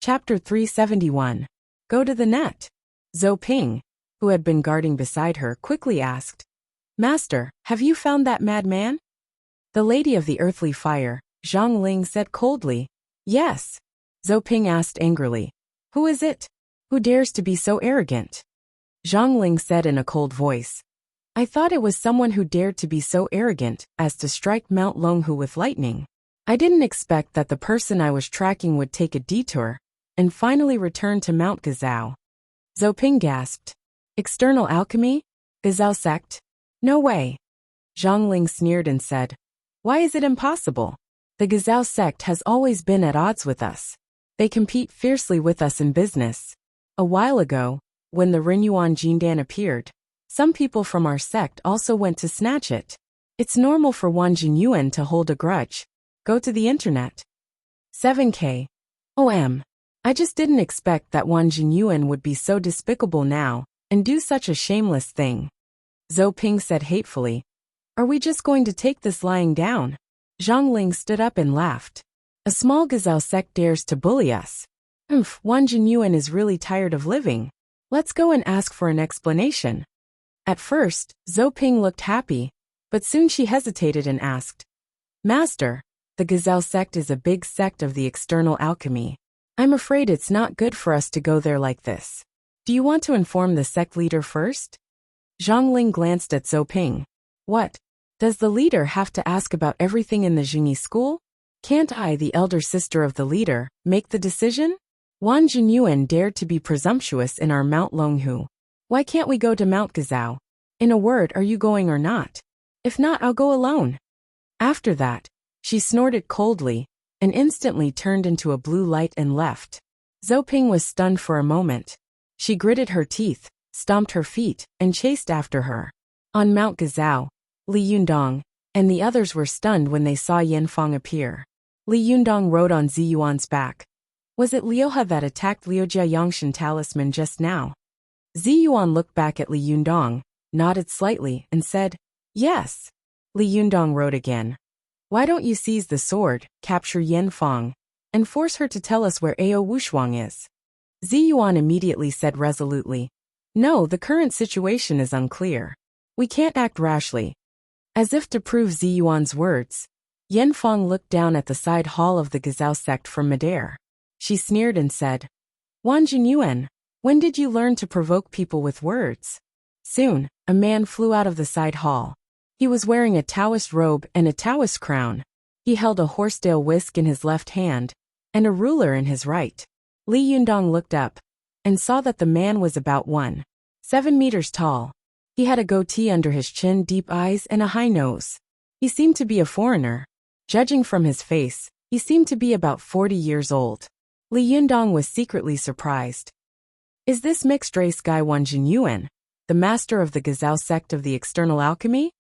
Chapter 371. Go to the net. Zhou Ping, who had been guarding beside her, quickly asked, Master, have you found that madman? The lady of the earthly fire, Zhang Ling, said coldly. Yes. Zhou Ping asked angrily. Who is it? Who dares to be so arrogant? Zhang Ling said in a cold voice. I thought it was someone who dared to be so arrogant as to strike Mount Longhu with lightning. I didn't expect that the person I was tracking would take a detour and finally return to Mount Gazao. Zhou Ping gasped. External alchemy? Gazao sect? No way. Zhang Ling sneered and said, Why is it impossible? The Gazao sect has always been at odds with us. They compete fiercely with us in business. A while ago, when the Rinyuan Jindan appeared, some people from our sect also went to snatch it. It's normal for Wan Jinyuan to hold a grudge. Go to the internet. 7K. I just didn't expect that Wan Jinyuan would be so despicable now and do such a shameless thing. Zhou Ping said hatefully. Are we just going to take this lying down? Zhang Ling stood up and laughed. A small Gazao sect dares to bully us. Wan Jinyuan is really tired of living. Let's go and ask for an explanation. At first, Zhou Ping looked happy, but soon she hesitated and asked, Master, the Gazao sect is a big sect of the external alchemy. I'm afraid it's not good for us to go there like this. Do you want to inform the sect leader first? Zhang Ling glanced at Zhou Ping. What? Does the leader have to ask about everything in the Jingyi school? Can't I, the elder sister of the leader, make the decision? Wan Jinyuan dared to be presumptuous in our Mount Longhu. Why can't we go to Mount Gazao? In a word, are you going or not? If not, I'll go alone. After that, she snorted coldly and instantly turned into a blue light and left. Zhou Ping was stunned for a moment. She gritted her teeth, stomped her feet, and chased after her. On Mount Gazao, Li Yundong and the others were stunned when they saw Yanfang appear. Li Yundong rode on Ziyuan's back. Was it Liuha that attacked Liujia Yangshan talisman just now? Ziyuan looked back at Li Yundong, nodded slightly, and said, Yes. Li Yundong rode again. Why don't you seize the sword, capture Yanfang, and force her to tell us where Ao Wushuang is? Ziyuan immediately said resolutely, No, the current situation is unclear. We can't act rashly. As if to prove Ziyuan's words, Yanfang looked down at the side hall of the Gazao sect from midair. She sneered and said, Wan Jinyuan, when did you learn to provoke people with words? Soon, a man flew out of the side hall. He was wearing a Taoist robe and a Taoist crown. He held a horsetail whisk in his left hand and a ruler in his right. Li Yundong looked up and saw that the man was about 1.7 meters tall. He had a goatee under his chin, deep eyes, and a high nose. He seemed to be a foreigner. Judging from his face, he seemed to be about 40 years old. Li Yundong was secretly surprised. Is this mixed-race guy Wan Jinyuan, the master of the Gazao sect of the external alchemy?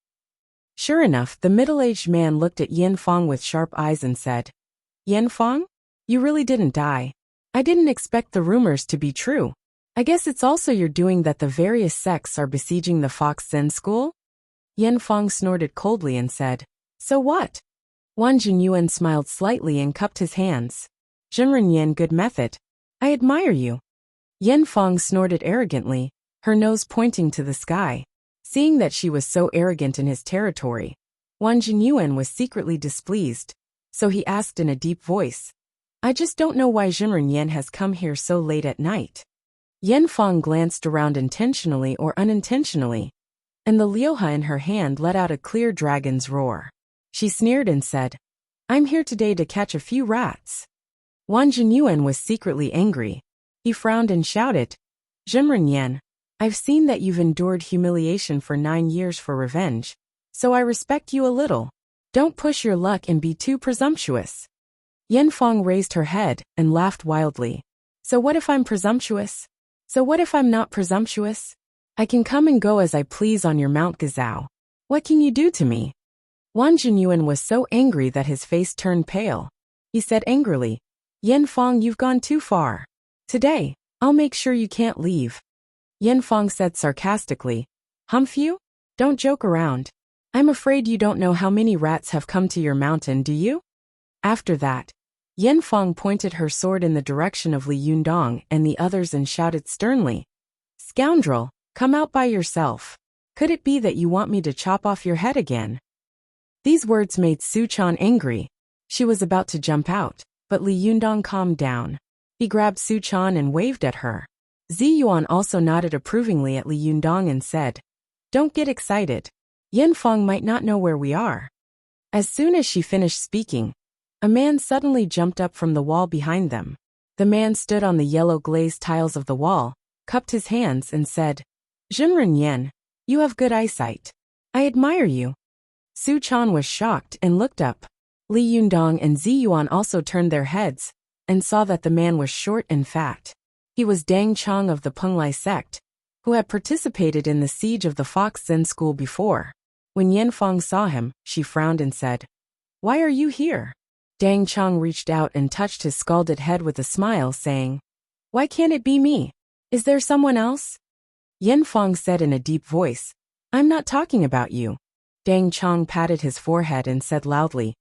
Sure enough, the middle-aged man looked at Yanfang with sharp eyes and said, Yanfang? You really didn't die. I didn't expect the rumors to be true. I guess it's also your doing that the various sects are besieging the Fox Zen school? Yanfang snorted coldly and said, So what? Wan Jinyuan smiled slightly and cupped his hands. Zhenren Yan, good method. I admire you. Yanfang snorted arrogantly, her nose pointing to the sky. Seeing that she was so arrogant in his territory, Wan Jinyuan was secretly displeased, so he asked in a deep voice, I just don't know why Zhenren Yan has come here so late at night. Yanfang glanced around intentionally or unintentionally, and the liuha in her hand let out a clear dragon's roar. She sneered and said, I'm here today to catch a few rats. Wan Jinyuan was secretly angry. He frowned and shouted, Zhenren Yan, I've seen that you've endured humiliation for 9 years for revenge, so I respect you a little. Don't push your luck and be too presumptuous. Yanfang raised her head and laughed wildly. So what if I'm presumptuous? So what if I'm not presumptuous? I can come and go as I please on your Mount Gazao. What can you do to me? Wan Jinyuan was so angry that his face turned pale. He said angrily, Yanfang, you've gone too far. Today, I'll make sure you can't leave. Yanfang said sarcastically, Humph you? Don't joke around. I'm afraid you don't know how many rats have come to your mountain, do you? After that, Yin Fang pointed her sword in the direction of Li Yundong and the others and shouted sternly, "Scoundrel, come out by yourself. Could it be that you want me to chop off your head again?" These words made Su Chan angry. She was about to jump out, but Li Yundong calmed down. He grabbed Su Chan and waved at her. Zi Yuan also nodded approvingly at Li Yundong and said, "Don't get excited. Yin Fang might not know where we are." As soon as she finished speaking, a man suddenly jumped up from the wall behind them. The man stood on the yellow glazed tiles of the wall, cupped his hands and said, "Jinren Yen, you have good eyesight. I admire you." Su Chan was shocked and looked up. Li Yundong and Zi Yuan also turned their heads and saw that the man was short and fat. He was Dang Chong of the Penglai sect, who had participated in the siege of the Fox Zen school before. When Yin Fang saw him, she frowned and said, "Why are you here?" Dang Chong reached out and touched his scalded head with a smile, saying, "Why can't it be me? Is there someone else?" Yin Fang said in a deep voice, "I'm not talking about you." Dang Chong patted his forehead and said loudly,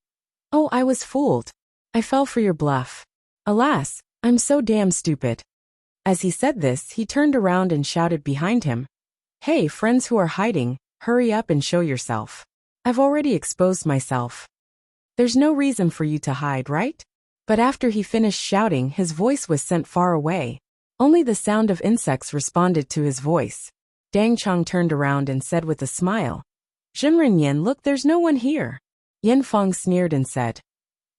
"Oh, I was fooled. I fell for your bluff. Alas, I'm so damn stupid." As he said this, he turned around and shouted behind him, "Hey, friends who are hiding, hurry up and show yourself. I've already exposed myself. There's no reason for you to hide, right?" But after he finished shouting, his voice was sent far away. Only the sound of insects responded to his voice. Dang Chong turned around and said with a smile, "Jinren Yen, look, there's no one here." Yin Fang sneered and said,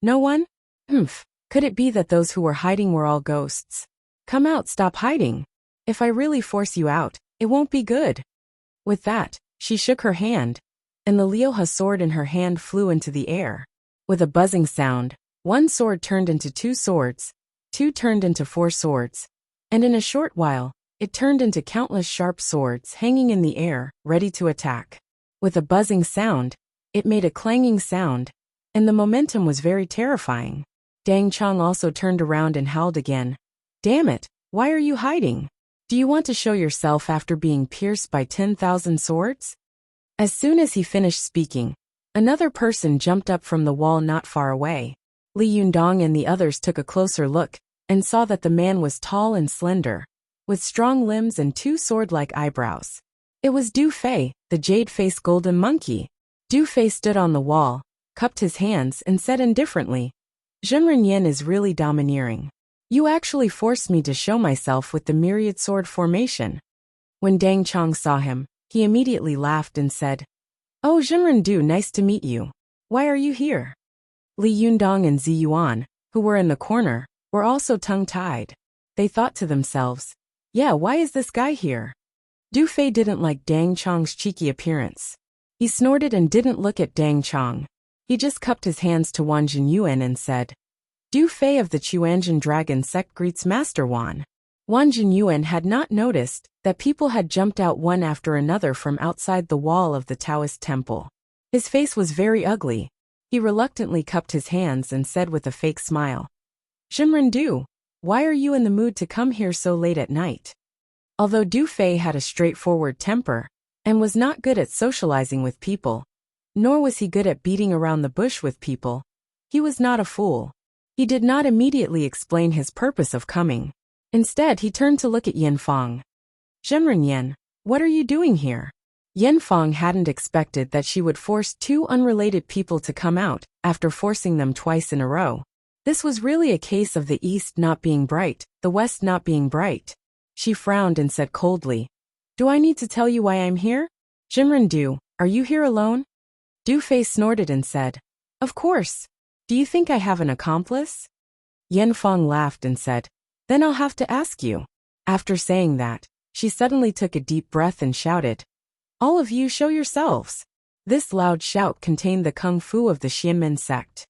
"No one? Humph, could it be that those who were hiding were all ghosts? Come out, stop hiding. If I really force you out, it won't be good." With that, she shook her hand, and the Liuha sword in her hand flew into the air. With a buzzing sound, one sword turned into two swords, two turned into four swords, and in a short while, it turned into countless sharp swords hanging in the air, ready to attack. With a buzzing sound, it made a clanging sound, and the momentum was very terrifying. Dang Chong also turned around and howled again, "Damn it, why are you hiding? Do you want to show yourself after being pierced by 10,000 swords?" As soon as he finished speaking, another person jumped up from the wall not far away. Li Yundong and the others took a closer look and saw that the man was tall and slender, with strong limbs and two sword-like eyebrows. It was Du Fei, the jade-faced golden monkey. Du Fei stood on the wall, cupped his hands and said indifferently, "Jinren Yen is really domineering. You actually forced me to show myself with the myriad sword formation." When Dang Chong saw him, he immediately laughed and said, "Oh, Jinren Du, nice to meet you. Why are you here?" Li Yundong and Zi Yuan, who were in the corner, were also tongue-tied. They thought to themselves, "Yeah, why is this guy here?" Du Fei didn't like Dang Chong's cheeky appearance. He snorted and didn't look at Dang Chong. He just cupped his hands to Wan Jinyuan and said, "Du Fei of the Chuanjin Dragon Sect greets Master Wan." Wan Jinyuan had not noticed that people had jumped out one after another from outside the wall of the Taoist temple. His face was very ugly. He reluctantly cupped his hands and said with a fake smile, "Jinren Du, why are you in the mood to come here so late at night?" Although Du Fei had a straightforward temper and was not good at socializing with people, nor was he good at beating around the bush with people, he was not a fool. He did not immediately explain his purpose of coming. Instead, he turned to look at Yin Fang. "Jinren Yen, what are you doing here?" Yin Fang hadn't expected that she would force two unrelated people to come out after forcing them twice in a row. This was really a case of the East not being bright, the West not being bright. She frowned and said coldly, "Do I need to tell you why I'm here? Jinren Du, are you here alone?" Du Fei snorted and said, "Of course. Do you think I have an accomplice?" Yin Fang laughed and said, "Then I'll have to ask you." After saying that, she suddenly took a deep breath and shouted, "All of you show yourselves." This loud shout contained the kung fu of the Xianmen sect.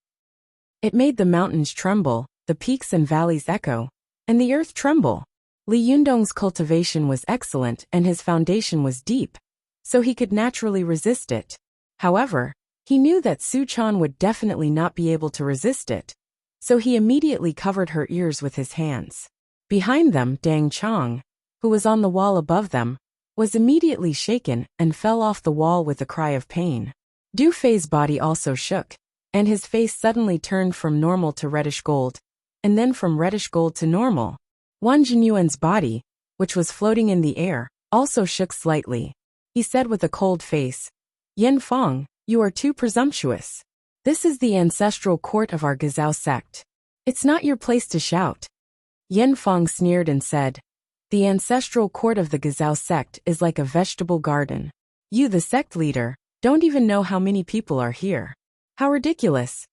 It made the mountains tremble, the peaks and valleys echo, and the earth tremble. Li Yundong's cultivation was excellent and his foundation was deep, so he could naturally resist it. However, he knew that Su Chan would definitely not be able to resist it, so he immediately covered her ears with his hands. Behind them, Dang Chong, who was on the wall above them, was immediately shaken and fell off the wall with a cry of pain. Du Fei's body also shook. and his face suddenly turned from normal to reddish gold, and then from reddish gold to normal. Wang Jinyuan's body, which was floating in the air, also shook slightly. He said with a cold face, "Yan Feng, you are too presumptuous. This is the ancestral court of our Gazao sect. It's not your place to shout." Yan Feng sneered and said, "The ancestral court of the Gazao sect is like a vegetable garden. You, the sect leader, don't even know how many people are here. How ridiculous."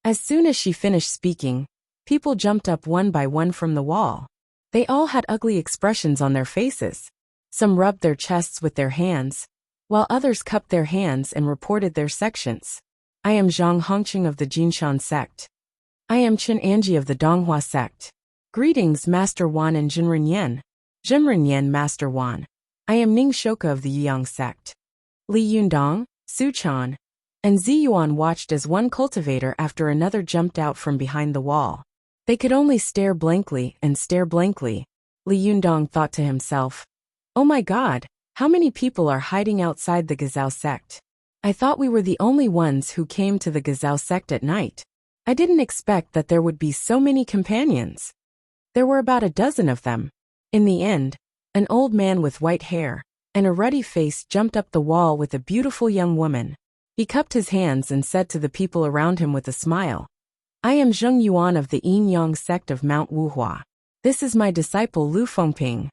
As soon as she finished speaking, people jumped up one by one from the wall. They all had ugly expressions on their faces. Some rubbed their chests with their hands, while others cupped their hands and reported their sections. "I am Zhang Hongqing of the Jinshan sect. I am Chen Anji of the Donghua sect. Greetings, Master Wan and Jinren Yan. Jinren Yan, Master Wan. I am Ning Shoka of the Yiyang sect." Li Yundong, Su Chan, and Ziyuan watched as one cultivator after another jumped out from behind the wall. They could only stare blankly and stare blankly. Li Yundong thought to himself, "Oh my god, how many people are hiding outside the Gazao sect? I thought we were the only ones who came to the Gazao sect at night. I didn't expect that there would be so many companions." There were about a dozen of them. In the end, an old man with white hair and a ruddy face jumped up the wall with a beautiful young woman. He cupped his hands and said to the people around him with a smile, "I am Zheng Yuan of the Yin Yang sect of Mount Wuhua. This is my disciple Lu Fengping."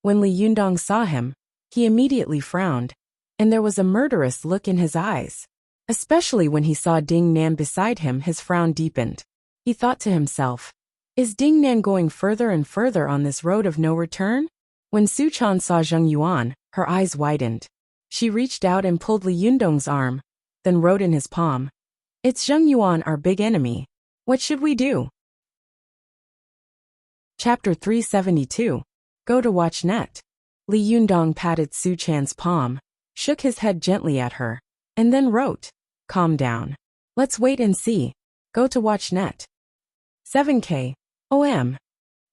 When Li Yundong saw him, he immediately frowned, and there was a murderous look in his eyes. Especially when he saw Ding Nan beside him, his frown deepened. He thought to himself, "Is Ding Nan going further and further on this road of no return?" When Su Chan saw Zheng Yuan, her eyes widened. She reached out and pulled Li Yundong's arm, then wrote in his palm, "It's Zheng Yuan, our big enemy. What should we do?" Chapter 372. Go to watch net. Li Yundong patted Su Chan's palm, shook his head gently at her, and then wrote, "Calm down. Let's wait and see. Go to watch net. 7K. OM."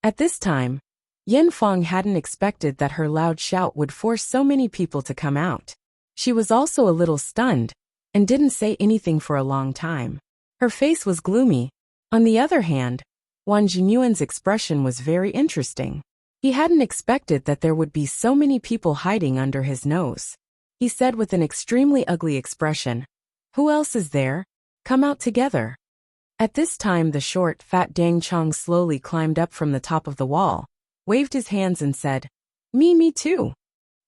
At this time, Yan Feng hadn't expected that her loud shout would force so many people to come out. She was also a little stunned, and didn't say anything for a long time. Her face was gloomy. On the other hand, Wang Jinyuan's expression was very interesting. He hadn't expected that there would be so many people hiding under his nose. He said with an extremely ugly expression, "Who else is there? Come out together." At this time the short, fat Dang Chong slowly climbed up from the top of the wall, waved his hands and said, Me too."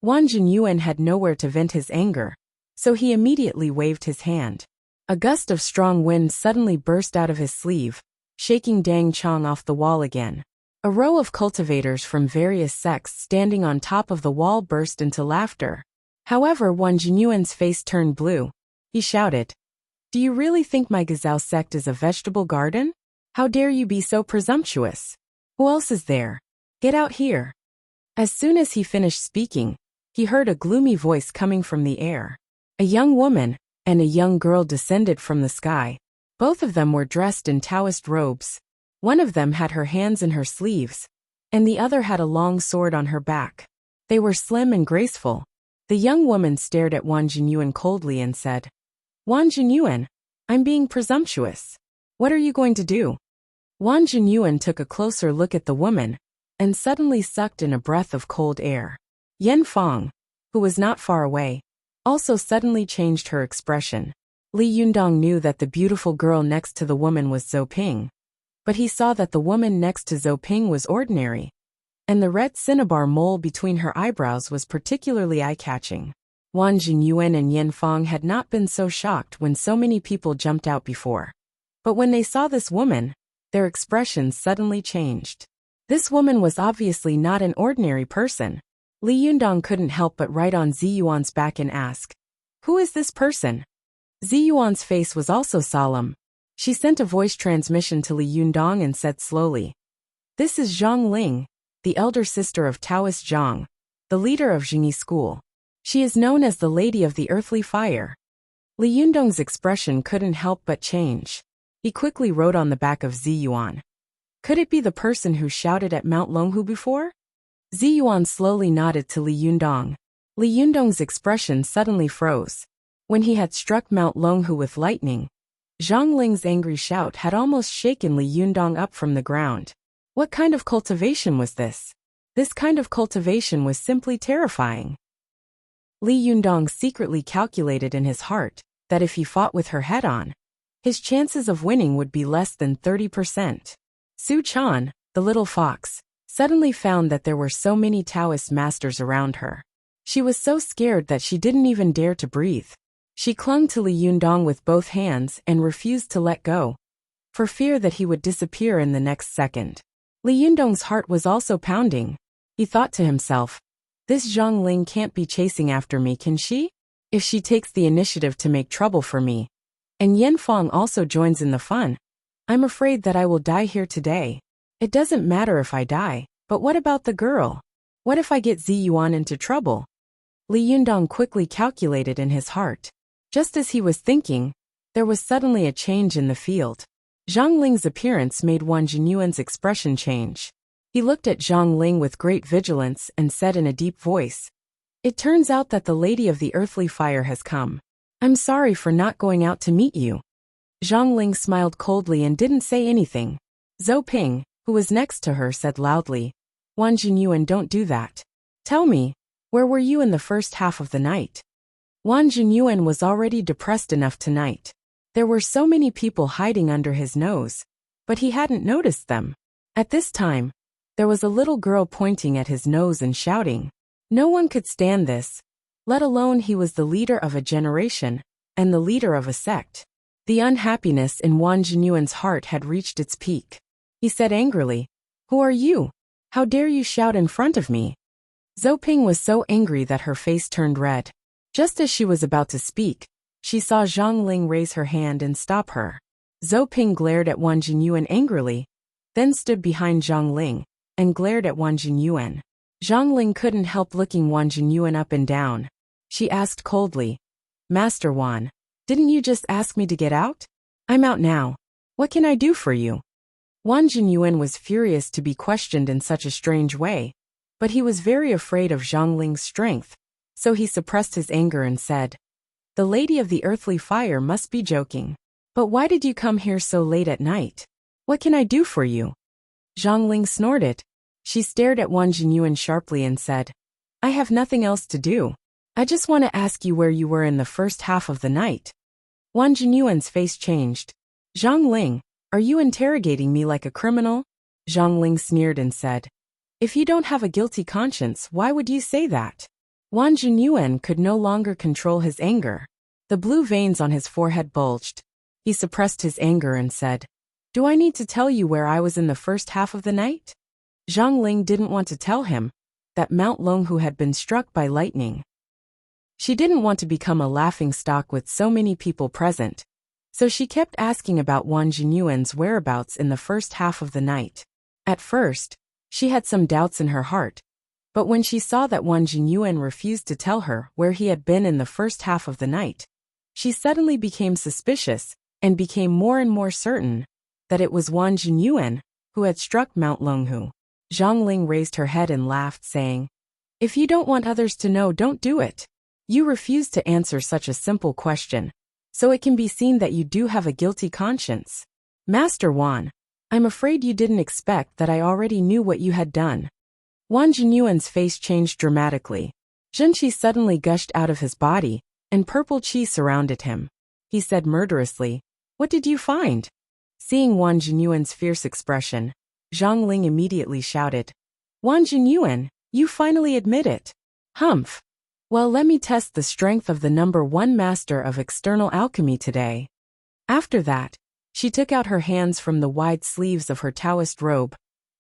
Wang Jinyuan had nowhere to vent his anger, so he immediately waved his hand. A gust of strong wind suddenly burst out of his sleeve, shaking Dang Chong off the wall again. A row of cultivators from various sects standing on top of the wall burst into laughter. However, Wang Jinyuan's face turned blue. He shouted, "Do you really think my Gazao sect is a vegetable garden? How dare you be so presumptuous? Who else is there? Get out here." As soon as he finished speaking, he heard a gloomy voice coming from the air. A young woman and a young girl descended from the sky. Both of them were dressed in Taoist robes. One of them had her hands in her sleeves, and the other had a long sword on her back. They were slim and graceful. The young woman stared at Wang Jinyuan coldly and said, "Wang Jinyuan, I'm being presumptuous. What are you going to do?" Wang Jinyuan took a closer look at the woman, and suddenly sucked in a breath of cold air. Yan Feng, who was not far away, also suddenly changed her expression. Li Yundong knew that the beautiful girl next to the woman was Zhou Ping, but he saw that the woman next to Zhou Ping was ordinary, and the red cinnabar mole between her eyebrows was particularly eye-catching. Wang Jinyuan and Yan Feng had not been so shocked when so many people jumped out before. But when they saw this woman, their expressions suddenly changed. This woman was obviously not an ordinary person. Li Yundong couldn't help but write on Ziyuan's back and ask, "Who is this person?" Ziyuan's face was also solemn. She sent a voice transmission to Li Yundong and said slowly, "This is Zhang Ling, the elder sister of Taoist Zhang, the leader of Jingyi school. She is known as the Lady of the Earthly Fire." Li Yundong's expression couldn't help but change. He quickly wrote on the back of Ziyuan, "Could it be the person who shouted at Mount Longhu before?" Ziyuan slowly nodded to Li Yundong. Li Yundong's expression suddenly froze. When he had struck Mount Longhu with lightning, Zhang Ling's angry shout had almost shaken Li Yundong up from the ground. What kind of cultivation was this? This kind of cultivation was simply terrifying. Li Yundong secretly calculated in his heart that if he fought with her head-on, his chances of winning would be less than 30%. Su Chan, the little fox, suddenly found that there were so many Taoist masters around her. She was so scared that she didn't even dare to breathe. She clung to Li Yundong with both hands and refused to let go, for fear that he would disappear in the next second. Li Yundong's heart was also pounding. He thought to himself, this Zhang Ling can't be chasing after me, can she? If she takes the initiative to make trouble for me, and Yan Fong also joins in the fun, I'm afraid that I will die here today. It doesn't matter if I die, but what about the girl? What if I get Zi Yuan into trouble? Li Yundong quickly calculated in his heart. Just as he was thinking, there was suddenly a change in the field. Zhang Ling's appearance made Wang Jinyuan's expression change. He looked at Zhang Ling with great vigilance and said in a deep voice, "It turns out that the Lady of the Earthly Fire has come. I'm sorry for not going out to meet you." Zhang Ling smiled coldly and didn't say anything. Zhou Ping, who was next to her, said loudly, "Wang Jinyuan, don't do that. Tell me, where were you in the first half of the night?" Wang Jinyuan was already depressed enough tonight. There were so many people hiding under his nose, but he hadn't noticed them. At this time, there was a little girl pointing at his nose and shouting. No one could stand this, let alone he was the leader of a generation and the leader of a sect. The unhappiness in Wang Jinyuan's heart had reached its peak. He said angrily, "Who are you? How dare you shout in front of me?" Zhou Ping was so angry that her face turned red. Just as she was about to speak, she saw Zhang Ling raise her hand and stop her. Zhou Ping glared at Wang Jinyuan angrily, then stood behind Zhang Ling and glared at Wang Jinyuan. Zhang Ling couldn't help looking Wang Jinyuan up and down. She asked coldly, "Master Wan, didn't you just ask me to get out? I'm out now. What can I do for you?" Wang Jinyuan was furious to be questioned in such a strange way, but he was very afraid of Zhang Ling's strength, so he suppressed his anger and said, "The Lady of the Earthly Fire must be joking. But why did you come here so late at night? What can I do for you?" Zhang Ling snorted. She stared at Wang Jinyuan sharply and said, "I have nothing else to do. I just want to ask you where you were in the first half of the night." Wang Jinyuan's face changed. "Zhang Ling, are you interrogating me like a criminal?" Zhang Ling sneered and said, "If you don't have a guilty conscience, why would you say that?" Wang Jinyuan could no longer control his anger. The blue veins on his forehead bulged. He suppressed his anger and said, "Do I need to tell you where I was in the first half of the night?" Zhang Ling didn't want to tell him that Mount Longhu had been struck by lightning. She didn't want to become a laughingstock with so many people present, so she kept asking about Wang Jinyuan's whereabouts in the first half of the night. At first, she had some doubts in her heart, but when she saw that Wang Jinyuan refused to tell her where he had been in the first half of the night, she suddenly became suspicious and became more and more certain that it was Wang Jinyuan who had struck Mount Longhu. Zhang Ling raised her head and laughed, saying, "If you don't want others to know, don't do it. You refuse to answer such a simple question, so it can be seen that you do have a guilty conscience. Master Wan, I'm afraid you didn't expect that I already knew what you had done." Wang Jinyuan's face changed dramatically. Zhenqi suddenly gushed out of his body, and purple qi surrounded him. He said murderously, "What did you find?" Seeing Wang Jinyuan's fierce expression, Zhang Ling immediately shouted, "Wang Jinyuan, you finally admit it. Humph. Well, let me test the strength of the #1 master of external alchemy today." After that, she took out her hands from the wide sleeves of her Taoist robe,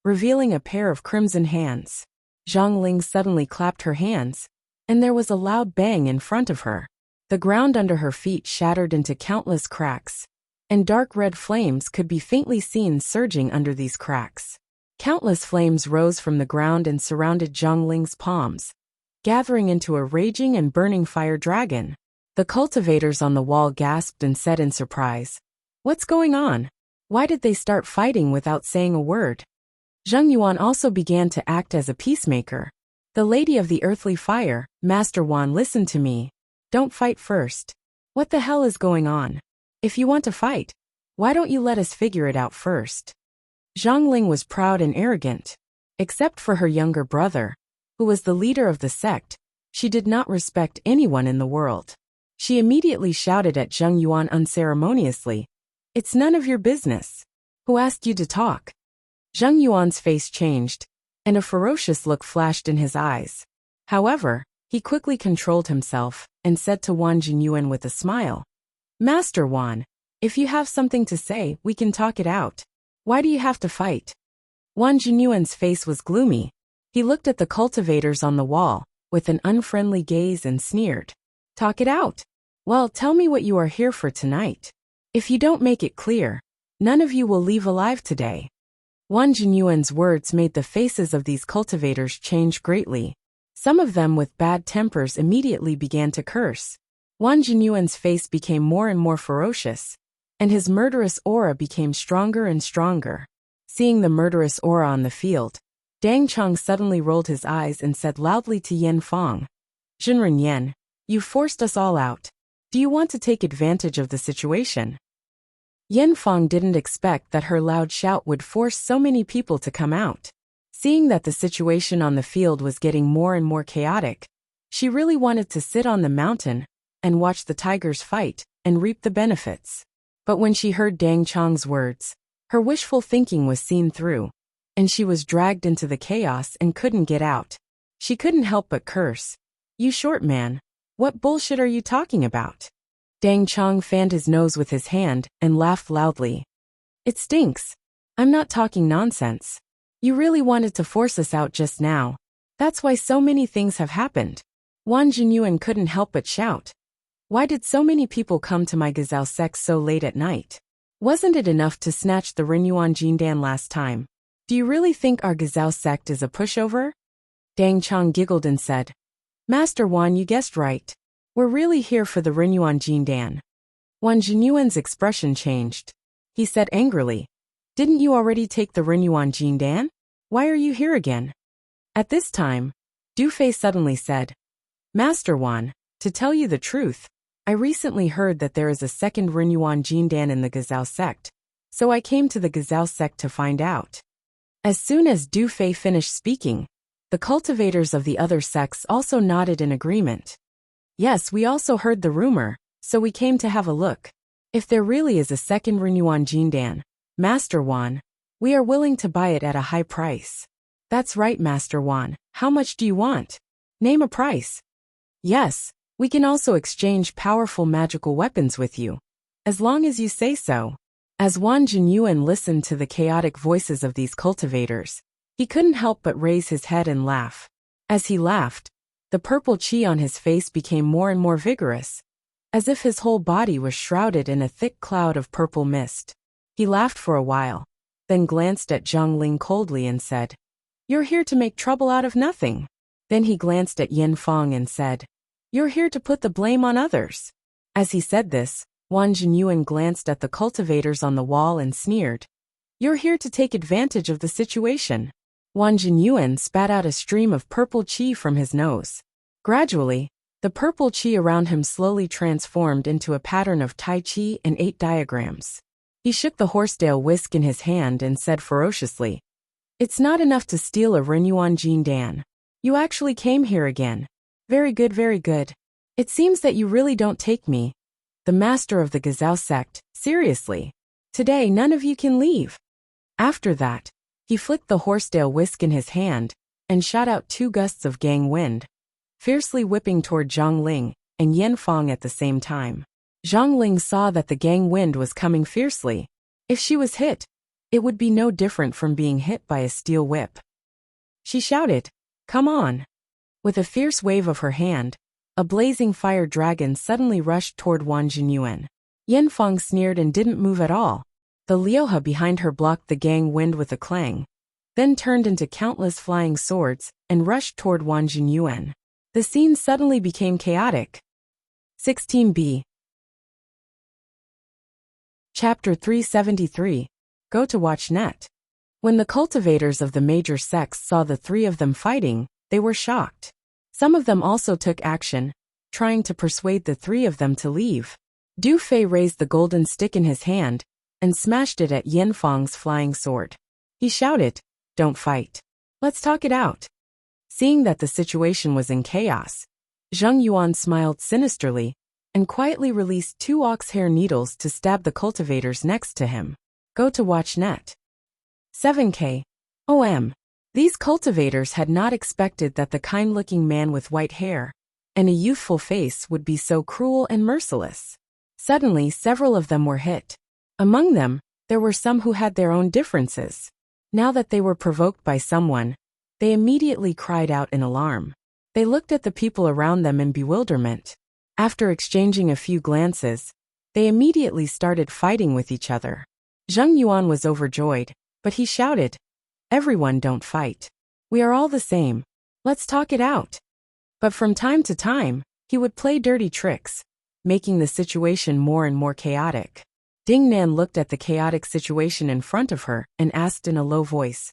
revealing a pair of crimson hands. Zhang Ling suddenly clapped her hands, and there was a loud bang in front of her. The ground under her feet shattered into countless cracks, and dark red flames could be faintly seen surging under these cracks. Countless flames rose from the ground and surrounded Zhang Ling's palms, gathering into a raging and burning fire dragon. The cultivators on the wall gasped and said in surprise, "What's going on? Why did they start fighting without saying a word?" Zheng Yuan also began to act as a peacemaker. "The Lady of the Earthly Fire, Master Wan, listen to me. Don't fight first. What the hell is going on? If you want to fight, why don't you let us figure it out first? Zhang Ling was proud and arrogant. Except for her younger brother, who was the leader of the sect, she did not respect anyone in the world. She immediately shouted at Zheng Yuan unceremoniously, "It's none of your business. Who asked you to talk?" Zheng Yuan's face changed, and a ferocious look flashed in his eyes. However, he quickly controlled himself and said to Wang Jinyuan with a smile, "Master Wan, if you have something to say, we can talk it out. Why do you have to fight?" Wang Jinyuan's face was gloomy. He looked at the cultivators on the wall with an unfriendly gaze and sneered, "Talk it out. Well, tell me what you are here for tonight. If you don't make it clear, none of you will leave alive today." Wang Jinyuan's words made the faces of these cultivators change greatly. Some of them with bad tempers immediately began to curse. Wang Jinyuan's face became more and more ferocious, and his murderous aura became stronger and stronger. Seeing the murderous aura on the field, Dang Chong suddenly rolled his eyes and said loudly to Yen Fong, "Zhenren Yen, you forced us all out. Do you want to take advantage of the situation?" Yen Fong didn't expect that her loud shout would force so many people to come out. Seeing that the situation on the field was getting more and more chaotic, she really wanted to sit on the mountain and watch the tigers fight and reap the benefits. But when she heard Dang Chong's words, her wishful thinking was seen through, and she was dragged into the chaos and couldn't get out. She couldn't help but curse, "You short man, what bullshit are you talking about?" Dang Chong fanned his nose with his hand and laughed loudly. "It stinks. I'm not talking nonsense. You really wanted to force us out just now. That's why so many things have happened." Wang Jinyuan couldn't help but shout, "Why did so many people come to my Gazelle sect so late at night? Wasn't it enough to snatch the Rinyuan Jindan last time? Do you really think our Gazelle sect is a pushover?" Dang Chong giggled and said, "Master Wan, you guessed right. We're really here for the Rinyuan Jindan." Wang Jinyuan's expression changed. He said angrily, "Didn't you already take the Rinyuan Jindan? Why are you here again?" At this time, Du Fei suddenly said, "Master Wan, to tell you the truth, I recently heard that there is a second Rinyuan Jindan in the Gazelle sect, so I came to the Gazelle sect to find out." As soon as Du Fei finished speaking, the cultivators of the other sects also nodded in agreement. "Yes, we also heard the rumor, so we came to have a look. If there really is a second Rinyuan Jindan, Master Wan, we are willing to buy it at a high price." "That's right, Master Wan. How much do you want? Name a price." "Yes, we can also exchange powerful magical weapons with you, as long as you say so." As Wang Jinyuan listened to the chaotic voices of these cultivators, he couldn't help but raise his head and laugh. As he laughed, the purple qi on his face became more and more vigorous, as if his whole body was shrouded in a thick cloud of purple mist. He laughed for a while, then glanced at Zhang Ling coldly and said, "You're here to make trouble out of nothing." Then he glanced at Yen Fong and said, "You're here to put the blame on others." As he said this, Wang Jinyuan glanced at the cultivators on the wall and sneered, "You're here to take advantage of the situation." Wang Jinyuan spat out a stream of purple qi from his nose. Gradually, the purple qi around him slowly transformed into a pattern of Tai Chi and 8 diagrams. He shook the horsetail whisk in his hand and said ferociously, "It's not enough to steal a Rinyuan Jindan. You actually came here again. Very good, very good. It seems that you really don't take me, the master of the Gazelle sect, seriously. Today none of you can leave." After that, he flicked the horsetail whisk in his hand and shot out 2 gusts of gang wind, fiercely whipping toward Zhang Ling and Yen Fong at the same time. Zhang Ling saw that the gang wind was coming fiercely. If she was hit, it would be no different from being hit by a steel whip. She shouted, "Come on!" With a fierce wave of her hand, a blazing fire dragon suddenly rushed toward Wang Jinyuan. Yen Fong sneered and didn't move at all. The Liuha behind her blocked the gang wind with a clang, then turned into countless flying swords and rushed toward Wang Jinyuan. The scene suddenly became chaotic. 16b. Chapter 373. Go to watch net. When the cultivators of the major sects saw the 3 of them fighting, they were shocked. Some of them also took action, trying to persuade the 3 of them to leave. Du Fei raised the golden stick in his hand and smashed it at Yin Fang's flying sword. He shouted, "Don't fight. Let's talk it out." Seeing that the situation was in chaos, Zheng Yuan smiled sinisterly and quietly released 2 ox-hair needles to stab the cultivators next to him. Go to watch net. 7K. OM. These cultivators had not expected that the kind-looking man with white hair and a youthful face would be so cruel and merciless. Suddenly, several of them were hit. Among them, there were some who had their own differences. Now that they were provoked by someone, they immediately cried out in alarm. They looked at the people around them in bewilderment. After exchanging a few glances, they immediately started fighting with each other. Zheng Yuan was overjoyed, but he shouted, "Everyone, don't fight. We are all the same. Let's talk it out." But from time to time, he would play dirty tricks, making the situation more and more chaotic. Ding Nan looked at the chaotic situation in front of her and asked in a low voice,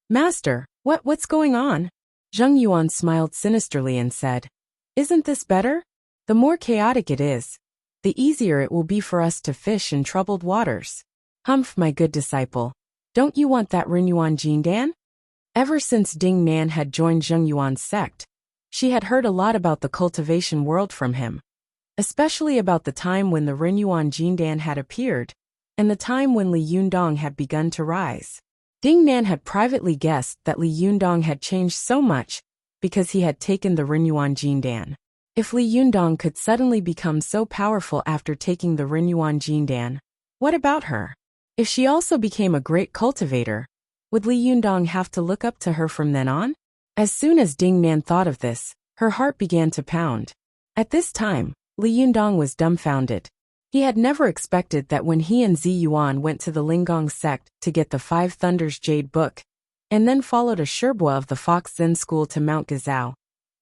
"Master, what's going on?" Zheng Yuan smiled sinisterly and said, "Isn't this better? The more chaotic it is, the easier it will be for us to fish in troubled waters. Humph, my good disciple, don't you want that Rinyuan Jindan?" Ever since Ding Nan had joined Zheng Yuan's sect, she had heard a lot about the cultivation world from him, especially about the time when the Rinyuan Jindan had appeared, and the time when Li Yundong had begun to rise. Ding Nan had privately guessed that Li Yundong had changed so much because he had taken the Rinyuan Jindan. If Li Yundong could suddenly become so powerful after taking the Rinyuan Jindan, what about her? If she also became a great cultivator, would Li Yundong have to look up to her from then on? As soon as Ding Nan thought of this, her heart began to pound. At this time, Li Yundong was dumbfounded. He had never expected that when he and Zi Yuan went to the Linggong sect to get the 5 Thunders Jade Book, and then followed a Sherbua of the Fox Zen school to Mount Gazao,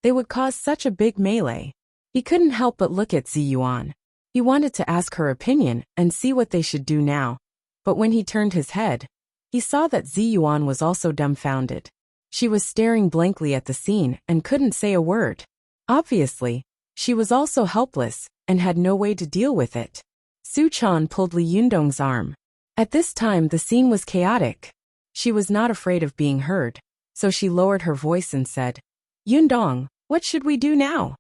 they would cause such a big melee. He couldn't help but look at Zi Yuan. He wanted to ask her opinion and see what they should do now, but when he turned his head, he saw that Zi Yuan was also dumbfounded. She was staring blankly at the scene and couldn't say a word. Obviously, she was also helpless and had no way to deal with it. Su Chan pulled Li Yundong's arm. At this time the scene was chaotic. She was not afraid of being heard, so she lowered her voice and said, "Yundong, what should we do now?"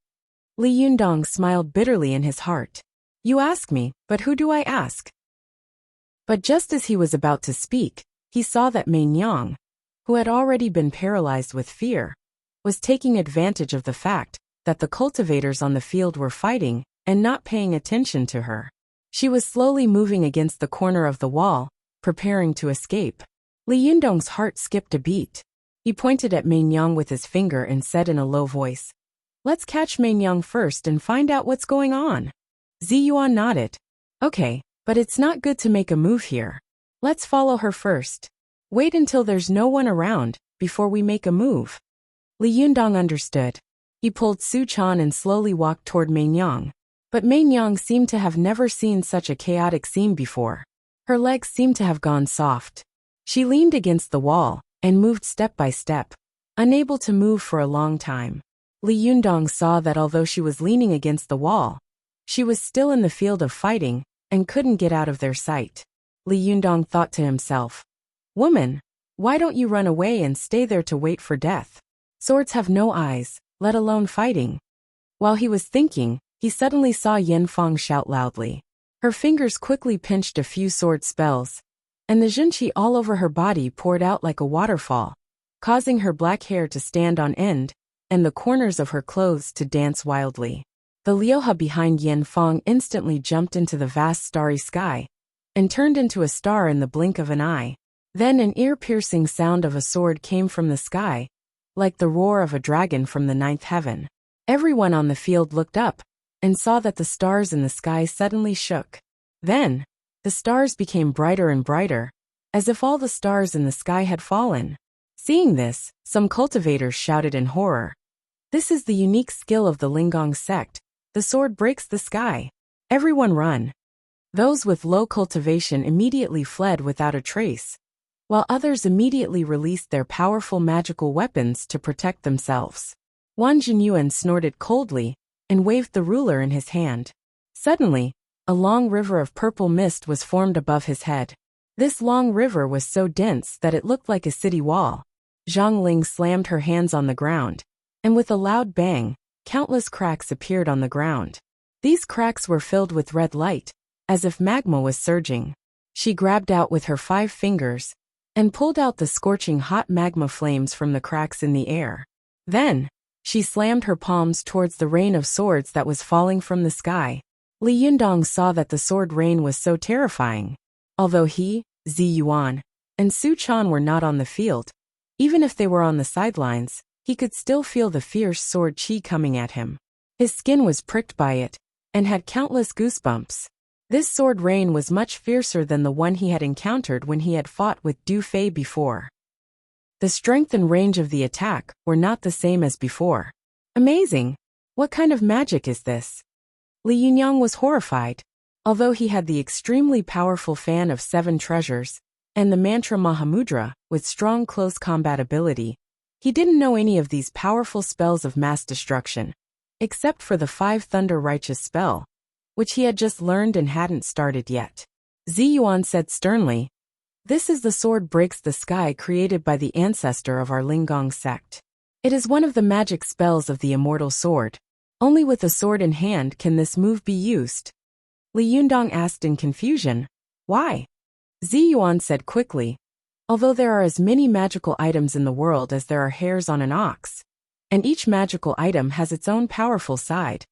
Li Yundong smiled bitterly in his heart. "You ask me, but who do I ask?" But just as he was about to speak, he saw that Mei Nyang, who had already been paralyzed with fear, was taking advantage of the fact that the cultivators on the field were fighting and not paying attention to her. She was slowly moving against the corner of the wall, preparing to escape. Li Yundong's heart skipped a beat. He pointed at Mei Nyang with his finger and said in a low voice, "Let's catch Mei Nyang first and find out what's going on." Zi Yuan nodded. "Okay, but it's not good to make a move here. Let's follow her first. Wait until there's no one around before we make a move." Li Yundong understood. He pulled Su Chan and slowly walked toward Mei Nyang. But Mei Nyang seemed to have never seen such a chaotic scene before. Her legs seemed to have gone soft. She leaned against the wall and moved step by step, unable to move for a long time. Li Yundong saw that although she was leaning against the wall, she was still in the field of fighting and couldn't get out of their sight. Li Yundong thought to himself, "Woman, why don't you run away and stay there to wait for death? Swords have no eyes, let alone fighting." While he was thinking, he suddenly saw Yin Fang shout loudly. Her fingers quickly pinched a few sword spells, and the Zhenqi all over her body poured out like a waterfall, causing her black hair to stand on end and the corners of her clothes to dance wildly. The Liuha behind Yin Fang instantly jumped into the vast starry sky and turned into a star in the blink of an eye. Then an ear-piercing sound of a sword came from the sky, like the roar of a dragon from the ninth heaven. Everyone on the field looked up and saw that the stars in the sky suddenly shook. Then, the stars became brighter and brighter, as if all the stars in the sky had fallen. Seeing this, some cultivators shouted in horror, "This is the unique skill of the Linggong sect. The sword breaks the sky. Everyone run." Those with low cultivation immediately fled without a trace, while others immediately released their powerful magical weapons to protect themselves. Wang Jinyuan snorted coldly and waved the ruler in his hand. Suddenly, a long river of purple mist was formed above his head. This long river was so dense that it looked like a city wall. Zhang Ling slammed her hands on the ground, and with a loud bang, countless cracks appeared on the ground. These cracks were filled with red light, as if magma was surging. She grabbed out with her 5 fingers and pulled out the scorching hot magma flames from the cracks in the air. Then, she slammed her palms towards the rain of swords that was falling from the sky. Li Yundong saw that the sword rain was so terrifying. Although he, Zi Yuan, and Su Chan were not on the field, even if they were on the sidelines, he could still feel the fierce sword chi coming at him. His skin was pricked by it, and had countless goosebumps. This sword rain was much fiercer than the one he had encountered when he had fought with Du Fei before. The strength and range of the attack were not the same as before. Amazing! What kind of magic is this? Li Yunyang was horrified. Although he had the extremely powerful fan of 7 treasures, and the mantra Mahamudra, with strong close combat ability, he didn't know any of these powerful spells of mass destruction, except for the 5 Thunder Righteous spell, which he had just learned and hadn't started yet. Zi Yuan said sternly, "This is the sword breaks the sky created by the ancestor of our Linggong sect. It is one of the magic spells of the immortal sword. Only with a sword in hand can this move be used." Li Yundong asked in confusion, "Why?" Zi Yuan said quickly, "Although there are as many magical items in the world as there are hairs on an ox, and each magical item has its own powerful side,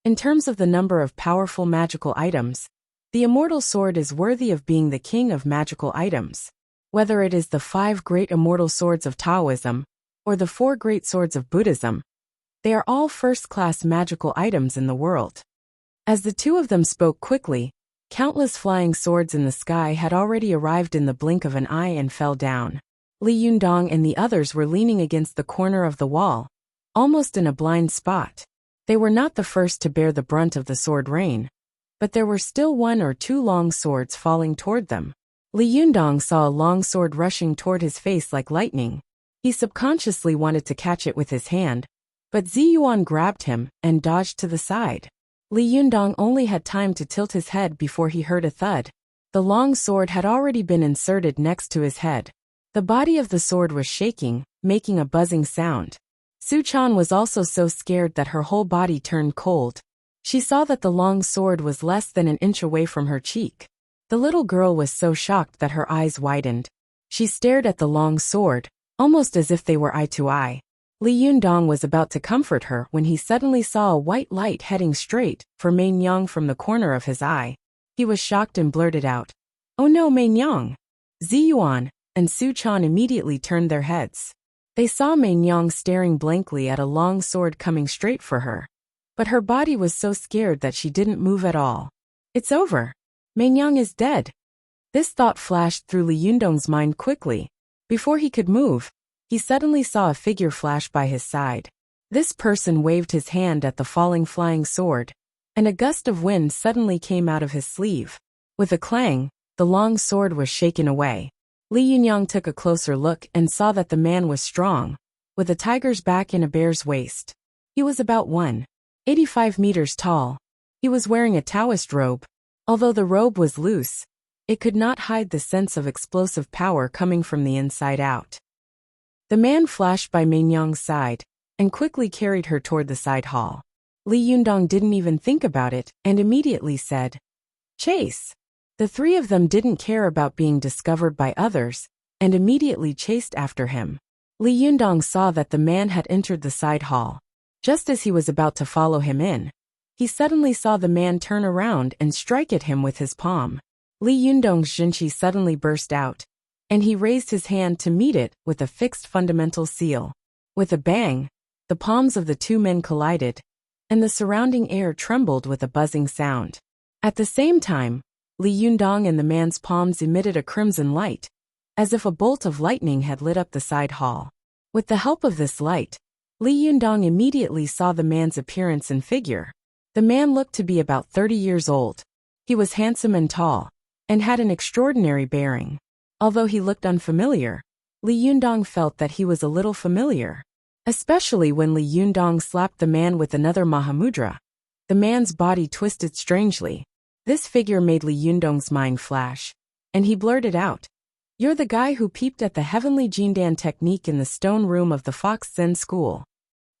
in terms of the number of powerful magical items, the immortal sword is worthy of being the king of magical items. Whether it is the 5 great immortal swords of Taoism, or the 4 great swords of Buddhism, they are all first-class magical items in the world." As the 2 of them spoke quickly, countless flying swords in the sky had already arrived in the blink of an eye and fell down. Li Yundong and the others were leaning against the corner of the wall, almost in a blind spot. They were not the first to bear the brunt of the sword rain, but there were still 1 or 2 long swords falling toward them. Li Yundong saw a long sword rushing toward his face like lightning. He subconsciously wanted to catch it with his hand, but Zi Yuan grabbed him and dodged to the side. Li Yundong only had time to tilt his head before he heard a thud. The long sword had already been inserted next to his head. The body of the sword was shaking, making a buzzing sound. Su Chan was also so scared that her whole body turned cold. She saw that the long sword was less than an inch away from her cheek. The little girl was so shocked that her eyes widened. She stared at the long sword, almost as if they were eye to eye. Li Yundong was about to comfort her when he suddenly saw a white light heading straight for Mei Nyang from the corner of his eye. He was shocked and blurted out, "Oh no, Mei Nyang!" Zi Yuan and Su Chan immediately turned their heads. They saw Mei Nyang staring blankly at a long sword coming straight for her. But her body was so scared that she didn't move at all. "It's over. Mei Nyang is dead." This thought flashed through Li Yundong's mind quickly. Before he could move, he suddenly saw a figure flash by his side. This person waved his hand at the falling flying sword, and a gust of wind suddenly came out of his sleeve. With a clang, the long sword was shaken away. Li Yunyang took a closer look and saw that the man was strong, with a tiger's back and a bear's waist. He was about 1.85 meters tall. He was wearing a Taoist robe. Although the robe was loose, it could not hide the sense of explosive power coming from the inside out. The man flashed by Mei Nyang's side, and quickly carried her toward the side hall. Li Yundong didn't even think about it, and immediately said, "Chase!" The 3 of them didn't care about being discovered by others, and immediately chased after him. Li Yundong saw that the man had entered the side hall. Just as he was about to follow him in, he suddenly saw the man turn around and strike at him with his palm. Li Yundong's Jinqi suddenly burst out, and he raised his hand to meet it with a fixed fundamental seal. With a bang, the palms of the 2 men collided, and the surrounding air trembled with a buzzing sound. At the same time, Li Yundong and the man's palms emitted a crimson light, as if a bolt of lightning had lit up the side hall. With the help of this light, Li Yundong immediately saw the man's appearance and figure. The man looked to be about 30 years old. He was handsome and tall, and had an extraordinary bearing. Although he looked unfamiliar, Li Yundong felt that he was a little familiar. Especially when Li Yundong slapped the man with another Mahamudra. The man's body twisted strangely. This figure made Li Yundong's mind flash, and he blurted out, "You're the guy who peeped at the heavenly Jindan technique in the stone room of the Fox Zen school."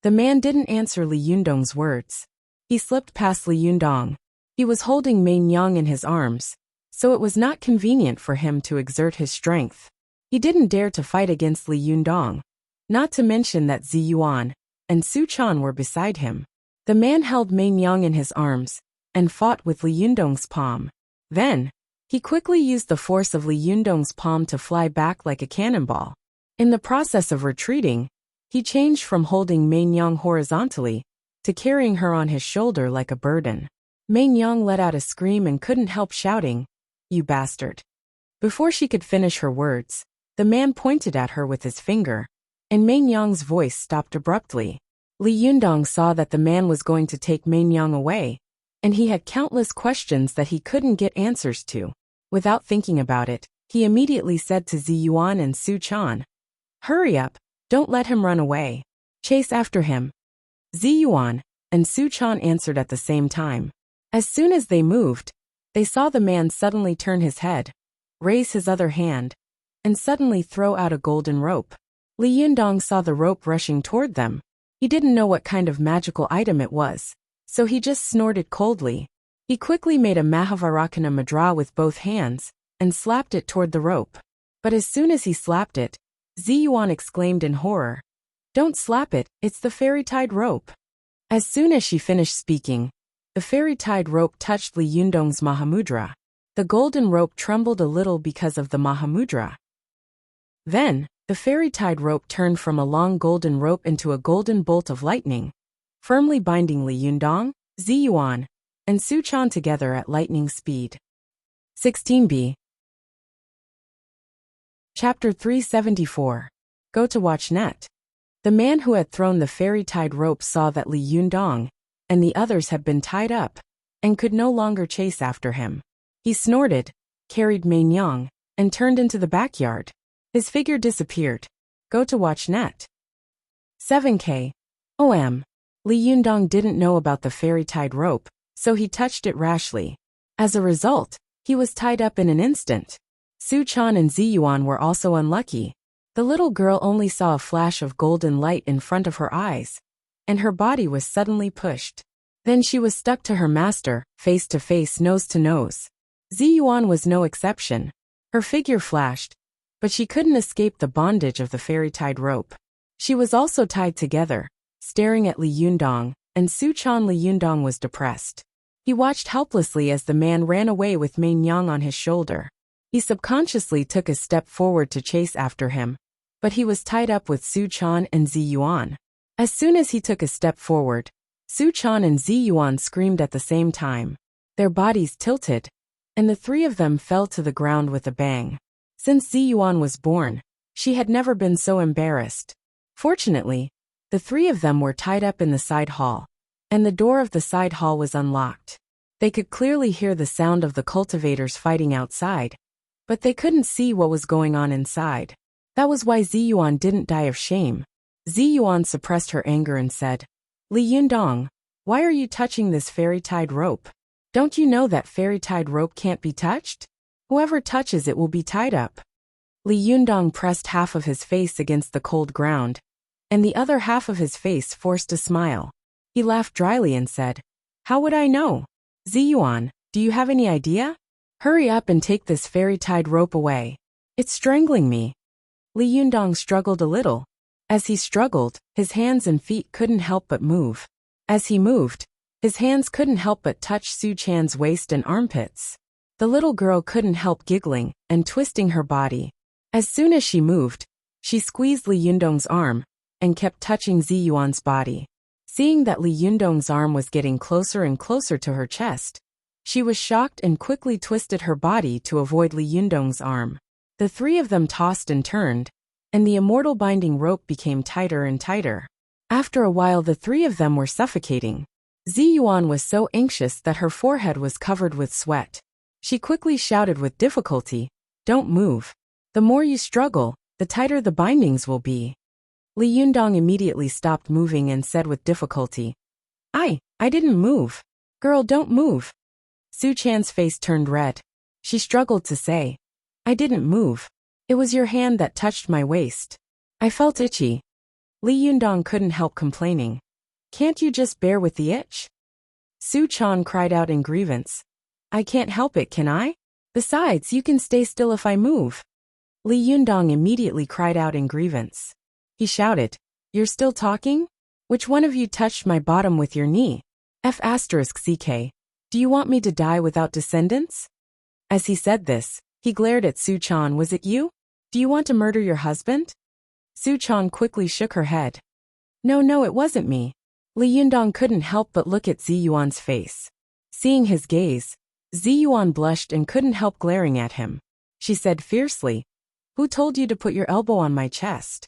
The man didn't answer Li Yundong's words. He slipped past Li Yundong. He was holding Mei Nyang in his arms, so it was not convenient for him to exert his strength. He didn't dare to fight against Li Yundong, not to mention that Zi Yuan and Su Chan were beside him. The man held Mei Nyang in his arms and fought with Li Yundong's palm. Then, he quickly used the force of Li Yundong's palm to fly back like a cannonball. In the process of retreating, he changed from holding Mei Nyang horizontally to carrying her on his shoulder like a burden. Mei Nyang let out a scream and couldn't help shouting, "You bastard." Before she could finish her words, the man pointed at her with his finger, and Mei Nyang's voice stopped abruptly. Li Yundong saw that the man was going to take Mei Nyang away, and he had countless questions that he couldn't get answers to. Without thinking about it, he immediately said to Zi Yuan and Su Chan, "Hurry up, don't let him run away. Chase after him." Zi Yuan and Su Chan answered at the same time. As soon as they moved, they saw the man suddenly turn his head, raise his other hand, and suddenly throw out a golden rope. Li Yundong saw the rope rushing toward them. He didn't know what kind of magical item it was, so he just snorted coldly. He quickly made a Mahavarakana Mudra with both hands and slapped it toward the rope. But as soon as he slapped it, Zi Yuan exclaimed in horror, "Don't slap it, it's the fairy-tied rope." As soon as she finished speaking, the fairy-tied rope touched Li Yundong's Mahamudra. The golden rope trembled a little because of the Mahamudra. Then, the fairy-tied rope turned from a long golden rope into a golden bolt of lightning, firmly binding Li Yundong, Zi Yuan, and Su Chan together at lightning speed. 16b. Chapter 374. Go to watch net. The man who had thrown the fairy-tied rope saw that Li Yundong and the others had been tied up and could no longer chase after him. He snorted, carried Mei Nyang, and turned into the backyard. His figure disappeared. Go to watch net. 7k. OM. Li Yundong didn't know about the fairy-tied rope, so he touched it rashly. As a result, he was tied up in an instant. Su Chan and Zi Yuan were also unlucky. The little girl only saw a flash of golden light in front of her eyes, and her body was suddenly pushed. Then she was stuck to her master, face to face, nose to nose. Zi Yuan was no exception. Her figure flashed, but she couldn't escape the bondage of the fairy-tied rope. She was also tied together, staring at Li Yundong, and Su Chan. Li Yundong was depressed. He watched helplessly as the man ran away with Mei Nyang on his shoulder. He subconsciously took a step forward to chase after him, but he was tied up with Su Chan and Zi Yuan. As soon as he took a step forward, Su Chan and Zi Yuan screamed at the same time. Their bodies tilted, and the three of them fell to the ground with a bang. Since Zi Yuan was born, she had never been so embarrassed. Fortunately, the three of them were tied up in the side hall, and the door of the side hall was unlocked. They could clearly hear the sound of the cultivators fighting outside, but they couldn't see what was going on inside. That was why Zi Yuan didn't die of shame. Zi Yuan suppressed her anger and said, "Li Yundong, why are you touching this fairy-tied rope? Don't you know that fairy-tied rope can't be touched? Whoever touches it will be tied up." Li Yundong pressed half of his face against the cold ground, and the other half of his face forced a smile. He laughed dryly and said, "How would I know? Zi Yuan, do you have any idea? Hurry up and take this fairy-tied rope away. It's strangling me." Li Yundong struggled a little. As he struggled, his hands and feet couldn't help but move. As he moved, his hands couldn't help but touch Su Chan's waist and armpits. The little girl couldn't help giggling and twisting her body. As soon as she moved, she squeezed Li Yundong's arm and kept touching Zi Yuan's body. Seeing that Li Yundong's arm was getting closer and closer to her chest, she was shocked and quickly twisted her body to avoid Li Yundong's arm. The three of them tossed and turned, and the immortal binding rope became tighter and tighter. After a while, the three of them were suffocating. Zi Yuan was so anxious that her forehead was covered with sweat. She quickly shouted with difficulty, "Don't move. The more you struggle, the tighter the bindings will be." Li Yundong immediately stopped moving and said with difficulty, I didn't move. Girl, don't move." Su Chan's face turned red. She struggled to say, I didn't move. It was your hand that touched my waist. I felt itchy. Li Yundong couldn't help complaining. Can't you just bear with the itch? Su Chan cried out in grievance. I can't help it, can I? Besides, you can stay still if I move. Li Yundong immediately cried out in grievance. He shouted, You're still talking? Which one of you touched my bottom with your knee? F***CK. Do you want me to die without descendants? As he said this, he glared at Su Chan. Was it you? Do you want to murder your husband? Su Chan quickly shook her head. No, it wasn't me. Li Yundong couldn't help but look at Zi Yuan's face. Seeing his gaze, Zi Yuan blushed and couldn't help glaring at him. She said fiercely, Who told you to put your elbow on my chest?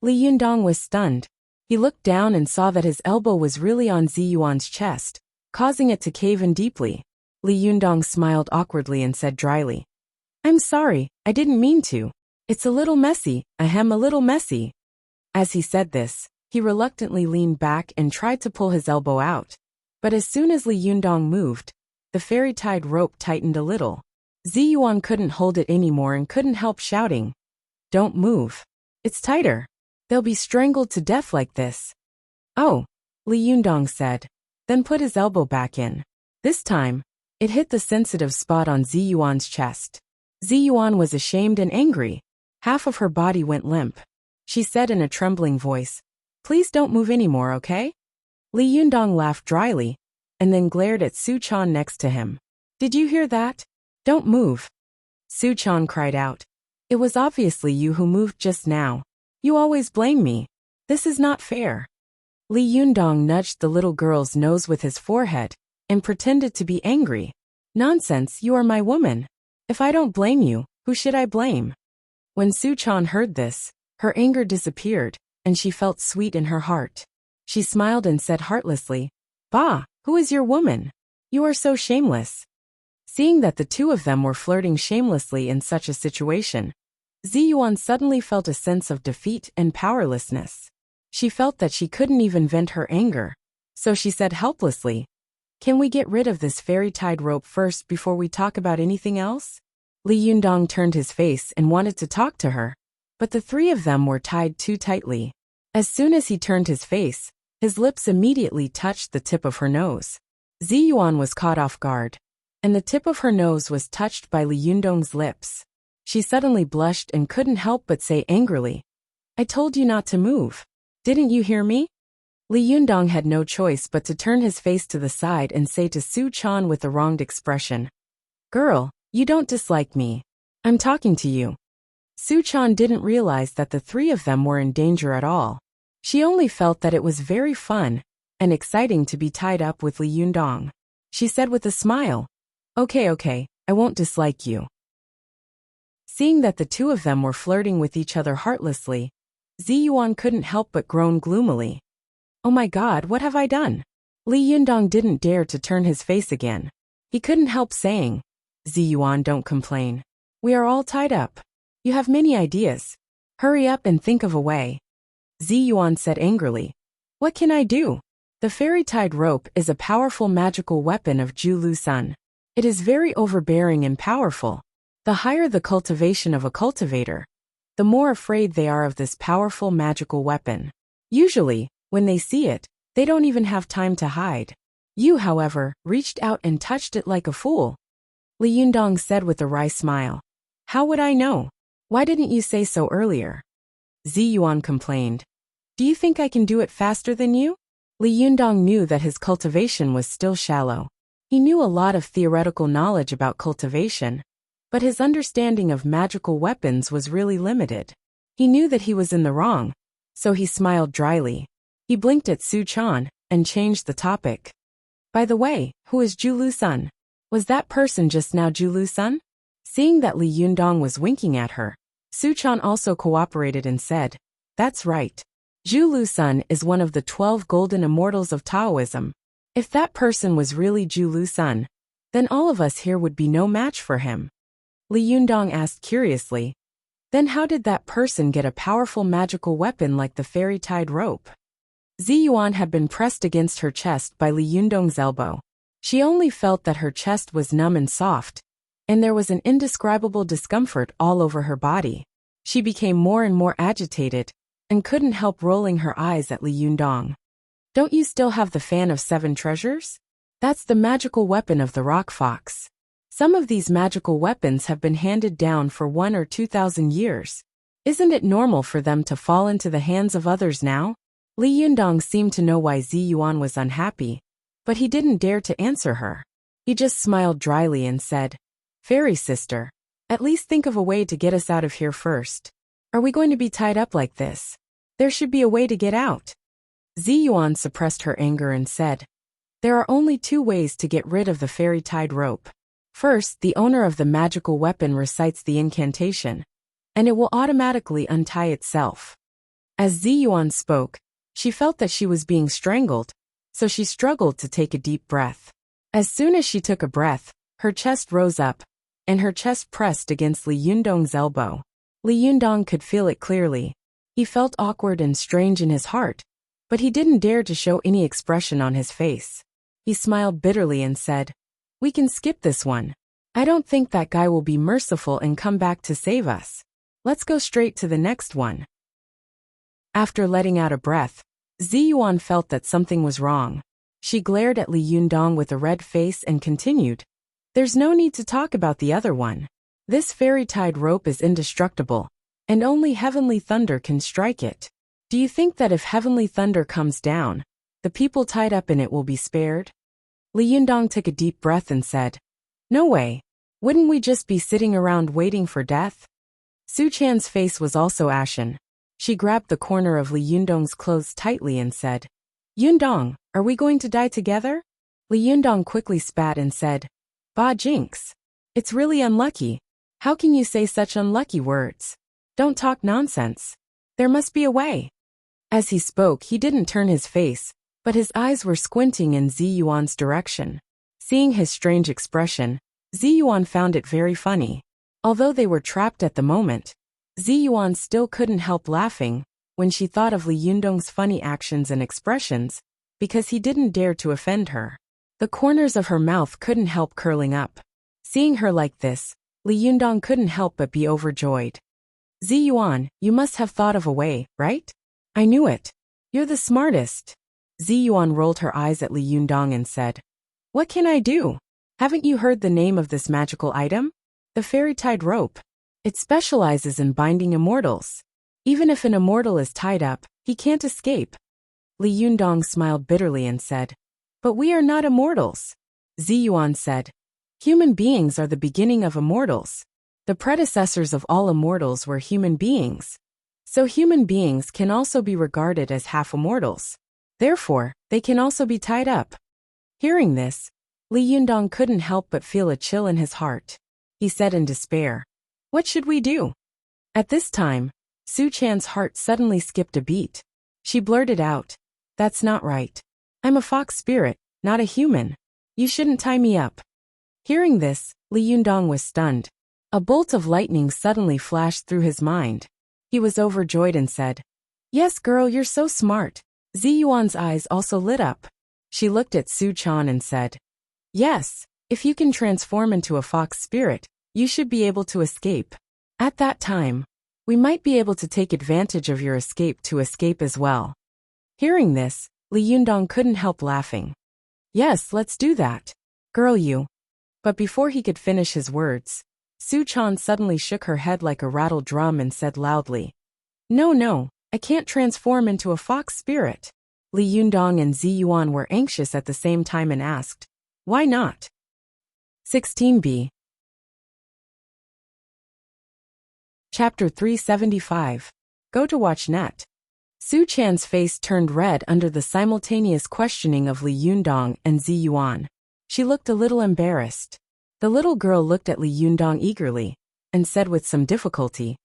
Li Yundong was stunned. He looked down and saw that his elbow was really on Zi Yuan's chest, causing it to cave in deeply. Li Yundong smiled awkwardly and said dryly, I'm sorry, I didn't mean to. It's a little messy, ahem, a little messy. As he said this, he reluctantly leaned back and tried to pull his elbow out. But as soon as Li Yundong moved, the fairy-tied rope tightened a little. Zi Yuan couldn't hold it anymore and couldn't help shouting, Don't move. It's tighter. They'll be strangled to death like this. Oh, Li Yundong said, then put his elbow back in. This time, it hit the sensitive spot on Zi Yuan's chest. Zi Yuan was ashamed and angry. Half of her body went limp. She said in a trembling voice, Please don't move anymore, okay? Li Yundong laughed dryly, and then glared at Su Chan next to him. Did you hear that? Don't move. Su Chan cried out. It was obviously you who moved just now. You always blame me. This is not fair. Li Yundong nudged the little girl's nose with his forehead and pretended to be angry. Nonsense, you are my woman. If I don't blame you, who should I blame? When Su Chan heard this, her anger disappeared, and she felt sweet in her heart. She smiled and said heartlessly, Bah, who is your woman? You are so shameless. Seeing that the two of them were flirting shamelessly in such a situation, Zi Yuan suddenly felt a sense of defeat and powerlessness. She felt that she couldn't even vent her anger, so she said helplessly, Can we get rid of this fairy-tied rope first before we talk about anything else? Li Yundong turned his face and wanted to talk to her, but the three of them were tied too tightly. As soon as he turned his face, his lips immediately touched the tip of her nose. Zi Yuan was caught off guard, and the tip of her nose was touched by Li Yundong's lips. She suddenly blushed and couldn't help but say angrily, I told you not to move. Didn't you hear me? Li Yundong had no choice but to turn his face to the side and say to Su Chan with a wronged expression, Girl, you don't dislike me. I'm talking to you. Su Chan didn't realize that the three of them were in danger at all. She only felt that it was very fun and exciting to be tied up with Li Yundong. She said with a smile, Okay, I won't dislike you. Seeing that the two of them were flirting with each other heartlessly, Zi Yuan couldn't help but groan gloomily. Oh my God, what have I done? Li Yundong didn't dare to turn his face again. He couldn't help saying, Zi Yuan, don't complain. We are all tied up. You have many ideas. Hurry up and think of a way. Zi Yuan said angrily, What can I do? The fairy-tied rope is a powerful magical weapon of Zhu Lu Sun. It is very overbearing and powerful. The higher the cultivation of a cultivator, the more afraid they are of this powerful magical weapon. Usually, when they see it, they don't even have time to hide. You, however, reached out and touched it like a fool. Li Yundong said with a wry smile. How would I know? Why didn't you say so earlier? Zi Yuan complained. Do you think I can do it faster than you? Li Yundong knew that his cultivation was still shallow. He knew a lot of theoretical knowledge about cultivation, but his understanding of magical weapons was really limited. He knew that he was in the wrong, so he smiled dryly. He blinked at Su Chan and changed the topic. By the way, who is Zhu Lu Sun? Was that person just now Zhu Lu Sun? Seeing that Li Yundong was winking at her, Su Chan also cooperated and said, That's right. Zhu Lu Sun is one of the 12 golden immortals of Taoism. If that person was really Zhu Lu Sun, then all of us here would be no match for him. Li Yundong asked curiously, Then how did that person get a powerful magical weapon like the fairy-tied rope? Zi Yuan had been pressed against her chest by Li Yundong's elbow. She only felt that her chest was numb and soft, and there was an indescribable discomfort all over her body. She became more and more agitated, and couldn't help rolling her eyes at Li Yundong. Don't you still have the fan of 7 treasures? That's the magical weapon of the rock fox. Some of these magical weapons have been handed down for 1 or 2,000 years. Isn't it normal for them to fall into the hands of others now? Li Yundong seemed to know why Zi Yuan was unhappy, but he didn't dare to answer her. He just smiled dryly and said, "Fairy sister, at least think of a way to get us out of here first. Are we going to be tied up like this? There should be a way to get out." Zi Yuan suppressed her anger and said, "There are only 2 ways to get rid of the fairy tied rope. First, the owner of the magical weapon recites the incantation, and it will automatically untie itself." As Zi Yuan spoke, she felt that she was being strangled, so she struggled to take a deep breath. As soon as she took a breath, her chest rose up, and her chest pressed against Li Yundong's elbow. Li Yundong could feel it clearly. He felt awkward and strange in his heart, but he didn't dare to show any expression on his face. He smiled bitterly and said, "We can skip this one. I don't think that guy will be merciful and come back to save us. Let's go straight to the next one." After letting out a breath, Zi Yuan felt that something was wrong. She glared at Li Yundong with a red face and continued, "There's no need to talk about the other one. This fairy-tied rope is indestructible, and only heavenly thunder can strike it. Do you think that if heavenly thunder comes down, the people tied up in it will be spared?" Li Yundong took a deep breath and said, "No way. Wouldn't we just be sitting around waiting for death?" Su Chan's face was also ashen. She grabbed the corner of Li Yundong's clothes tightly and said, "Yundong, are we going to die together?" Li Yundong quickly spat and said, "Bah jinx. It's really unlucky. How can you say such unlucky words? Don't talk nonsense. There must be a way." As he spoke, he didn't turn his face, but his eyes were squinting in Zi Yuan's direction. Seeing his strange expression, Zi Yuan found it very funny. Although they were trapped at the moment, Zi Yuan still couldn't help laughing when she thought of Li Yundong's funny actions and expressions, because he didn't dare to offend her. The corners of her mouth couldn't help curling up. Seeing her like this, Li Yundong couldn't help but be overjoyed. "Zi Yuan, you must have thought of a way, right? I knew it. You're the smartest." Zi Yuan rolled her eyes at Li Yundong and said, "What can I do? Haven't you heard the name of this magical item? The fairy-tied rope. It specializes in binding immortals. Even if an immortal is tied up, he can't escape." Li Yundong smiled bitterly and said, "But we are not immortals." Zi Yuan said, "Human beings are the beginning of immortals. The predecessors of all immortals were human beings. So human beings can also be regarded as half immortals. Therefore, they can also be tied up." Hearing this, Li Yundong couldn't help but feel a chill in his heart. He said in despair, "What should we do?" At this time, Su Chan's heart suddenly skipped a beat. She blurted out, "That's not right. I'm a fox spirit, not a human. You shouldn't tie me up." Hearing this, Li Yundong was stunned. A bolt of lightning suddenly flashed through his mind. He was overjoyed and said, "Yes, girl, you're so smart." Zi Yuan's eyes also lit up. She looked at Su Chan and said, "Yes, if you can transform into a fox spirit, you should be able to escape. At that time, we might be able to take advantage of your escape to escape as well." Hearing this, Li Yundong couldn't help laughing. "Yes, let's do that. Girl, you." But before he could finish his words, Su Chan suddenly shook her head like a rattled drum and said loudly, No, I can't transform into a fox spirit." Li Yundong and Zi Yuan were anxious at the same time and asked, "Why not?" 16b. Chapter 375. Go to watch net. Su Chan's face turned red under the simultaneous questioning of Li Yundong and Zi Yuan. She looked a little embarrassed. The little girl looked at Li Yundong eagerly, and said with some difficulty,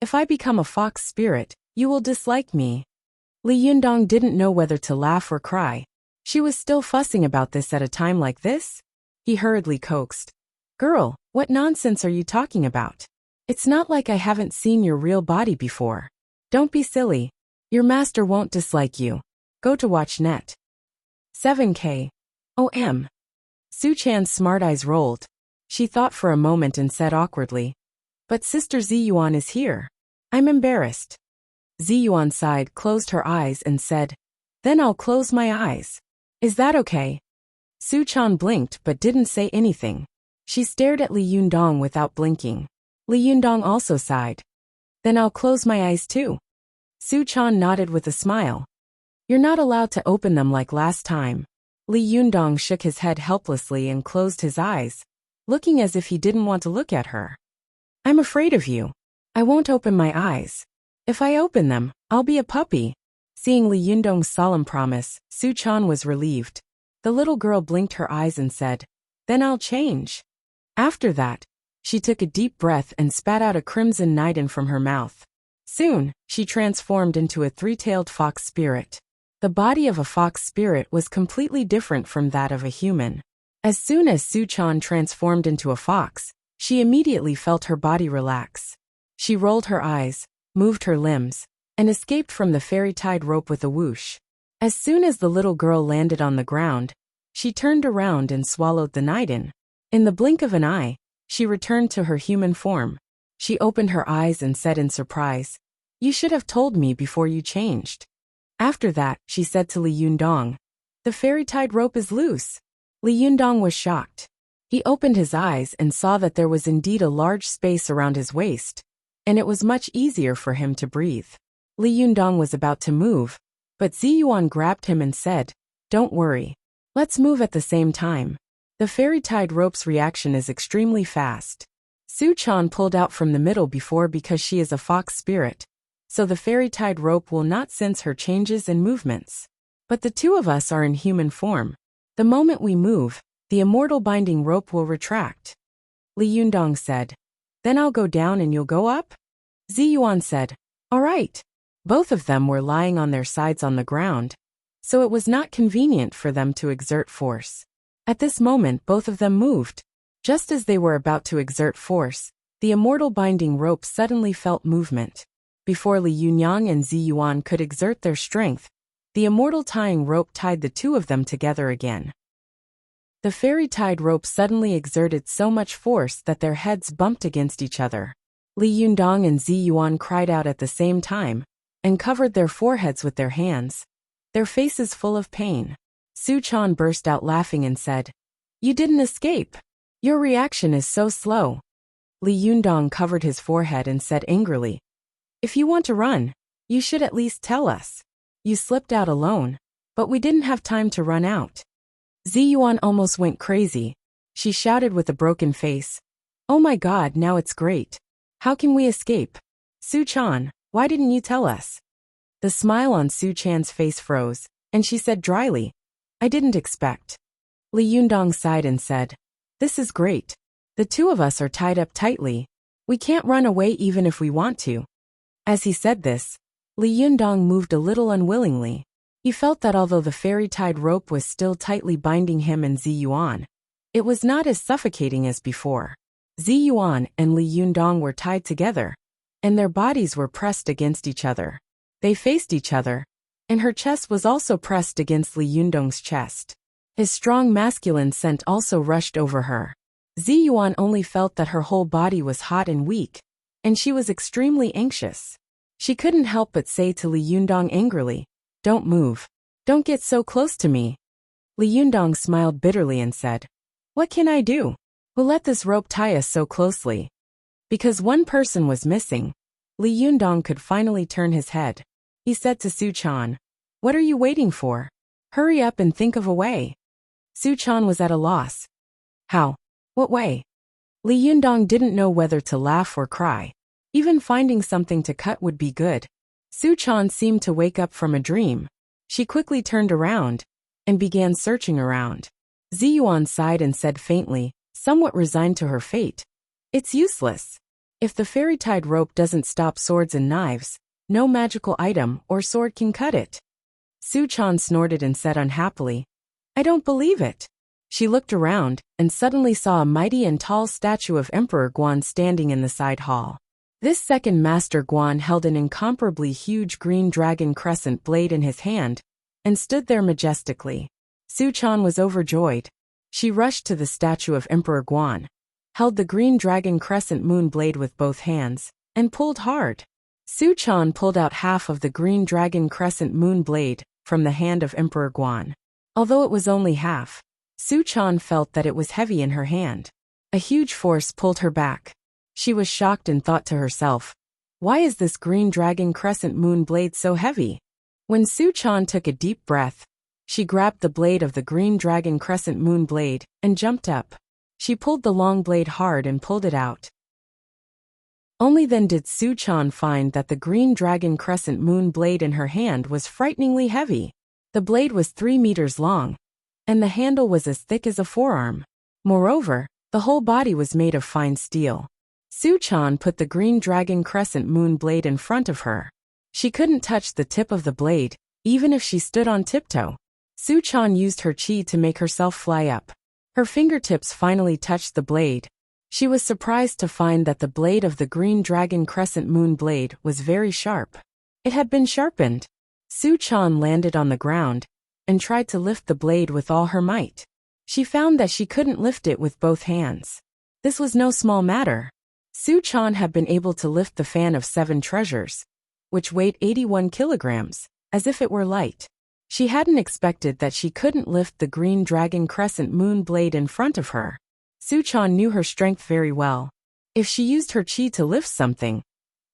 "If I become a fox spirit, you will dislike me." Li Yundong didn't know whether to laugh or cry. She was still fussing about this at a time like this? He hurriedly coaxed, "Girl, what nonsense are you talking about? It's not like I haven't seen your real body before. Don't be silly. Your master won't dislike you. Go to watch net. 7K. OM. Su Chan's smart eyes rolled. She thought for a moment and said awkwardly, "But Sister Ziyuan is here. I'm embarrassed." Ziyuan sighed, closed her eyes and said, "Then I'll close my eyes. Is that okay?" Su Chan blinked but didn't say anything. She stared at Li Yundong without blinking. Li Yundong also sighed. "Then I'll close my eyes too." Su Chan nodded with a smile. "You're not allowed to open them like last time." Li Yundong shook his head helplessly and closed his eyes, looking as if he didn't want to look at her. "I'm afraid of you. I won't open my eyes. If I open them, I'll be a puppy." Seeing Li Yundong's solemn promise, Su Chan was relieved. The little girl blinked her eyes and said, "Then I'll change." After that, she took a deep breath and spat out a crimson nidin from her mouth. Soon, she transformed into a three-tailed fox spirit. The body of a fox spirit was completely different from that of a human. As soon as Su Chan transformed into a fox, she immediately felt her body relax. She rolled her eyes, moved her limbs, and escaped from the fairy-tied rope with a whoosh. As soon as the little girl landed on the ground, she turned around and swallowed the nidin. In the blink of an eye, she returned to her human form. She opened her eyes and said in surprise, "You should have told me before you changed." After that, she said to Li Yundong, "The fairy-tied rope is loose." Li Yundong was shocked. He opened his eyes and saw that there was indeed a large space around his waist, and it was much easier for him to breathe. Li Yundong was about to move, but Ziyuan grabbed him and said, "Don't worry. Let's move at the same time. The fairy-tied rope's reaction is extremely fast." Su Chan pulled out from the middle before because she is a fox spirit, so the fairy-tied rope will not sense her changes and movements. But the two of us are in human form. The moment we move, the immortal binding rope will retract. Li Yundong said, "Then I'll go down and you'll go up?" Ziyuan said, "All right." Both of them were lying on their sides on the ground, so it was not convenient for them to exert force. At this moment both of them moved. Just as they were about to exert force, the immortal binding rope suddenly felt movement. Before Li Yunyang and Ziyuan could exert their strength, the immortal tying rope tied the two of them together again. The fairy-tied rope suddenly exerted so much force that their heads bumped against each other. Li Yundong and Ziyuan cried out at the same time, and covered their foreheads with their hands, their faces full of pain. Su Chan burst out laughing and said, "You didn't escape. Your reaction is so slow." Li Yundong covered his forehead and said angrily, "If you want to run, you should at least tell us. You slipped out alone, but we didn't have time to run out." Ziyuan almost went crazy. She shouted with a broken face, "Oh my God, now it's great. How can we escape? Su Chan, why didn't you tell us?" The smile on Su Chan's face froze, and she said dryly, "I didn't expect." Li Yundong sighed and said, "This is great. The two of us are tied up tightly. We can't run away even if we want to." As he said this, Li Yundong moved a little unwillingly. He felt that although the fairy-tied rope was still tightly binding him and Ziyuan, it was not as suffocating as before. Ziyuan and Li Yundong were tied together, and their bodies were pressed against each other. They faced each other, and her chest was also pressed against Li Yundong's chest. His strong masculine scent also rushed over her. Ziyuan only felt that her whole body was hot and weak, and she was extremely anxious. She couldn't help but say to Li Yundong angrily, "Don't move. Don't get so close to me." Li Yundong smiled bitterly and said, "What can I do? Who let this rope tie us so closely?" Because one person was missing, Li Yundong could finally turn his head. He said to Su Chan, "What are you waiting for? Hurry up and think of a way." Su Chan was at a loss. How? What way? Li Yundong didn't know whether to laugh or cry. Even finding something to cut would be good. Su Chan seemed to wake up from a dream. She quickly turned around and began searching around. Ziyuan sighed and said faintly, somewhat resigned to her fate, "It's useless. If the fairy-tied rope doesn't stop swords and knives, no magical item or sword can cut it." Su Chan snorted and said unhappily, "I don't believe it." She looked around and suddenly saw a mighty and tall statue of Emperor Guan standing in the side hall. This second Master Guan held an incomparably huge green dragon crescent blade in his hand and stood there majestically. Su Chan was overjoyed. She rushed to the statue of Emperor Guan, held the green dragon crescent moon blade with both hands, and pulled hard. Su Chan pulled out half of the green dragon crescent moon blade from the hand of Emperor Guan. Although it was only half, Su Chan felt that it was heavy in her hand. A huge force pulled her back. She was shocked and thought to herself, why is this green dragon crescent moon blade so heavy? When Su Chan took a deep breath, she grabbed the blade of the green dragon crescent moon blade and jumped up. She pulled the long blade hard and pulled it out. Only then did Su Chan find that the green dragon crescent moon blade in her hand was frighteningly heavy. The blade was 3 meters long, and the handle was as thick as a forearm. Moreover, the whole body was made of fine steel. Su Chan put the green dragon crescent moon blade in front of her. She couldn't touch the tip of the blade, even if she stood on tiptoe. Su Chan used her chi to make herself fly up. Her fingertips finally touched the blade. She was surprised to find that the blade of the green dragon crescent moon blade was very sharp. It had been sharpened. Su Chan landed on the ground and tried to lift the blade with all her might. She found that she couldn't lift it with both hands. This was no small matter. Su Chan had been able to lift the fan of 7 treasures, which weighed 81 kilograms, as if it were light. She hadn't expected that she couldn't lift the green dragon crescent moon blade in front of her. Su Chan knew her strength very well. If she used her chi to lift something,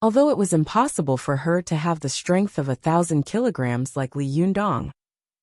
although it was impossible for her to have the strength of 1,000 kilograms like Li Yundong,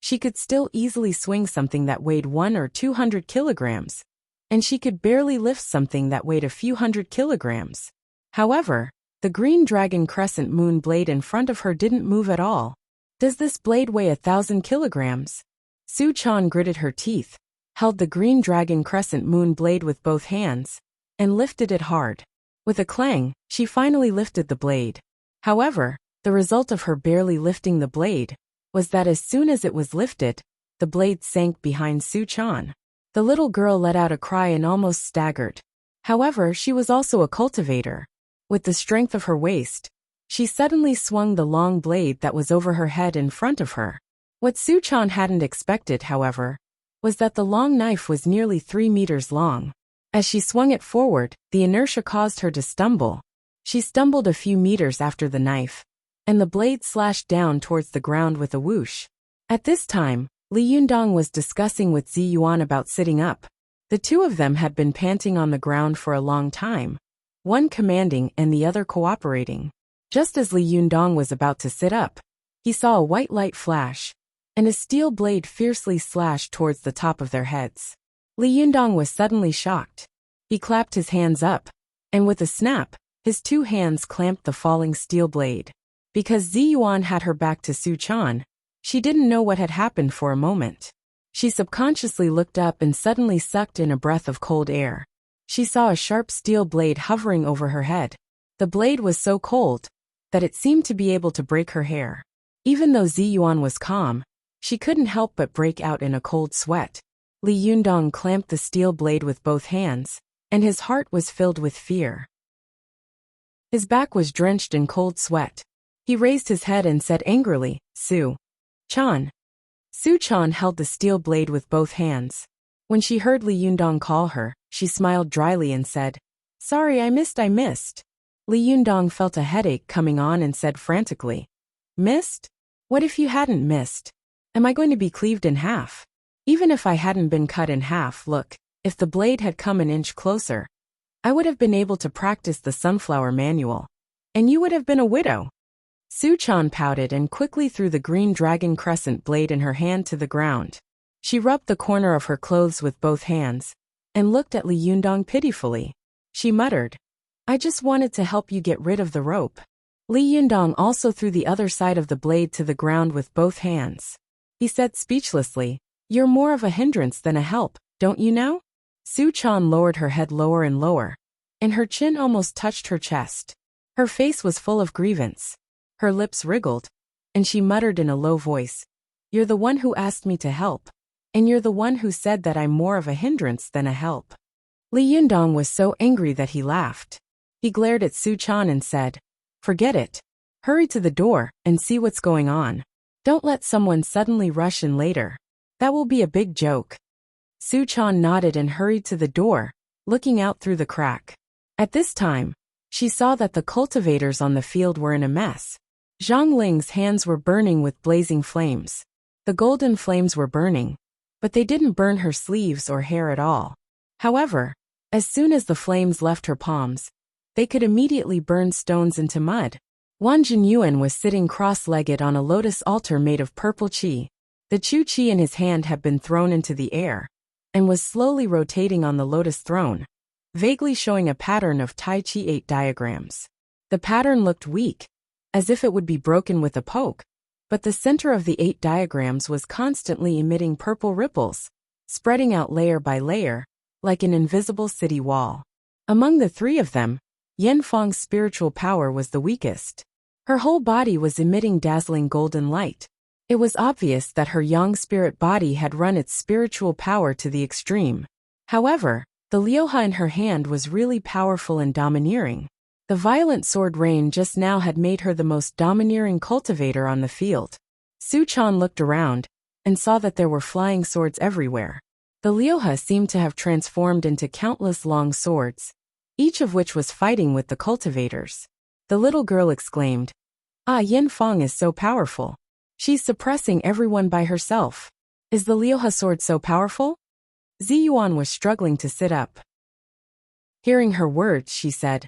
she could still easily swing something that weighed 100 or 200 kilograms, and she could barely lift something that weighed a few hundred kilograms. However, the green dragon crescent moon blade in front of her didn't move at all. Does this blade weigh 1,000 kilograms? Su Chan gritted her teeth, held the green dragon crescent moon blade with both hands, and lifted it hard. With a clang, she finally lifted the blade. However, the result of her barely lifting the blade was that as soon as it was lifted, the blade sank behind Su Chan. The little girl let out a cry and almost staggered. However, she was also a cultivator. With the strength of her waist, she suddenly swung the long blade that was over her head in front of her. What Su Chan hadn't expected, however, was that the long knife was nearly 3 meters long. As she swung it forward, the inertia caused her to stumble. She stumbled a few meters after the knife, and the blade slashed down towards the ground with a whoosh. At this time, Li Yundong was discussing with Zi Yuan about sitting up. The two of them had been panting on the ground for a long time, one commanding and the other cooperating. Just as Li Yundong was about to sit up, he saw a white light flash, and a steel blade fiercely slashed towards the top of their heads. Li Yundong was suddenly shocked. He clapped his hands up, and with a snap, his 2 hands clamped the falling steel blade. Because Zi Yuan had her back to Su Chan, she didn't know what had happened for a moment. She subconsciously looked up and suddenly sucked in a breath of cold air. She saw a sharp steel blade hovering over her head. The blade was so cold that it seemed to be able to break her hair. Even though Zi Yuan was calm, she couldn't help but break out in a cold sweat. Li Yundong clamped the steel blade with both hands, and his heart was filled with fear. His back was drenched in cold sweat. He raised his head and said angrily, Su Chan. Su Chan held the steel blade with both hands. When she heard Li Yundong call her, she smiled dryly and said, Sorry, I missed. Li Yundong felt a headache coming on and said frantically, Missed? What if you hadn't missed? Am I going to be cleaved in half? Even if I hadn't been cut in half, look, if the blade had come an inch closer, I would have been able to practice the sunflower manual, and you would have been a widow. Su Chan pouted and quickly threw the green dragon crescent blade in her hand to the ground. She rubbed the corner of her clothes with both hands, and looked at Li Yundong pitifully. She muttered, I just wanted to help you get rid of the rope. Li Yundong also threw the other side of the blade to the ground with both hands. He said speechlessly, You're more of a hindrance than a help, don't you know? Su Chan lowered her head lower and lower, and her chin almost touched her chest. Her face was full of grievance. Her lips wriggled, and she muttered in a low voice, You're the one who asked me to help, and you're the one who said that I'm more of a hindrance than a help. Li Yundong was so angry that he laughed. He glared at Su Chan and said, Forget it. Hurry to the door and see what's going on. Don't let someone suddenly rush in later. That will be a big joke. Su Chan nodded and hurried to the door, looking out through the crack. At this time, she saw that the cultivators on the field were in a mess. Zhang Ling's hands were burning with blazing flames. The golden flames were burning, but they didn't burn her sleeves or hair at all. However, as soon as the flames left her palms, they could immediately burn stones into mud. Wang Jinyuan was sitting cross-legged on a lotus altar made of purple qi. The chu qi in his hand had been thrown into the air, and was slowly rotating on the lotus throne, vaguely showing a pattern of Tai Chi 8 diagrams. The pattern looked weak, as if it would be broken with a poke, but the center of the 8 diagrams was constantly emitting purple ripples, spreading out layer by layer, like an invisible city wall. Among the 3 of them, Yan Fang's spiritual power was the weakest. Her whole body was emitting dazzling golden light. It was obvious that her yang spirit body had run its spiritual power to the extreme. However, the Liuha in her hand was really powerful and domineering. The violent sword rain just now had made her the most domineering cultivator on the field. Su Chan looked around, and saw that there were flying swords everywhere. The Liuha seemed to have transformed into countless long swords, each of which was fighting with the cultivators. The little girl exclaimed, "Ah, Yin Fang is so powerful. She's suppressing everyone by herself. Is the Liuha sword so powerful?" Ziyuan was struggling to sit up. Hearing her words, she said,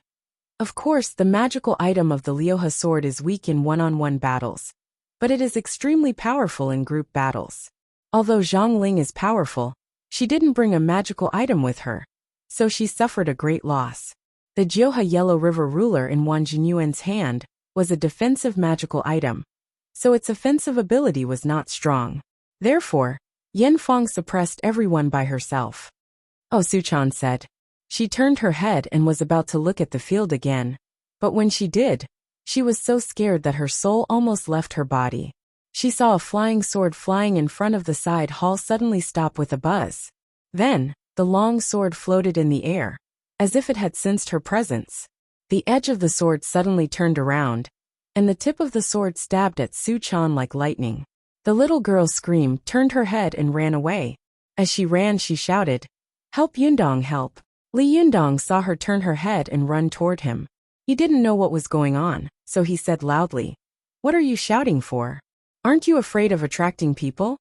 "Of course, the magical item of the Liuha sword is weak in one-on-one battles, but it is extremely powerful in group battles. Although Zhang Ling is powerful, she didn't bring a magical item with her, so she suffered a great loss." The Jioha Yellow River ruler in Wang Jinyuan's hand was a defensive magical item, so its offensive ability was not strong. Therefore, Yin Fang suppressed everyone by herself. "Oh," Su Chan said. She turned her head and was about to look at the field again, but when she did, she was so scared that her soul almost left her body. She saw a flying sword flying in front of the side hall suddenly stop with a buzz. Then, the long sword floated in the air, as if it had sensed her presence. The edge of the sword suddenly turned around, and the tip of the sword stabbed at Su Chan like lightning. The little girl screamed, turned her head and ran away. As she ran, she shouted, "Help Yundong, help!" Li Yundong saw her turn her head and run toward him. He didn't know what was going on, so he said loudly, "What are you shouting for? Aren't you afraid of attracting people?"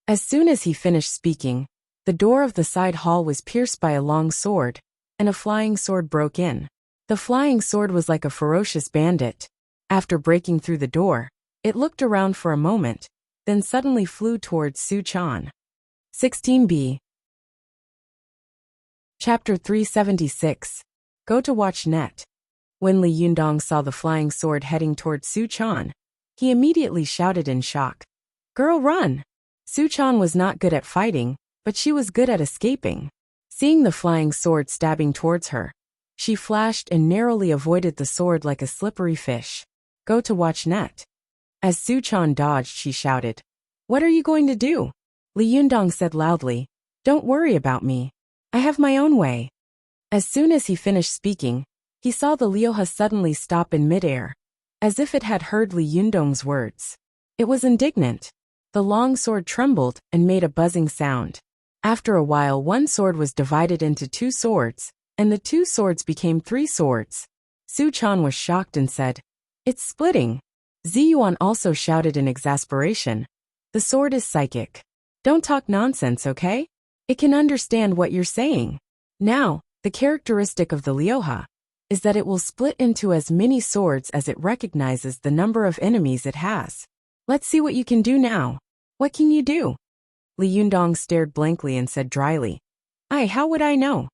As soon as he finished speaking, the door of the side hall was pierced by a long sword, and a flying sword broke in. The flying sword was like a ferocious bandit. After breaking through the door, it looked around for a moment, then suddenly flew towards Su Chan. 16b. Chapter 376. Go to watch net. When Li Yundong saw the flying sword heading towards Su Chan, he immediately shouted in shock, "Girl, run!" Su Chan was not good at fighting, but she was good at escaping. Seeing the flying sword stabbing towards her, she flashed and narrowly avoided the sword like a slippery fish. "Go to watch net." As Su Chan dodged, she shouted, "What are you going to do?" Li Yundong said loudly, "Don't worry about me. I have my own way." As soon as he finished speaking, he saw the Liuha suddenly stop in midair, as if it had heard Li Yundong's words. It was indignant. The long sword trembled and made a buzzing sound. After a while, one sword was divided into 2 swords, and the 2 swords became 3 swords. Su Chan was shocked and said, "It's splitting." Ziyuan also shouted in exasperation, "The sword is psychic. Don't talk nonsense, okay? It can understand what you're saying." Now, the characteristic of the Liuha is that it will split into as many swords as it recognizes the number of enemies it has. "Let's see what you can do now. What can you do?" Li Yundong stared blankly and said dryly, How would I know?"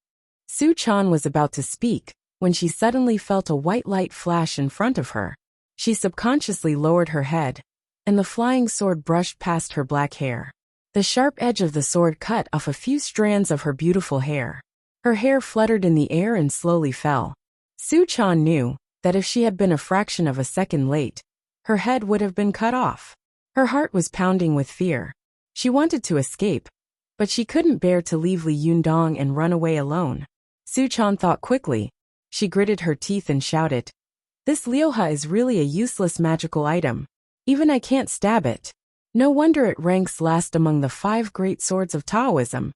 Su Chan was about to speak, when she suddenly felt a white light flash in front of her. She subconsciously lowered her head, and the flying sword brushed past her black hair. The sharp edge of the sword cut off a few strands of her beautiful hair. Her hair fluttered in the air and slowly fell. Su Chan knew that if she had been a fraction of a second late, her head would have been cut off. Her heart was pounding with fear. She wanted to escape, but she couldn't bear to leave Li Yundong and run away alone. Su Chan thought quickly. She gritted her teeth and shouted, "This Liuha is really a useless magical item. Even I can't stab it. No wonder it ranks last among the 5 great swords of Taoism."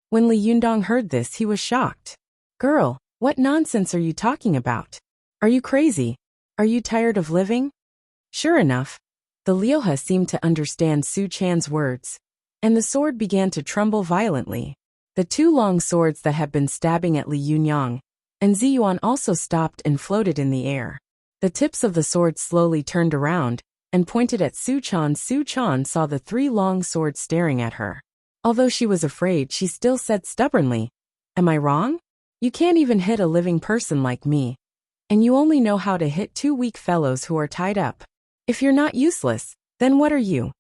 When Li Yundong heard this, he was shocked. Girl, what nonsense are you talking about? Are you crazy? Are you tired of living? Sure enough, the Liuha seemed to understand Su Chan's words, and the sword began to tremble violently. The two long swords that had been stabbing at Li Yunyang and Ziyuan also stopped and floated in the air. The tips of the swords slowly turned around and pointed at Su Chan. Su Chan saw the three long swords staring at her. Although she was afraid, she still said stubbornly, "Am I wrong? You can't even hit a living person like me. And you only know how to hit two weak fellows who are tied up. If you're not useless, then what are you?"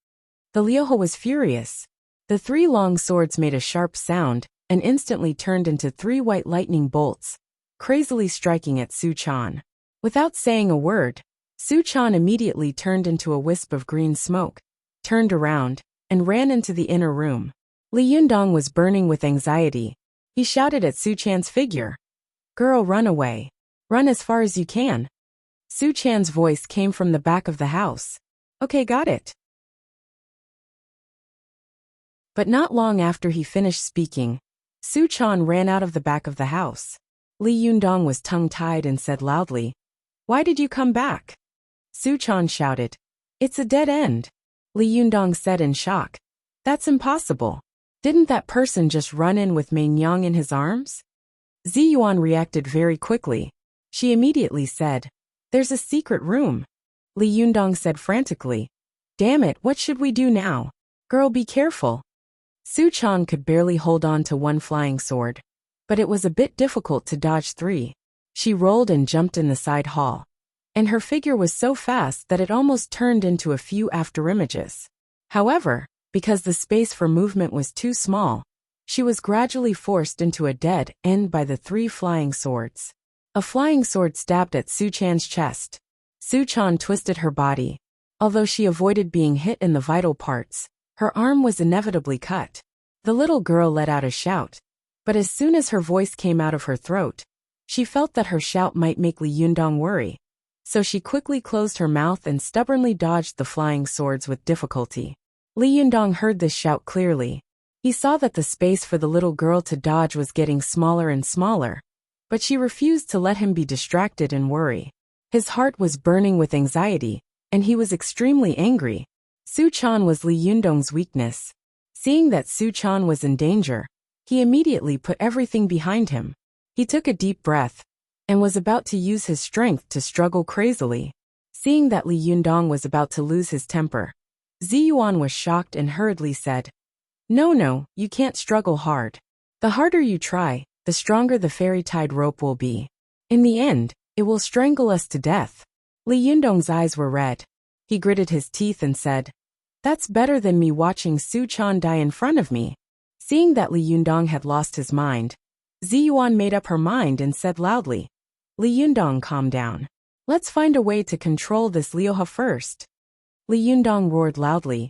The Liuha was furious. The three long swords made a sharp sound and instantly turned into three white lightning bolts, crazily striking at Su Chan. Without saying a word, Su Chan immediately turned into a wisp of green smoke, turned around, and ran into the inner room. Li Yundong was burning with anxiety. He shouted at Su Chan's figure, "Girl, run away. Run as far as you can." Su Chan's voice came from the back of the house. "Okay, got it." But not long after he finished speaking, Su Chan ran out of the back of the house. Li Yundong was tongue-tied and said loudly, "Why did you come back?" Su Chan shouted, "It's a dead end." Li Yundong said in shock, "That's impossible. Didn't that person just run in with Mei Nyang in his arms?" Ziyuan reacted very quickly. She immediately said, "There's a secret room." Li Yundong said frantically, "Damn it, what should we do now? Girl, be careful." Su Chan could barely hold on to one flying sword, but it was a bit difficult to dodge three. She rolled and jumped in the side hall, and her figure was so fast that it almost turned into a few afterimages. However, because the space for movement was too small, she was gradually forced into a dead end by the three flying swords. A flying sword stabbed at Su Chan's chest. Su Chan twisted her body. Although she avoided being hit in the vital parts, her arm was inevitably cut. The little girl let out a shout, but as soon as her voice came out of her throat, she felt that her shout might make Li Yundong worry. So she quickly closed her mouth and stubbornly dodged the flying swords with difficulty. Li Yundong heard this shout clearly. He saw that the space for the little girl to dodge was getting smaller and smaller, but she refused to let him be distracted and worry. His heart was burning with anxiety, and he was extremely angry. Su Chan was Li Yundong's weakness. Seeing that Su Chan was in danger, he immediately put everything behind him. He took a deep breath and was about to use his strength to struggle crazily. Seeing that Li Yundong was about to lose his temper, Ziyuan was shocked and hurriedly said, No, you can't struggle hard. The harder you try, the stronger the fairy-tied rope will be. In the end, it will strangle us to death." Li Yundong's eyes were red. He gritted his teeth and said, "That's better than me watching Su Chan die in front of me." Seeing that Li Yundong had lost his mind, Ziyuan made up her mind and said loudly, "Li Yundong, calm down. Let's find a way to control this Liuha first." Li Yundong roared loudly,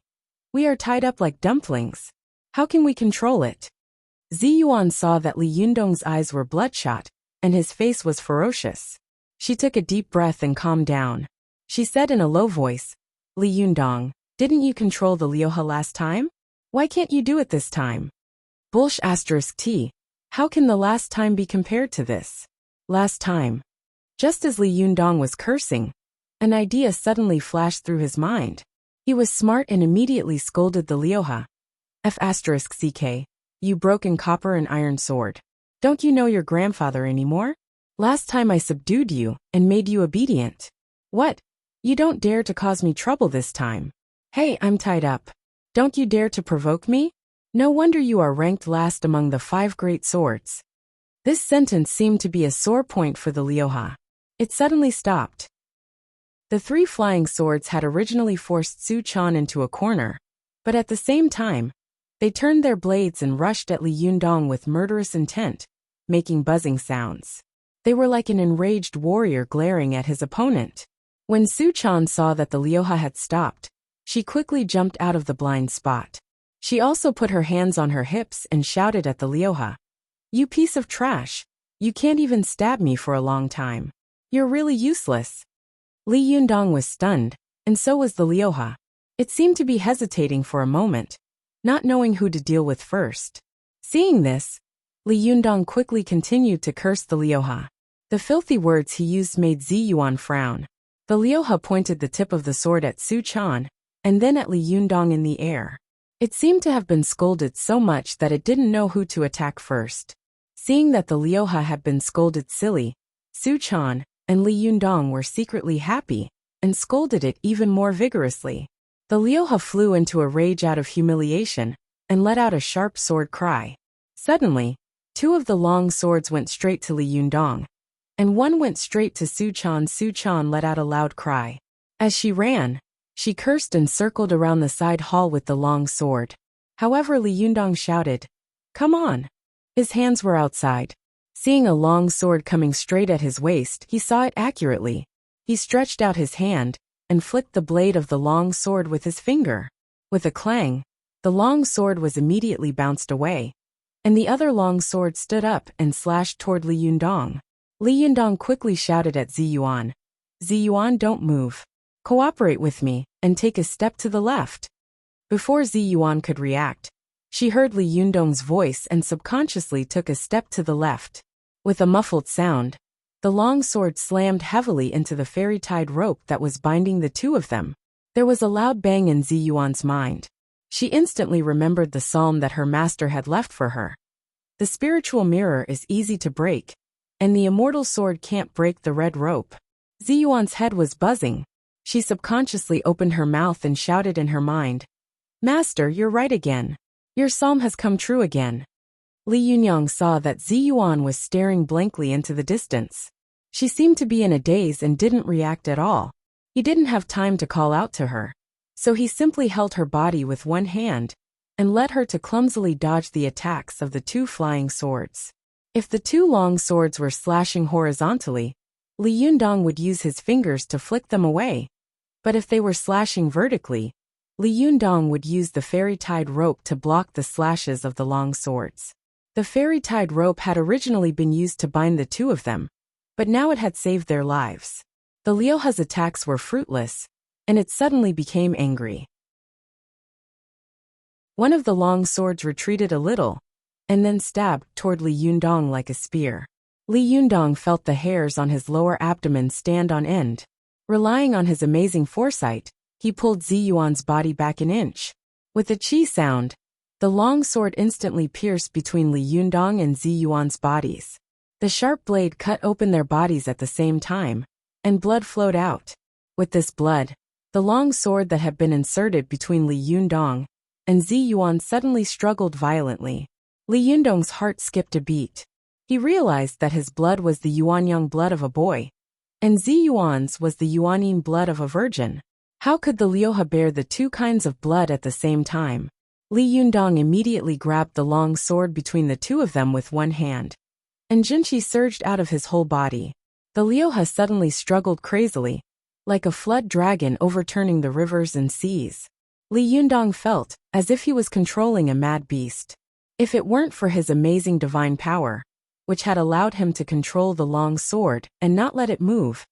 "We are tied up like dumplings. How can we control it?" Ziyuan saw that Li Yundong's eyes were bloodshot, and his face was ferocious. She took a deep breath and calmed down. She said in a low voice, "Li Yundong, didn't you control the Liuha last time? Why can't you do it this time?" Bullsh *T. How can the last time be compared to this? Last time. Just as Li Yundong was cursing, an idea suddenly flashed through his mind. He was smart and immediately scolded the Liuha. *CK. You broken copper and iron sword. Don't you know your grandfather anymore? Last time I subdued you and made you obedient. What? You don't dare to cause me trouble this time. Hey, I'm tied up. Don't you dare to provoke me? No wonder you are ranked last among the 5 great swords. This sentence seemed to be a sore point for the Liuha. It suddenly stopped. The 3 flying swords had originally forced Su Chan into a corner, but at the same time, they turned their blades and rushed at Li Yundong with murderous intent, making buzzing sounds. They were like an enraged warrior glaring at his opponent. When Su Chan saw that the Liuha had stopped, she quickly jumped out of the blind spot. She also put her hands on her hips and shouted at the Liuha, "You piece of trash! You can't even stab me for a long time. You're really useless." Li Yundong was stunned, and so was the Liuha. It seemed to be hesitating for a moment, not knowing who to deal with first. Seeing this, Li Yundong quickly continued to curse the Liuha. The filthy words he used made Zi Yuan frown. The Liuha pointed the tip of the sword at Su Chan, and then at Li Yundong in the air. It seemed to have been scolded so much that it didn't know who to attack first. Seeing that the Liuha had been scolded silly, Su Chan and Li Yundong were secretly happy, and scolded it even more vigorously. The Liuha flew into a rage out of humiliation, and let out a sharp sword cry. Suddenly, two of the long swords went straight to Li Yundong, and one went straight to Su Chan. Su Chan let out a loud cry. As she ran, she cursed and circled around the side hall with the long sword. However, Li Yundong shouted, "Come on!" His hands were outside. Seeing a long sword coming straight at his waist, he saw it accurately. He stretched out his hand, and flicked the blade of the long sword with his finger. With a clang, the long sword was immediately bounced away, and the other long sword stood up and slashed toward Li Yundong. Li Yundong quickly shouted at Zi Yuan, "Zi Yuan, don't move. Cooperate with me, and take a step to the left." Before Zi Yuan could react, she heard Li Yundong's voice and subconsciously took a step to the left. With a muffled sound, the long sword slammed heavily into the fairy-tied rope that was binding the two of them. There was a loud bang in Zi Yuan's mind. She instantly remembered the psalm that her master had left for her. The spiritual mirror is easy to break, and the immortal sword can't break the red rope. Zi Yuan's head was buzzing. She subconsciously opened her mouth and shouted in her mind, "Master, you're right again. Your psalm has come true again." Li Yunyang saw that Zi Yuan was staring blankly into the distance. She seemed to be in a daze and didn't react at all. He didn't have time to call out to her, so he simply held her body with one hand and led her to clumsily dodge the attacks of the two flying swords. If the two long swords were slashing horizontally, Li Yundong would use his fingers to flick them away. But if they were slashing vertically, Li Yundong would use the fairy-tied rope to block the slashes of the long swords. The fairy-tied rope had originally been used to bind the two of them, but now it had saved their lives. The Liuha's attacks were fruitless, and it suddenly became angry. One of the long swords retreated a little, and then stabbed toward Li Yundong like a spear. Li Yundong felt the hairs on his lower abdomen stand on end. Relying on his amazing foresight, he pulled Zi Yuan's body back an inch. With a chi sound, the long sword instantly pierced between Li Yundong and Zi Yuan's bodies. The sharp blade cut open their bodies at the same time, and blood flowed out. With this blood, the long sword that had been inserted between Li Yundong and Zi Yuan suddenly struggled violently. Li Yundong's heart skipped a beat. He realized that his blood was the Yuanyang blood of a boy, and Zi Yuan's was the Yuanyin blood of a virgin. How could the Liuha bear the two kinds of blood at the same time? Li Yundong immediately grabbed the long sword between the two of them with one hand, and Jinqi surged out of his whole body. The Liuha suddenly struggled crazily, like a flood dragon overturning the rivers and seas. Li Yundong felt as if he was controlling a mad beast. If it weren't for his amazing divine power, which had allowed him to control the long sword and not let it move,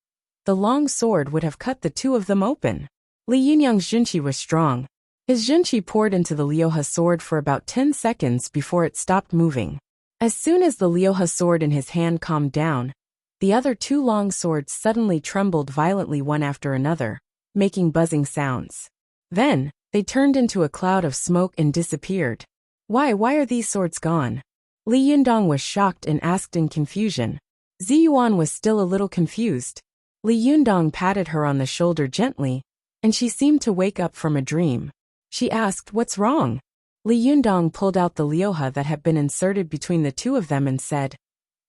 the long sword would have cut the two of them open. Li Yunyang's Jinqi was strong. His Jinqi poured into the Liuha sword for about 10 seconds before it stopped moving. As soon as the Liuha sword in his hand calmed down, the other two long swords suddenly trembled violently one after another, making buzzing sounds. Then, they turned into a cloud of smoke and disappeared. Why are these swords gone? Li Yundong was shocked and asked in confusion. Zi Yuan was still a little confused. Li Yundong patted her on the shoulder gently, and she seemed to wake up from a dream. She asked, "What's wrong?" Li Yundong pulled out the Liuha that had been inserted between the two of them and said,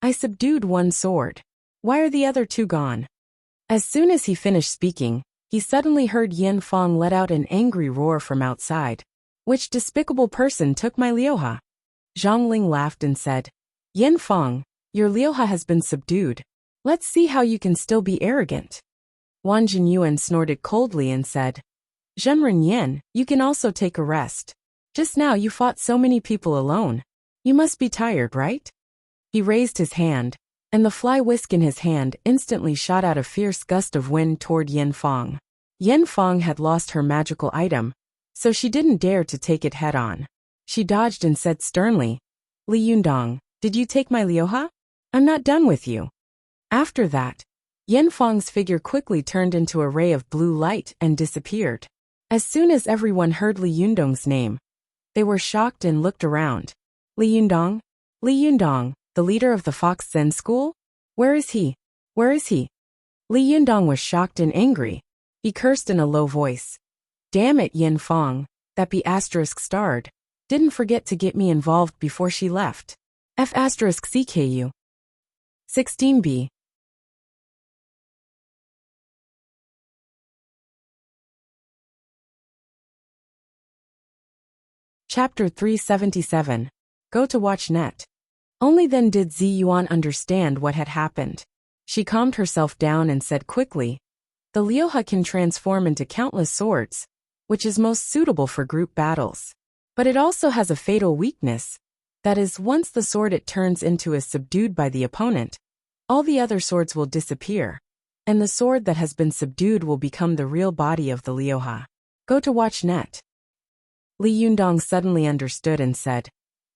"I subdued one sword. Why are the other two gone?" As soon as he finished speaking, he suddenly heard Yin Fang let out an angry roar from outside. "Which despicable person took my Liuha?" Zhang Ling laughed and said, "Yin Fang, your Liuha has been subdued. Let's see how you can still be arrogant." Wang Jinyuan snorted coldly and said, "Zhenren Yin, you can also take a rest. Just now you fought so many people alone. You must be tired, right?" He raised his hand, and the fly whisk in his hand instantly shot out a fierce gust of wind toward Yin Fang. Yin Fang had lost her magical item, so she didn't dare to take it head-on. She dodged and said sternly, Li Yundong, did you take my Liuha? I'm not done with you. After that, Yan Fang's figure quickly turned into a ray of blue light and disappeared. As soon as everyone heard Li Yundong's name, they were shocked and looked around. Li Yundong? Li Yundong, the leader of the Fox Zen school? Where is he? Where is he? Li Yundong was shocked and angry. He cursed in a low voice. Damn it, Yan Fang, that B** starred. Didn't forget to get me involved before she left. F** CKU. 16b. Chapter 377. Go to watch net. Only then did Zi Yuan understand what had happened. She calmed herself down and said quickly, the Liuha can transform into countless swords, which is most suitable for group battles. But it also has a fatal weakness. That is, once the sword it turns into is subdued by the opponent, all the other swords will disappear, and the sword that has been subdued will become the real body of the Liuha. Go to watch net. Li Yundong suddenly understood and said,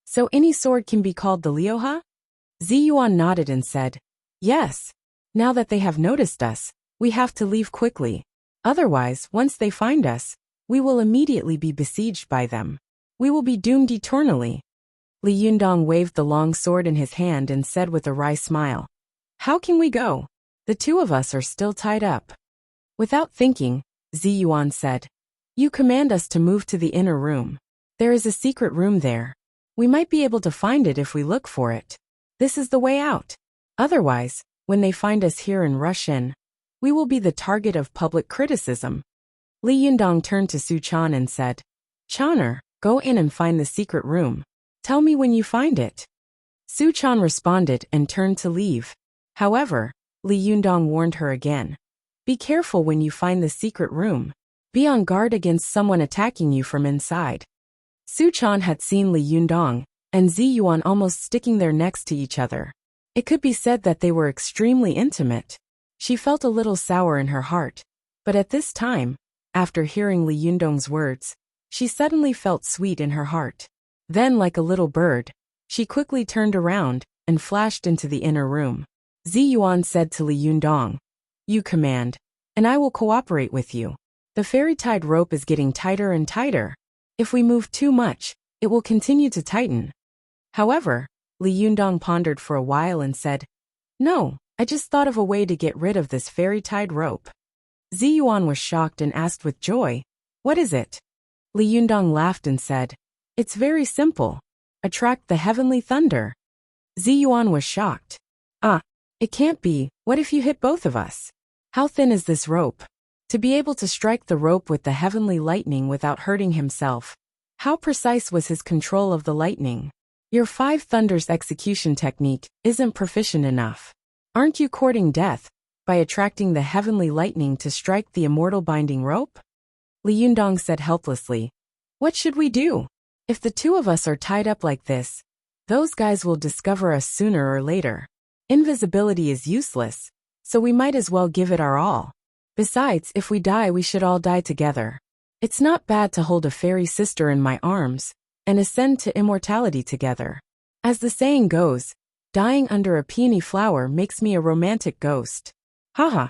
so any sword can be called the Liuha? Zi Yuan nodded and said, yes. Now that they have noticed us, we have to leave quickly. Otherwise, once they find us, we will immediately be besieged by them. We will be doomed eternally. Li Yundong waved the long sword in his hand and said with a wry smile, how can we go? The two of us are still tied up. Without thinking, Zi Yuan said, you command us to move to the inner room. There is a secret room there. We might be able to find it if we look for it. This is the way out. Otherwise, when they find us here and rush in, we will be the target of public criticism. Li Yundong turned to Su Chan and said, Chaner, go in and find the secret room. Tell me when you find it. Su Chan responded and turned to leave. However, Li Yundong warned her again. Be careful when you find the secret room. Be on guard against someone attacking you from inside. Su Chan had seen Li Yundong and Zi Yuan almost sticking their necks to each other. It could be said that they were extremely intimate. She felt a little sour in her heart, but at this time, after hearing Li Yundong's words, she suddenly felt sweet in her heart. Then, like a little bird, she quickly turned around and flashed into the inner room. Zi Yuan said to Li Yundong, you command, and I will cooperate with you. The fairy-tied rope is getting tighter and tighter. If we move too much, it will continue to tighten. However, Li Yundong pondered for a while and said, no, I just thought of a way to get rid of this fairy-tied rope. Zi Yuan was shocked and asked with joy, what is it? Li Yundong laughed and said, it's very simple. Attract the heavenly thunder. Zi Yuan was shocked. It can't be. What if you hit both of us? How thin is this rope? To be able to strike the rope with the heavenly lightning without hurting himself. How precise was his control of the lightning? Your 5 thunders execution technique isn't proficient enough. Aren't you courting death by attracting the heavenly lightning to strike the immortal binding rope? Li Yundong said helplessly, what should we do? If the two of us are tied up like this, those guys will discover us sooner or later. Invisibility is useless, so we might as well give it our all. Besides, if we die, we should all die together. It's not bad to hold a fairy sister in my arms and ascend to immortality together. As the saying goes, dying under a peony flower makes me a romantic ghost. Haha.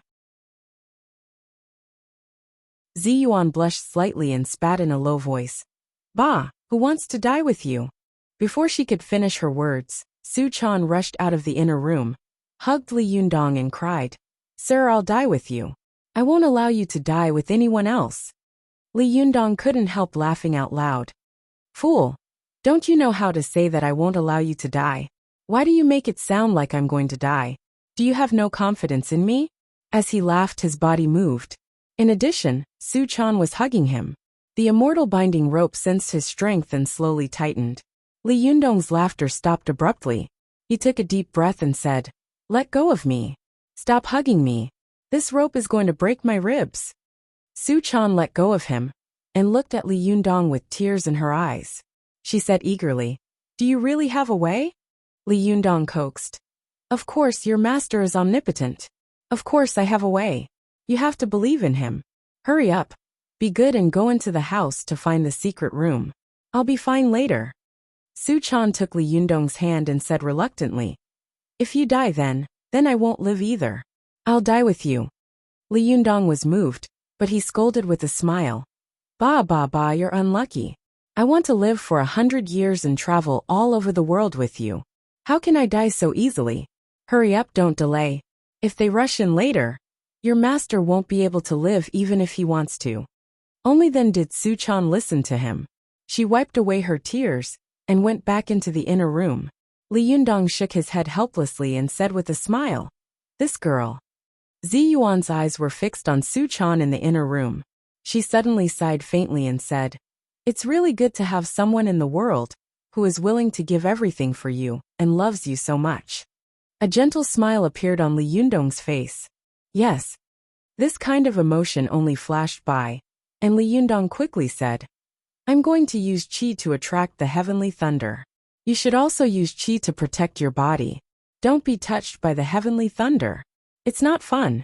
Zi Yuan blushed slightly and spat in a low voice. Bah, who wants to die with you? Before she could finish her words, Su Chan rushed out of the inner room, hugged Li Yundong and cried, Sir, I'll die with you. I won't allow you to die with anyone else. Li Yundong couldn't help laughing out loud. Fool! Don't you know how to say that I won't allow you to die? Why do you make it sound like I'm going to die? Do you have no confidence in me? As he laughed, his body moved. In addition, Su Chan was hugging him. The immortal binding rope sensed his strength and slowly tightened. Li Yundong's laughter stopped abruptly. He took a deep breath and said, Let go of me. Stop hugging me. This rope is going to break my ribs. Su Chan let go of him and looked at Li Yundong with tears in her eyes. She said eagerly, Do you really have a way? Li Yundong coaxed. Of course, your master is omnipotent. Of course I have a way. You have to believe in him. Hurry up. Be good and go into the house to find the secret room. I'll be fine later. Su Chan took Li Yundong's hand and said reluctantly, "If you die then I won't live either. I'll die with you." Li Yundong was moved, but he scolded with a smile. Bah, you're unlucky. I want to live for 100 years and travel all over the world with you. How can I die so easily? Hurry up, don't delay. If they rush in later, your master won't be able to live even if he wants to." Only then did Su Chan listen to him. She wiped away her tears and went back into the inner room. Li Yundong shook his head helplessly and said with a smile, "This girl." Zi Yuan's eyes were fixed on Su Chan in the inner room. She suddenly sighed faintly and said, "It's really good to have someone in the world who is willing to give everything for you and loves you so much." A gentle smile appeared on Li Yundong's face. Yes. This kind of emotion only flashed by, and Li Yundong quickly said, "I'm going to use qi to attract the heavenly thunder. You should also use qi to protect your body. Don't be touched by the heavenly thunder. It's not fun."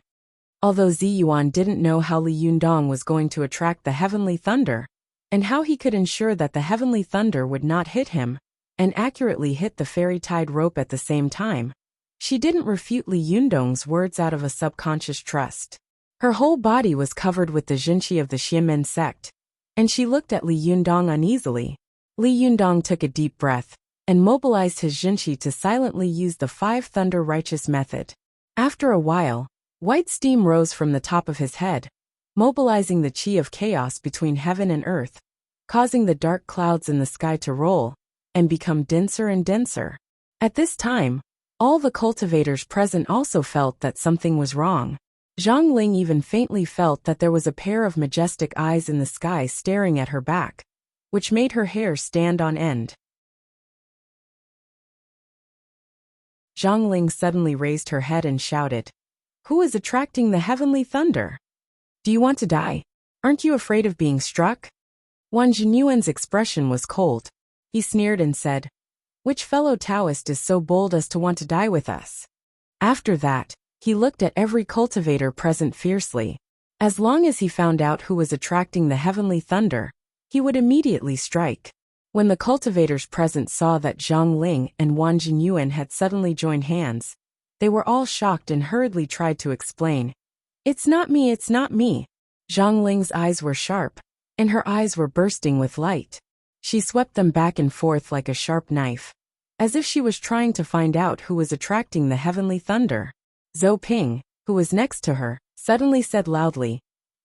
Although Zi Yuan didn't know how Li Yundong was going to attract the heavenly thunder, and how he could ensure that the heavenly thunder would not hit him, and accurately hit the fairy tide rope at the same time, she didn't refute Li Yundong's words out of a subconscious trust. Her whole body was covered with the jinqi of the Xianmen sect, and she looked at Li Yundong uneasily. Li Yundong took a deep breath, and mobilized his jinqi to silently use the 5 thunder righteous method. After a while, white steam rose from the top of his head, mobilizing the qi of chaos between heaven and earth, causing the dark clouds in the sky to roll and become denser and denser. At this time, all the cultivators present also felt that something was wrong. Zhang Ling even faintly felt that there was a pair of majestic eyes in the sky staring at her back, which made her hair stand on end. Zhang Ling suddenly raised her head and shouted, "Who is attracting the heavenly thunder? Do you want to die? Aren't you afraid of being struck?" Wang Jinyuan's expression was cold. He sneered and said, "Which fellow Taoist is so bold as to want to die with us?" After that, he looked at every cultivator present fiercely. As long as he found out who was attracting the heavenly thunder, he would immediately strike. When the cultivators present saw that Zhang Ling and Wang Jinyuan had suddenly joined hands, they were all shocked and hurriedly tried to explain. It's not me. Zhang Ling's eyes were sharp, and her eyes were bursting with light. She swept them back and forth like a sharp knife, as if she was trying to find out who was attracting the heavenly thunder. Zhou Ping, who was next to her, suddenly said loudly,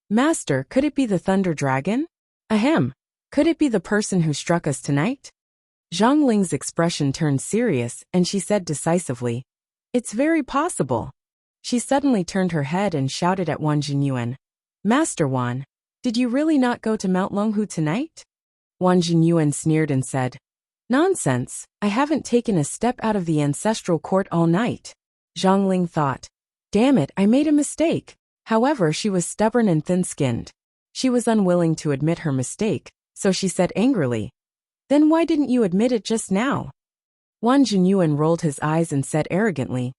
"Master, could it be the Thunder Dragon? Ahem, could it be the person who struck us tonight?" Zhang Ling's expression turned serious, and she said decisively, "It's very possible." She suddenly turned her head and shouted at Wang Jinyuan, "Master Wan, did you really not go to Mount Longhu tonight?" Wang Jinyuan sneered and said, "Nonsense, I haven't taken a step out of the ancestral court all night." Zhang Ling thought, "Damn it, I made a mistake." However, she was stubborn and thin-skinned. She was unwilling to admit her mistake, so she said angrily, "Then why didn't you admit it just now?" Wang Jinyuan rolled his eyes and said arrogantly,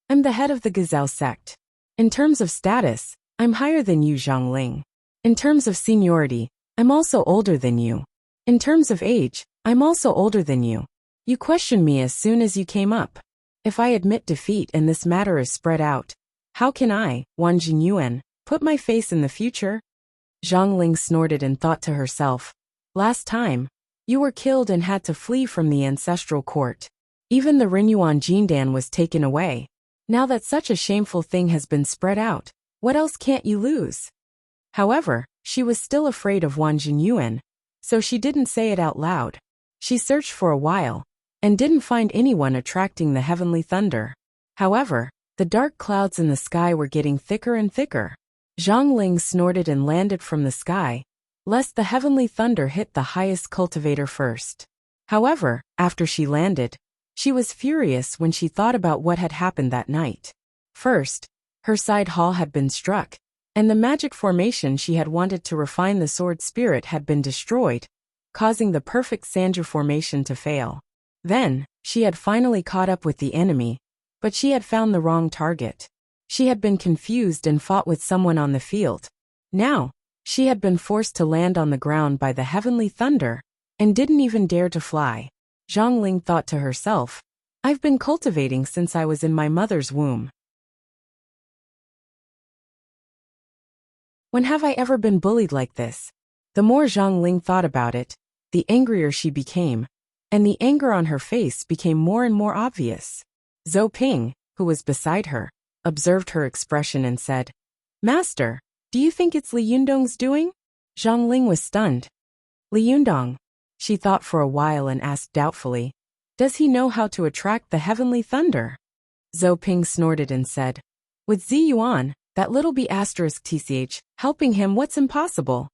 "I'm the head of the Gazelle sect. In terms of status, I'm higher than you, Zhang Ling. In terms of seniority, I'm also older than you. In terms of age, I'm also older than you. You questioned me as soon as you came up. If I admit defeat and this matter is spread out, how can I, Wang Jinyuan, put my face in the future?" Zhang Ling snorted and thought to herself, "Last time, you were killed and had to flee from the ancestral court. Even the Rinyuan Jindan was taken away. Now that such a shameful thing has been spread out, what else can't you lose?" However, she was still afraid of Wang Jinyuan, so she didn't say it out loud. She searched for a while, and didn't find anyone attracting the heavenly thunder. However, the dark clouds in the sky were getting thicker and thicker. Zhang Ling snorted and landed from the sky, lest the heavenly thunder hit the highest cultivator first. However, after she landed, she was furious when she thought about what had happened that night. First, her side hall had been struck, and the magic formation she had wanted to refine the sword spirit had been destroyed, causing the perfect Sanju formation to fail. Then, she had finally caught up with the enemy, but she had found the wrong target. She had been confused and fought with someone on the field. Now, she had been forced to land on the ground by the heavenly thunder, and didn't even dare to fly. Zhang Ling thought to herself. I've been cultivating since I was in my mother's womb. When have I ever been bullied like this? The more Zhang Ling thought about it, the angrier she became, and the anger on her face became more and more obvious. Zhou Ping, who was beside her, observed her expression and said, Master, do you think it's Li Yundong's doing? Zhang Ling was stunned. Li Yundong, she thought for a while and asked doubtfully, does he know how to attract the heavenly thunder? Zhou Ping snorted and said, with Zi Yuan, that little B***tch, helping him what's impossible?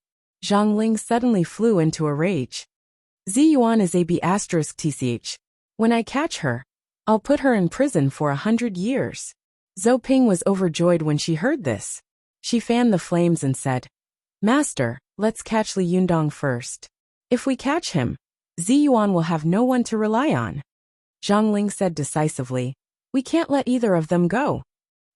Zhang Ling suddenly flew into a rage. Zi Yuan is a B***tch. When I catch her, I'll put her in prison for 100 years. Zhou Ping was overjoyed when she heard this. She fanned the flames and said, Master, let's catch Li Yundong first. If we catch him, Zi Yuan will have no one to rely on. Zhang Ling said decisively, we can't let either of them go.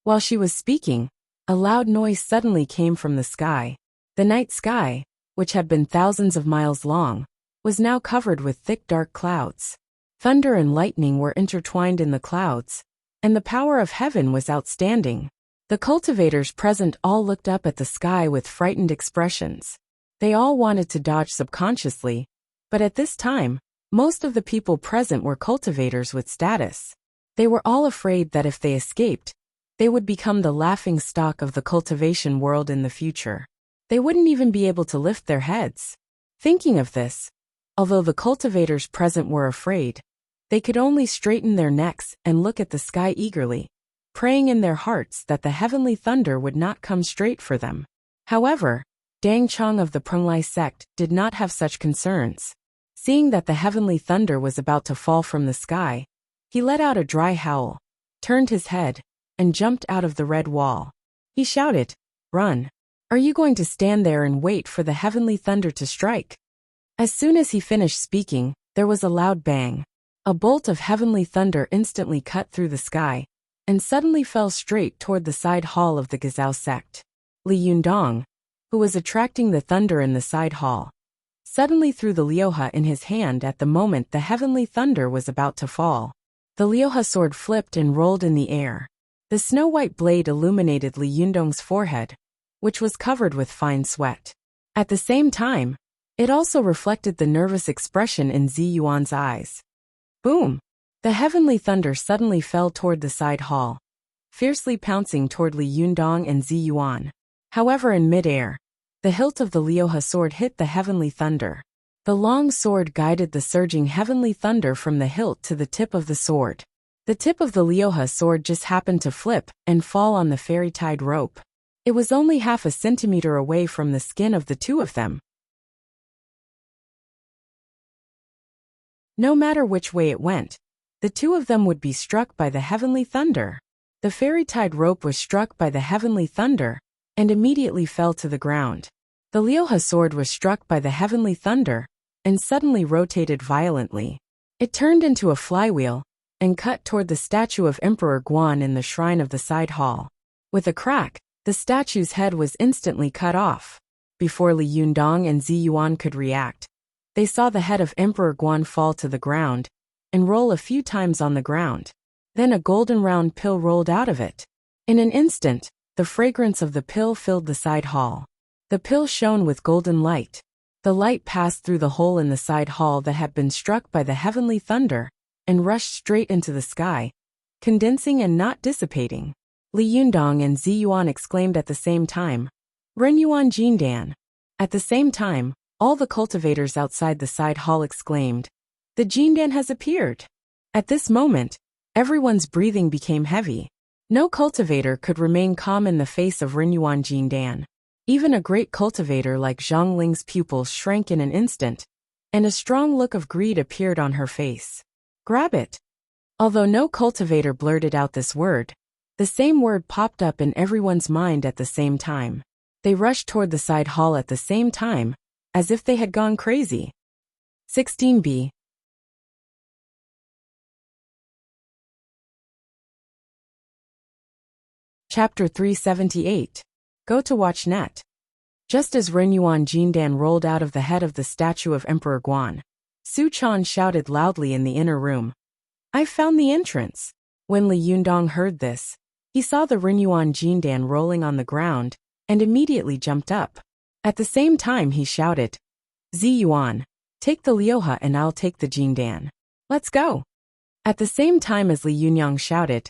While she was speaking, a loud noise suddenly came from the sky. The night sky, which had been thousands of miles long, was now covered with thick dark clouds. Thunder and lightning were intertwined in the clouds, and the power of heaven was outstanding. The cultivators present all looked up at the sky with frightened expressions. They all wanted to dodge subconsciously, but at this time, most of the people present were cultivators with status. They were all afraid that if they escaped, they would become the laughing stock of the cultivation world in the future. They wouldn't even be able to lift their heads. Thinking of this, although the cultivators present were afraid, they could only straighten their necks and look at the sky eagerly, praying in their hearts that the heavenly thunder would not come straight for them. However, Dang Chong of the Prunglai sect did not have such concerns. Seeing that the heavenly thunder was about to fall from the sky, he let out a dry howl, turned his head, and jumped out of the red wall. He shouted, Run! Are you going to stand there and wait for the heavenly thunder to strike? As soon as he finished speaking, there was a loud bang. A bolt of heavenly thunder instantly cut through the sky, and suddenly fell straight toward the side hall of the Gazao sect. Li Yundong, who was attracting the thunder in the side hall, suddenly threw the Liuha in his hand at the moment the heavenly thunder was about to fall. The Liuha sword flipped and rolled in the air. The snow-white blade illuminated Li Yundong's forehead, which was covered with fine sweat. At the same time, it also reflected the nervous expression in Zi Yuan's eyes. Boom! The heavenly thunder suddenly fell toward the side hall, fiercely pouncing toward Li Yundong and Zi Yuan. However, in mid-air, the hilt of the Liuha sword hit the heavenly thunder. The long sword guided the surging heavenly thunder from the hilt to the tip of the sword. The tip of the Liuha sword just happened to flip and fall on the fairy-tied rope. It was only half a centimeter away from the skin of the two of them. No matter which way it went, the two of them would be struck by the heavenly thunder. The fairy-tied rope was struck by the heavenly thunder, and immediately fell to the ground. The Liuha sword was struck by the heavenly thunder, and suddenly rotated violently. It turned into a flywheel, and cut toward the statue of Emperor Guan in the shrine of the side hall. With a crack, the statue's head was instantly cut off. Before Li Yundong and Zi Yuan could react, they saw the head of Emperor Guan fall to the ground, and roll a few times on the ground. Then a golden round pill rolled out of it. In an instant, the fragrance of the pill filled the side hall. The pill shone with golden light. The light passed through the hole in the side hall that had been struck by the heavenly thunder, and rushed straight into the sky, condensing and not dissipating. Li Yundong and Zi Yuan exclaimed at the same time, Ren Yuan Jindan. At the same time, all the cultivators outside the side hall exclaimed, The Jindan has appeared. At this moment, everyone's breathing became heavy. No cultivator could remain calm in the face of Ren Yuan Jindan. Even a great cultivator like Zhang Ling's pupils shrank in an instant, and a strong look of greed appeared on her face. Grab it. Although no cultivator blurted out this word, the same word popped up in everyone's mind at the same time. They rushed toward the side hall at the same time, as if they had gone crazy. 16b. Chapter 378. Go to watch net. Just as Ren Yuan Jindan rolled out of the head of the statue of Emperor Guan, Su Chan shouted loudly in the inner room. "I've found the entrance." When Li Yundong heard this, he saw the Rinyuan Jindan rolling on the ground and immediately jumped up. At the same time he shouted, "Ziyuan, take the Liuha and I'll take the Jindan. Let's go." At the same time as Li Yunyang shouted,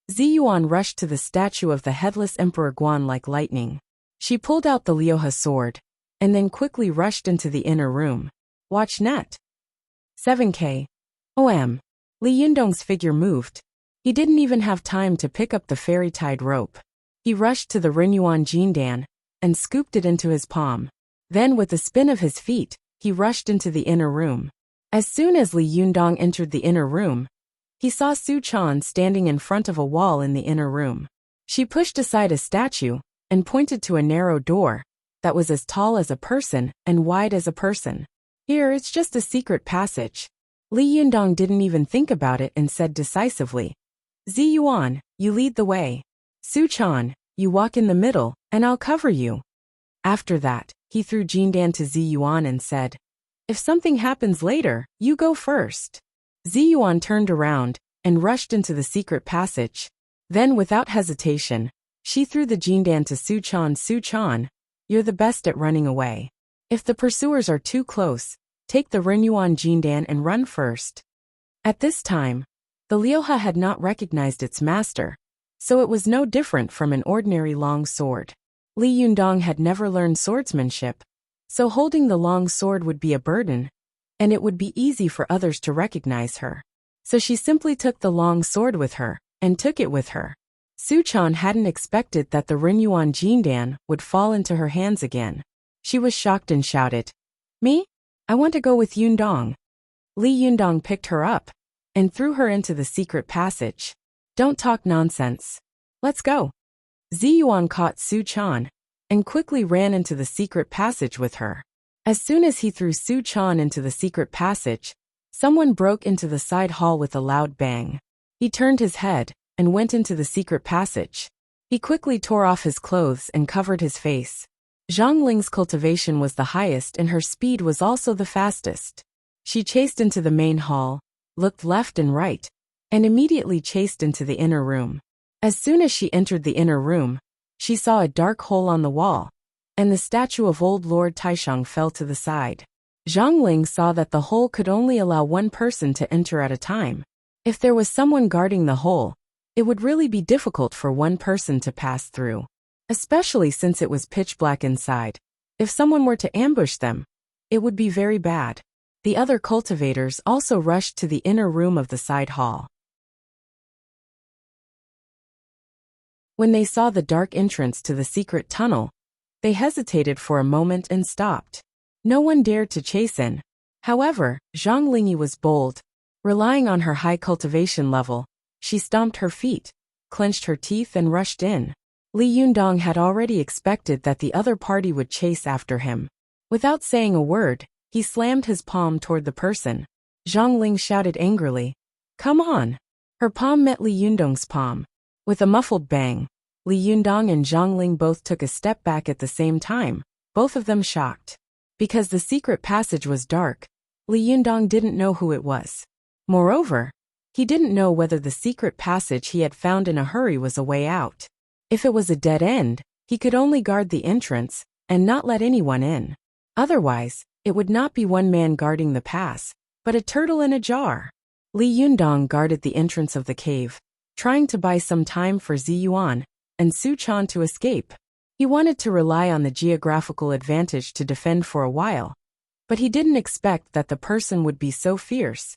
Ziyuan rushed to the statue of the headless Emperor Guan like lightning. She pulled out the Liuha sword, and then quickly rushed into the inner room. Watch net. 7K. OM. Li Yundong's figure moved. He didn't even have time to pick up the fairy-tied rope. He rushed to the Rinyuan Jindan and scooped it into his palm. Then with a spin of his feet, he rushed into the inner room. As soon as Li Yundong entered the inner room, he saw Su Chan standing in front of a wall in the inner room. She pushed aside a statue and pointed to a narrow door that was as tall as a person and wide as a person. "Here, it's just a secret passage." Li Yundong didn't even think about it and said decisively, "Ziyuan, you lead the way. Su Chan, you walk in the middle, and I'll cover you." After that, he threw Jindan to Ziyuan and said, "If something happens later, you go first." Ziyuan turned around and rushed into the secret passage. Then without hesitation, she threw the Jindan to Su Chan. "Su Chan, you're the best at running away. If the pursuers are too close, take the Rinyuan Jindan and run first." At this time, the Liuha had not recognized its master, so it was no different from an ordinary long sword. Li Yundong had never learned swordsmanship, so holding the long sword would be a burden, and it would be easy for others to recognize her. So she simply took the long sword with her, and took it with her. Su Chan hadn't expected that the Rinyuan Jindan would fall into her hands again. She was shocked and shouted, "Me? I want to go with Yundong." Li Yundong picked her up and threw her into the secret passage. "Don't talk nonsense. Let's go." Ziyuan caught Su Chan and quickly ran into the secret passage with her. As soon as he threw Su Chan into the secret passage, someone broke into the side hall with a loud bang. He turned his head and went into the secret passage. He quickly tore off his clothes and covered his face. Zhang Ling's cultivation was the highest and her speed was also the fastest. She chased into the main hall, looked left and right, and immediately chased into the inner room. As soon as she entered the inner room, she saw a dark hole on the wall, and the statue of old Lord Taishang fell to the side. Zhang Ling saw that the hole could only allow one person to enter at a time. If there was someone guarding the hole, it would really be difficult for one person to pass through, especially since it was pitch black inside. If someone were to ambush them, it would be very bad. The other cultivators also rushed to the inner room of the side hall. When they saw the dark entrance to the secret tunnel, they hesitated for a moment and stopped. No one dared to chase in. However, Zhang Lingyi was bold. Relying on her high cultivation level, she stomped her feet, clenched her teeth and rushed in. Li Yundong had already expected that the other party would chase after him. Without saying a word, he slammed his palm toward the person. Zhang Ling shouted angrily, "Come on!" Her palm met Li Yundong's palm. With a muffled bang, Li Yundong and Zhang Ling both took a step back at the same time, both of them shocked. Because the secret passage was dark, Li Yundong didn't know who it was. Moreover, he didn't know whether the secret passage he had found in a hurry was a way out. If it was a dead end, he could only guard the entrance and not let anyone in. Otherwise, it would not be one man guarding the pass, but a turtle in a jar. Li Yundong guarded the entrance of the cave, trying to buy some time for Ziyuan and Su Chan to escape. He wanted to rely on the geographical advantage to defend for a while, but he didn't expect that the person would be so fierce,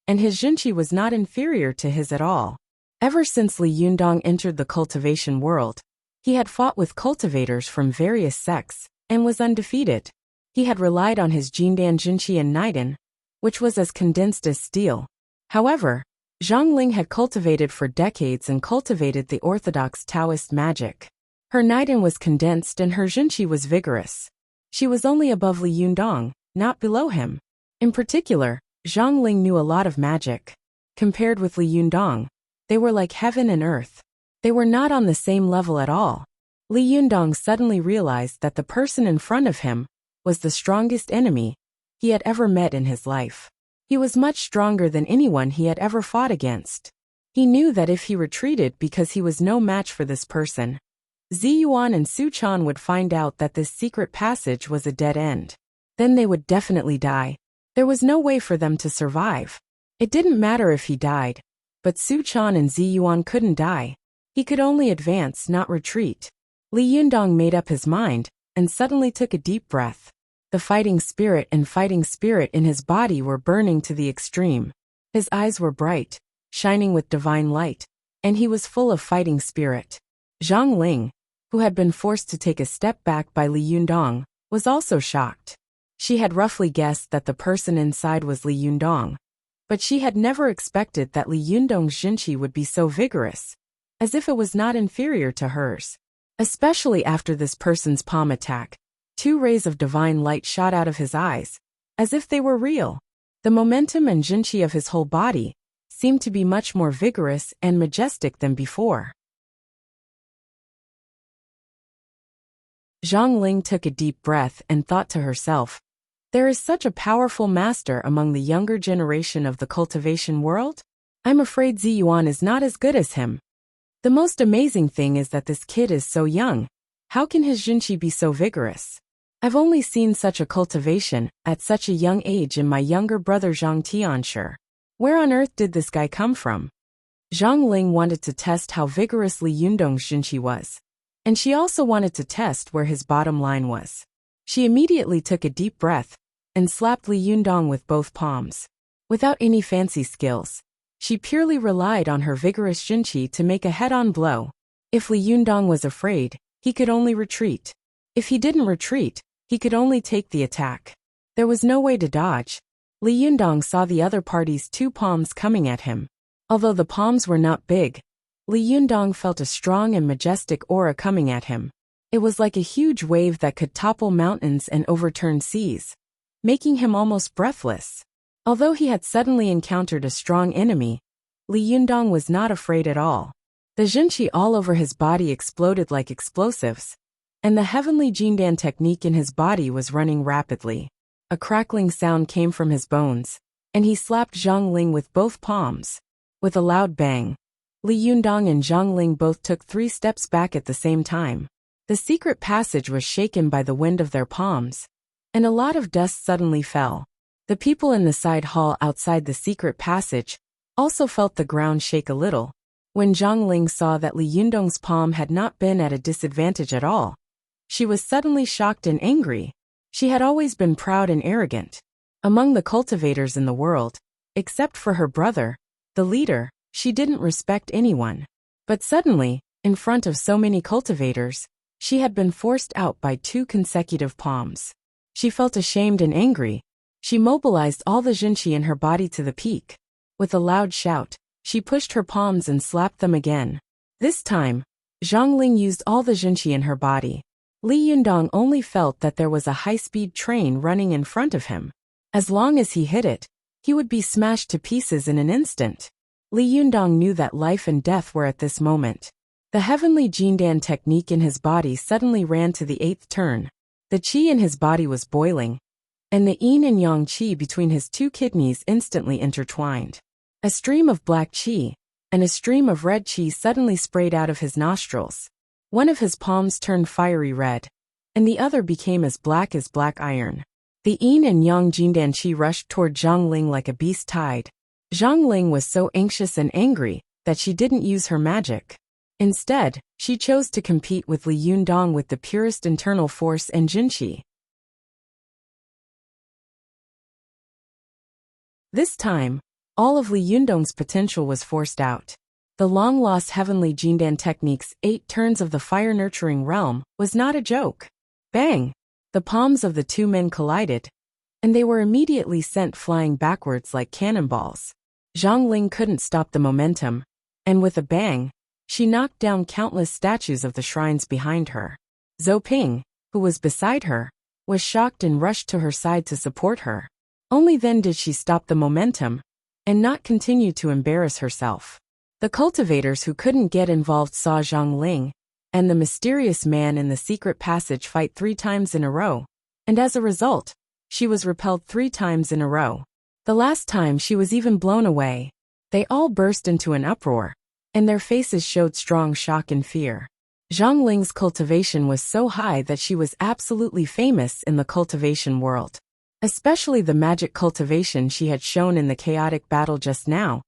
and his Jinchi was not inferior to his at all. Ever since Li Yundong entered the cultivation world, he had fought with cultivators from various sects and was undefeated. He had relied on his Jindan Jinchi and Naiden, which was as condensed as steel. However, Zhang Ling had cultivated for decades and cultivated the orthodox Taoist magic. Her Naiden was condensed and her Jinchi was vigorous. She was only above Li Yundong, not below him. In particular, Zhang Ling knew a lot of magic. Compared with Li Yundong, they were like heaven and earth. They were not on the same level at all. Li Yundong suddenly realized that the person in front of him was the strongest enemy he had ever met in his life. He was much stronger than anyone he had ever fought against. He knew that if he retreated because he was no match for this person, Ziyuan and Su Chan would find out that this secret passage was a dead end. Then they would definitely die. There was no way for them to survive. It didn't matter if he died, but Su Chan and Ziyuan couldn't die. He could only advance, not retreat. Li Yundong made up his mind, and suddenly took a deep breath. The fighting spirit in his body were burning to the extreme. His eyes were bright, shining with divine light, and he was full of fighting spirit. Zhang Ling, who had been forced to take a step back by Li Yundong, was also shocked. She had roughly guessed that the person inside was Li Yundong, but she had never expected that Li Yundong's Jinqi would be so vigorous, as if it was not inferior to hers. Especially after this person's palm attack, 2 rays of divine light shot out of his eyes, as if they were real. The momentum and Jinqi of his whole body seemed to be much more vigorous and majestic than before. Zhang Ling took a deep breath and thought to herself, there is such a powerful master among the younger generation of the cultivation world? I'm afraid Ziyuan is not as good as him. The most amazing thing is that this kid is so young. How can his Jinqi be so vigorous? I've only seen such a cultivation at such a young age in my younger brother Zhang Tianshi. Where on earth did this guy come from? Zhang Ling wanted to test how vigorous Li Yundong's Jinqi was, and she also wanted to test where his bottom line was. She immediately took a deep breath and slapped Li Yundong with both palms. Without any fancy skills, she purely relied on her vigorous Jinqi to make a head-on blow. If Li Yundong was afraid, he could only retreat. If he didn't retreat, he could only take the attack. There was no way to dodge. Li Yundong saw the other party's 2 palms coming at him. Although the palms were not big, Li Yundong felt a strong and majestic aura coming at him. It was like a huge wave that could topple mountains and overturn seas, making him almost breathless. Although he had suddenly encountered a strong enemy, Li Yundong was not afraid at all. The Jinqi all over his body exploded like explosives, and the heavenly Jindan technique in his body was running rapidly. A crackling sound came from his bones, and he slapped Zhang Ling with both palms. With a loud bang, Li Yundong and Zhang Ling both took 3 steps back at the same time. The secret passage was shaken by the wind of their palms, and a lot of dust suddenly fell. The people in the side hall outside the secret passage also felt the ground shake a little. When Zhang Ling saw that Li Yundong's palm had not been at a disadvantage at all, she was suddenly shocked and angry. She had always been proud and arrogant. Among the cultivators in the world, except for her brother, the leader, she didn't respect anyone. But suddenly, in front of so many cultivators, she had been forced out by 2 consecutive palms. She felt ashamed and angry. She mobilized all the Jinqi in her body to the peak. With a loud shout, she pushed her palms and slapped them again. This time, Zhang Ling used all the Jinqi in her body. Li Yundong only felt that there was a high-speed train running in front of him. As long as he hit it, he would be smashed to pieces in an instant. Li Yundong knew that life and death were at this moment. The heavenly Jindan technique in his body suddenly ran to the 8th turn. The qi in his body was boiling, and the yin and yang qi between his 2 kidneys instantly intertwined. A stream of black qi and a stream of red qi suddenly sprayed out of his nostrils. One of his palms turned fiery red, and the other became as black iron. The yin and yang Jindan qi rushed toward Zhang Ling like a beast tide. Zhang Ling was so anxious and angry that she didn't use her magic. Instead, she chose to compete with Li Yundong with the purest internal force and Jinqi. This time, all of Li Yundong's potential was forced out. The long-lost heavenly Jindan technique's 8 turns of the fire-nurturing realm was not a joke. Bang! The palms of the 2 men collided, and they were immediately sent flying backwards like cannonballs. Zhang Ling couldn't stop the momentum, and with a bang, she knocked down countless statues of the shrines behind her. Zhou Ping, who was beside her, was shocked and rushed to her side to support her. Only then did she stop the momentum and not continue to embarrass herself. The cultivators who couldn't get involved saw Zhang Ling and the mysterious man in the secret passage fight 3 times in a row, and as a result, she was repelled 3 times in a row. The last time she was even blown away. They all burst into an uproar, and their faces showed strong shock and fear. Zhang Ling's cultivation was so high that she was absolutely famous in the cultivation world. Especially the magic cultivation she had shown in the chaotic battle just now.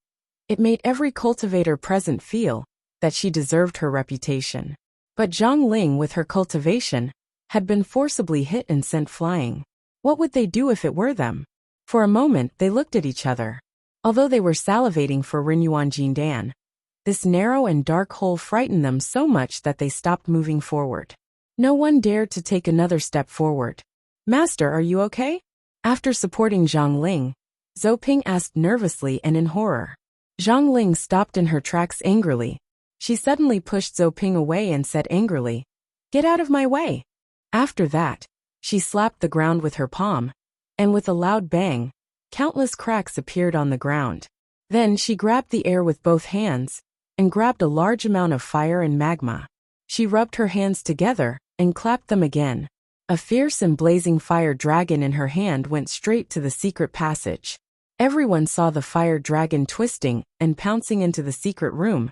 It made every cultivator present feel that she deserved her reputation. But Zhang Ling, with her cultivation, had been forcibly hit and sent flying. What would they do if it were them? For a moment they looked at each other. Although they were salivating for Rinyuan Jindan, this narrow and dark hole frightened them so much that they stopped moving forward. No one dared to take another step forward. "Master, are you okay?" After supporting Zhang Ling, Zhou Ping asked nervously and in horror. Zhang Ling stopped in her tracks angrily. She suddenly pushed Zhou Ping away and said angrily, "Get out of my way." After that, she slapped the ground with her palm, and with a loud bang, countless cracks appeared on the ground. Then she grabbed the air with both hands, and grabbed a large amount of fire and magma. She rubbed her hands together, and clapped them again. A fierce and blazing fire dragon in her hand went straight to the secret passage. Everyone saw the fire dragon twisting and pouncing into the secret room,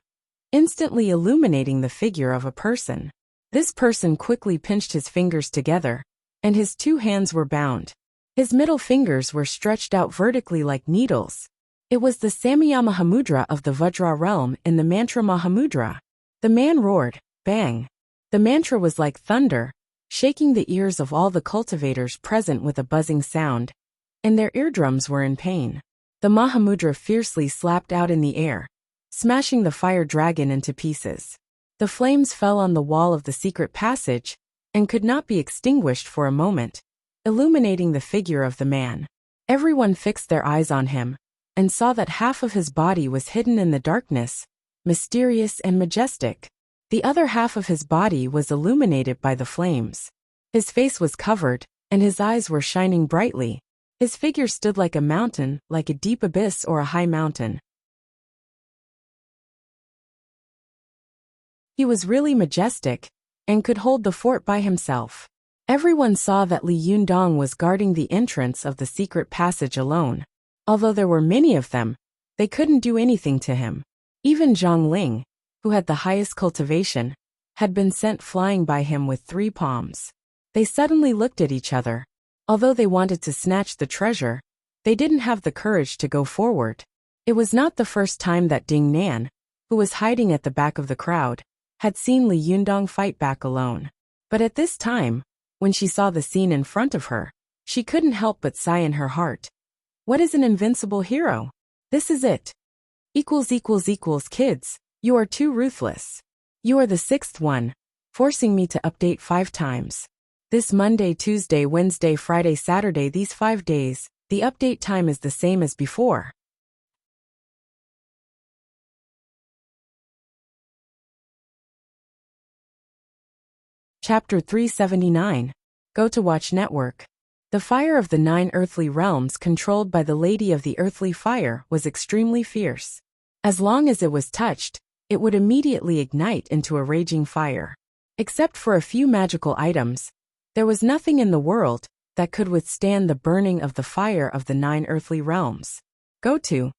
instantly illuminating the figure of a person. This person quickly pinched his fingers together, and his two hands were bound. His middle fingers were stretched out vertically like needles. It was the Samyama Mahamudra of the Vajra realm in the mantra Mahamudra. The man roared, "Bang!" The mantra was like thunder, shaking the ears of all the cultivators present with a buzzing sound, and their eardrums were in pain. The Mahamudra fiercely slapped out in the air, smashing the fire dragon into pieces. The flames fell on the wall of the secret passage, and could not be extinguished for a moment, illuminating the figure of the man. Everyone fixed their eyes on him, and saw that half of his body was hidden in the darkness, mysterious and majestic. The other half of his body was illuminated by the flames. His face was covered, and his eyes were shining brightly. His figure stood like a mountain, like a deep abyss or a high mountain. He was really majestic, and could hold the fort by himself. Everyone saw that Li Yundong was guarding the entrance of the secret passage alone. Although there were many of them, they couldn't do anything to him. Even Zhang Ling, who had the highest cultivation, had been sent flying by him with 3 palms. They suddenly looked at each other. Although they wanted to snatch the treasure, they didn't have the courage to go forward. It was not the first time that Ding Nan, who was hiding at the back of the crowd, had seen Li Yundong fight back alone. But at this time, when she saw the scene in front of her, she couldn't help but sigh in her heart. What is an invincible hero? This is it. Kids, you are too ruthless. You are the 6th one, forcing me to update 5 times. This Monday, Tuesday, Wednesday, Friday, Saturday, these 5 days, the update time is the same as before. Chapter 379. Go to Watch Network. The fire of the 9 earthly realms controlled by the Lady of the Earthly Fire was extremely fierce. As long as it was touched, it would immediately ignite into a raging fire. Except for a few magical items, there was nothing in the world that could withstand the burning of the fire of the 9 earthly realms. Go to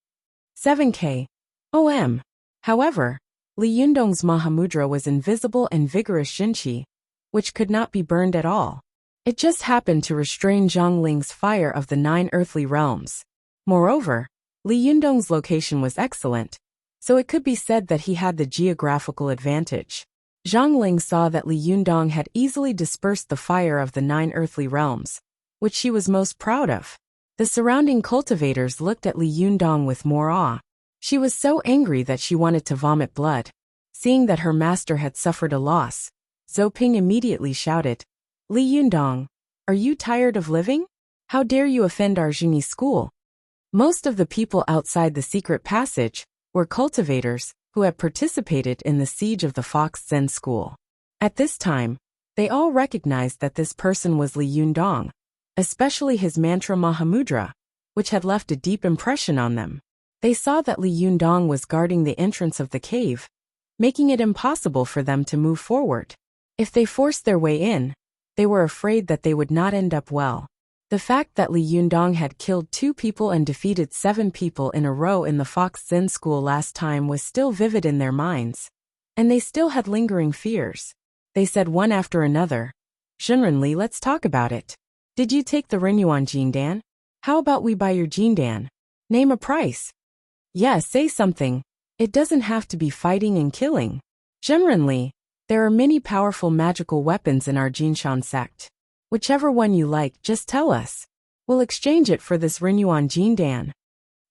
7K. OM. However, Li Yundong's Mahamudra was invisible and vigorous Jinqi, which could not be burned at all. It just happened to restrain Zhang Ling's fire of the 9 earthly realms. Moreover, Li Yundong's location was excellent, so it could be said that he had the geographical advantage. Zhang Ling saw that Li Yundong had easily dispersed the fire of the 9 earthly realms, which she was most proud of. The surrounding cultivators looked at Li Yundong with more awe. She was so angry that she wanted to vomit blood. Seeing that her master had suffered a loss, Zhou Ping immediately shouted, "Li Yundong, are you tired of living? How dare you offend our Juni school?" Most of the people outside the secret passage were cultivators who had participated in the siege of the Fox Zen school. At this time, they all recognized that this person was Li Yundong, especially his mantra Mahamudra, which had left a deep impression on them. They saw that Li Yundong was guarding the entrance of the cave, making it impossible for them to move forward. If they forced their way in, they were afraid that they would not end up well. The fact that Li Yundong had killed 2 people and defeated 7 people in a row in the Fox Zen school last time was still vivid in their minds. And they still had lingering fears. They said one after another, "Zhenrenli, let's talk about it. Did you take the Renyuan Jindan? How about we buy your Jindan? Name a price. Yeah, say something. It doesn't have to be fighting and killing. Zhenrenli, there are many powerful magical weapons in our Jinshan sect. Whichever one you like, just tell us. We'll exchange it for this Renyuan Jindan."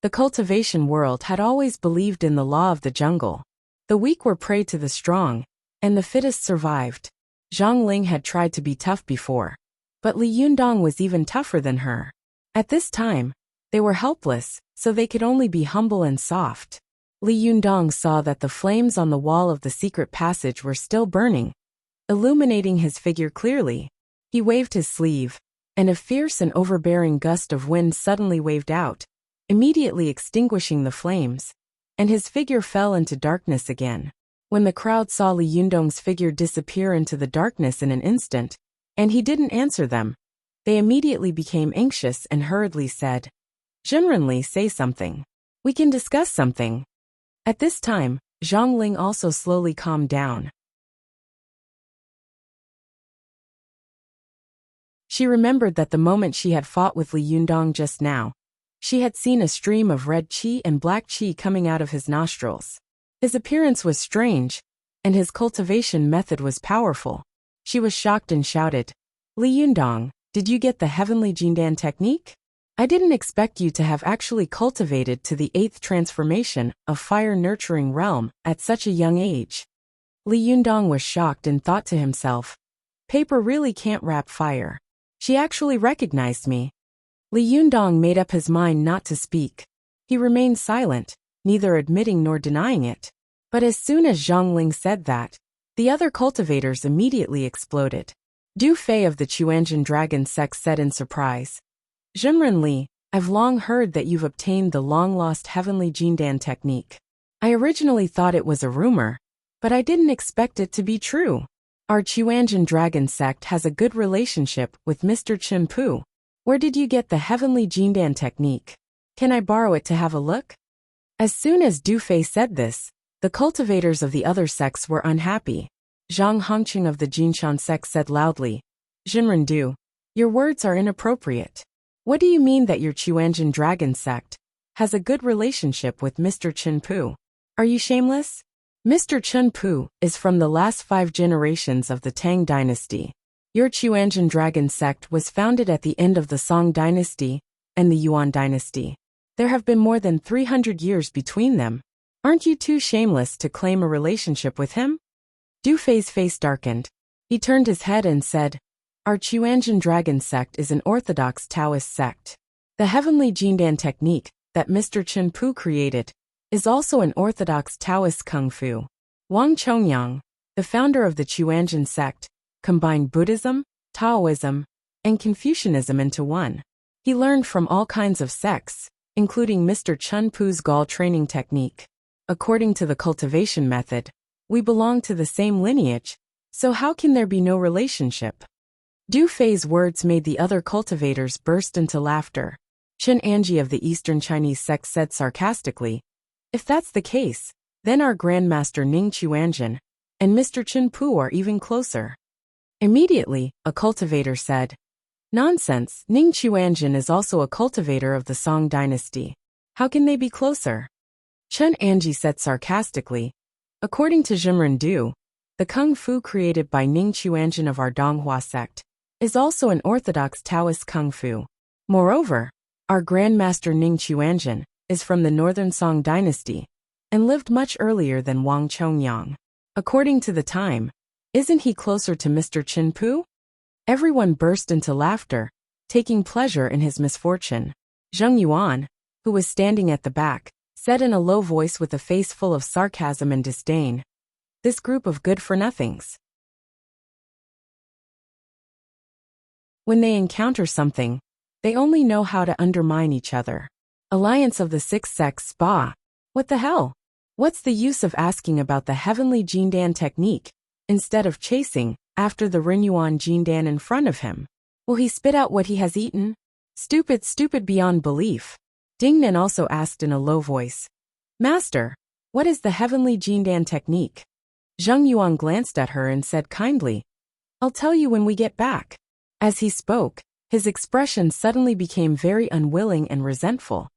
The cultivation world had always believed in the law of the jungle. The weak were prey to the strong, and the fittest survived. Zhang Ling had tried to be tough before, but Li Yundong was even tougher than her. At this time, they were helpless, so they could only be humble and soft. Li Yundong saw that the flames on the wall of the secret passage were still burning, illuminating his figure clearly. He waved his sleeve, and a fierce and overbearing gust of wind suddenly waved out, immediately extinguishing the flames, and his figure fell into darkness again. When the crowd saw Li Yundong's figure disappear into the darkness in an instant, and he didn't answer them, they immediately became anxious and hurriedly said, "Zhenrenli, say something. We can discuss something." At this time, Zhang Ling also slowly calmed down. She remembered that the moment she had fought with Li Yundong just now, she had seen a stream of red qi and black qi coming out of his nostrils. His appearance was strange, and his cultivation method was powerful. She was shocked and shouted, "Li Yundong, did you get the heavenly Jindan technique? I didn't expect you to have actually cultivated to the 8th transformation of fire-nurturing realm at such a young age." Li Yundong was shocked and thought to himself, "Paper really can't wrap fire. She actually recognized me." Li Yundong made up his mind not to speak. He remained silent, neither admitting nor denying it. But as soon as Zhang Ling said that, the other cultivators immediately exploded. Du Fei of the Chuanjin Dragon sect said in surprise, "Zhenrenli, I've long heard that you've obtained the long-lost heavenly Jindan technique. I originally thought it was a rumor, but I didn't expect it to be true. Our Chuanjin Dragon sect has a good relationship with Mr. Chen Pu. Where did you get the heavenly Jindan technique? Can I borrow it to have a look?" As soon as Du Fei said this, the cultivators of the other sects were unhappy. Zhang Hongqing of the Jinshan sect said loudly, "Zhenrendu, your words are inappropriate. What do you mean that your Chuanjin Dragon sect has a good relationship with Mr. Chen Pu? Are you shameless? Mr. Chen Pu is from the last 5 generations of the Tang dynasty. Your Chuanjin Dragon sect was founded at the end of the Song dynasty and the Yuan dynasty. There have been more than 300 years between them. Aren't you too shameless to claim a relationship with him?" Du Fei's face darkened. He turned his head and said, "Our Chuanjin Dragon sect is an orthodox Taoist sect. The heavenly Jindan technique that Mr. Chen Pu created is also an orthodox Taoist kung fu. Wang Chongyang, the founder of the Chuanjin sect, combined Buddhism, Taoism, and Confucianism into one. He learned from all kinds of sects, including Mr. Chen Pu's Gall training technique. According to the cultivation method, we belong to the same lineage, so how can there be no relationship?" Du Fei's words made the other cultivators burst into laughter. Chen Anji of the Eastern Chinese sect said sarcastically, "If that's the case, then our Grandmaster Ning Chuanjin and Mr. Chen Pu are even closer." Immediately, a cultivator said, "Nonsense, Ning Chuanjin is also a cultivator of the Song dynasty. How can they be closer?" Chen Anji said sarcastically, "According to Zhenrendu, the kung fu created by Ning Chuanjin of our Donghua sect is also an orthodox Taoist kung fu. Moreover, our Grandmaster Ning Chuanjin is from the Northern Song dynasty and lived much earlier than Wang Chongyang. According to the time, isn't he closer to Mr. Chen Pu?" Everyone burst into laughter, taking pleasure in his misfortune. Zheng Yuan, who was standing at the back, said in a low voice with a face full of sarcasm and disdain, "This group of good-for-nothings. When they encounter something, they only know how to undermine each other. Alliance of the 6 sects, bah! What the hell? What's the use of asking about the heavenly Jindan technique, instead of chasing after the Renyuan Jindan in front of him? Will he spit out what he has eaten?" Stupid, stupid beyond belief. Ding Nan also asked in a low voice. Master, what is the heavenly Jindan technique? Zheng Yuan glanced at her and said kindly, I'll tell you when we get back. As he spoke, his expression suddenly became very unwilling and resentful.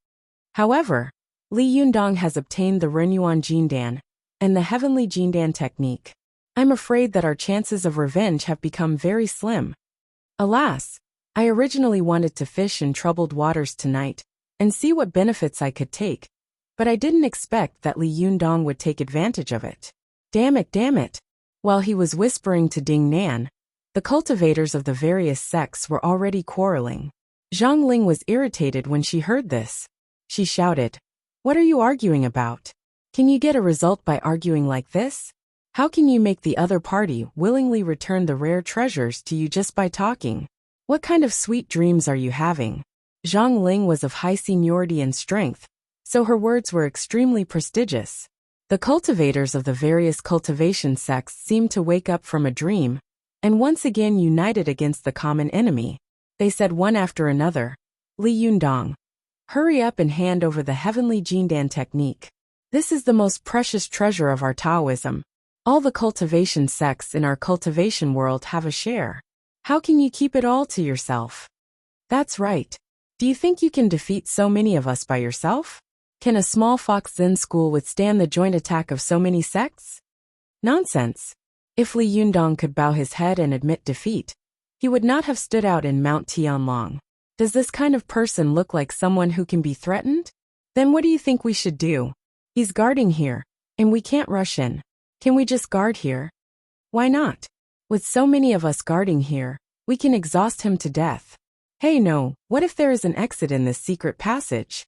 However, Li Yundong has obtained the Renyuan Jindan and the heavenly Jindan technique. I'm afraid that our chances of revenge have become very slim. Alas, I originally wanted to fish in troubled waters tonight and see what benefits I could take, but I didn't expect that Li Yundong would take advantage of it. Damn it, damn it. While he was whispering to Ding Nan, the cultivators of the various sects were already quarreling. Zhang Ling was irritated when she heard this. She shouted, What are you arguing about? Can you get a result by arguing like this? How can you make the other party willingly return the rare treasures to you just by talking? What kind of sweet dreams are you having? Zhang Ling was of high seniority and strength, so her words were extremely prestigious. The cultivators of the various cultivation sects seemed to wake up from a dream, and once again united against the common enemy. They said one after another, Li Yundong, hurry up and hand over the heavenly Jindan technique. This is the most precious treasure of our Taoism. All the cultivation sects in our cultivation world have a share. How can you keep it all to yourself? That's right. Do you think you can defeat so many of us by yourself? Can a small fox Zen school withstand the joint attack of so many sects? Nonsense. If Li Yundong could bow his head and admit defeat, he would not have stood out in Mount Tianlong. Does this kind of person look like someone who can be threatened? Then what do you think we should do? He's guarding here, and we can't rush in. Can we just guard here? Why not? With so many of us guarding here, we can exhaust him to death. Hey no, what if there is an exit in this secret passage?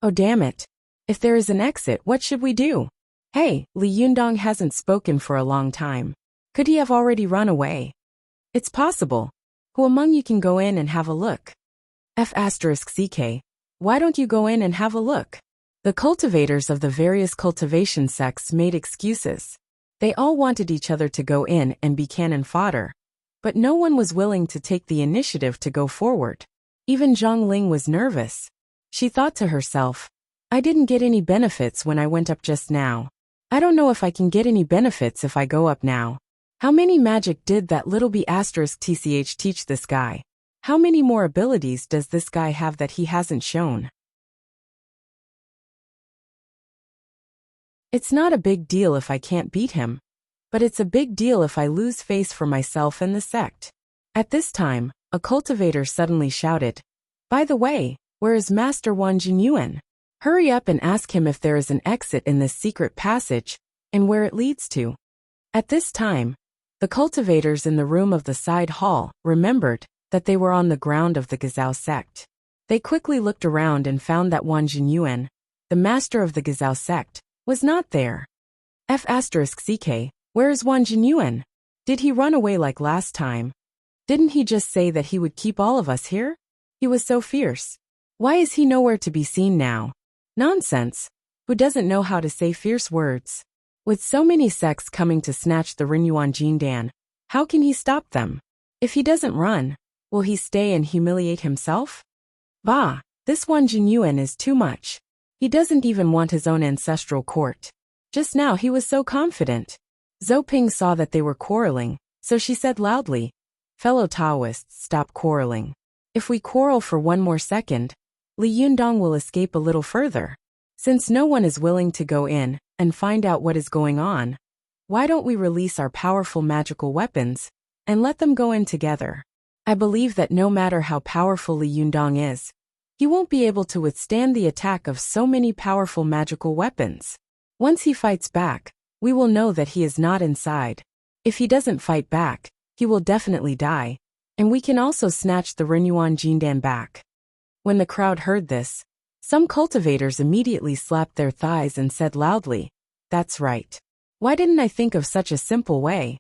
Oh damn it. If there is an exit, what should we do? Hey, Li Yundong hasn't spoken for a long time. Could he have already run away? It's possible. Who among you can go in and have a look? F*CK. Why don't you go in and have a look? The cultivators of the various cultivation sects made excuses. They all wanted each other to go in and be cannon fodder, but no one was willing to take the initiative to go forward. Even Zhang Ling was nervous. She thought to herself, I didn't get any benefits when I went up just now. I don't know if I can get any benefits if I go up now. How many magic did that little B*TCH teach this guy? How many more abilities does this guy have that he hasn't shown? It's not a big deal if I can't beat him, but it's a big deal if I lose face for myself and the sect. At this time, a cultivator suddenly shouted, By the way, where is Master Wan Jinyuan? Hurry up and ask him if there is an exit in this secret passage, and where it leads to. At this time, the cultivators in the room of the side hall remembered that they were on the ground of the Gazao sect. They quickly looked around and found that Wan Jinyuan, the master of the Gazao sect, was not there. F*CK, where is Wan Jinyuan? Did he run away like last time? Didn't he just say that he would keep all of us here? He was so fierce. Why is he nowhere to be seen now? Nonsense. Who doesn't know how to say fierce words? With so many sects coming to snatch the Renyuan Jindan, how can he stop them? If he doesn't run, will he stay and humiliate himself? Bah, this Wan Jinyuan is too much. He doesn't even want his own ancestral court. Just now he was so confident. Zhou Ping saw that they were quarreling, so she said loudly, Fellow Taoists, stop quarreling. If we quarrel for one more second, Li Yundong will escape a little further. Since no one is willing to go in and find out what is going on, why don't we release our powerful magical weapons and let them go in together? I believe that no matter how powerful Li Yundong is, he won't be able to withstand the attack of so many powerful magical weapons. Once he fights back, we will know that he is not inside. If he doesn't fight back, he will definitely die, and we can also snatch the Renyuan Jindan back. When the crowd heard this, some cultivators immediately slapped their thighs and said loudly, That's right. Why didn't I think of such a simple way?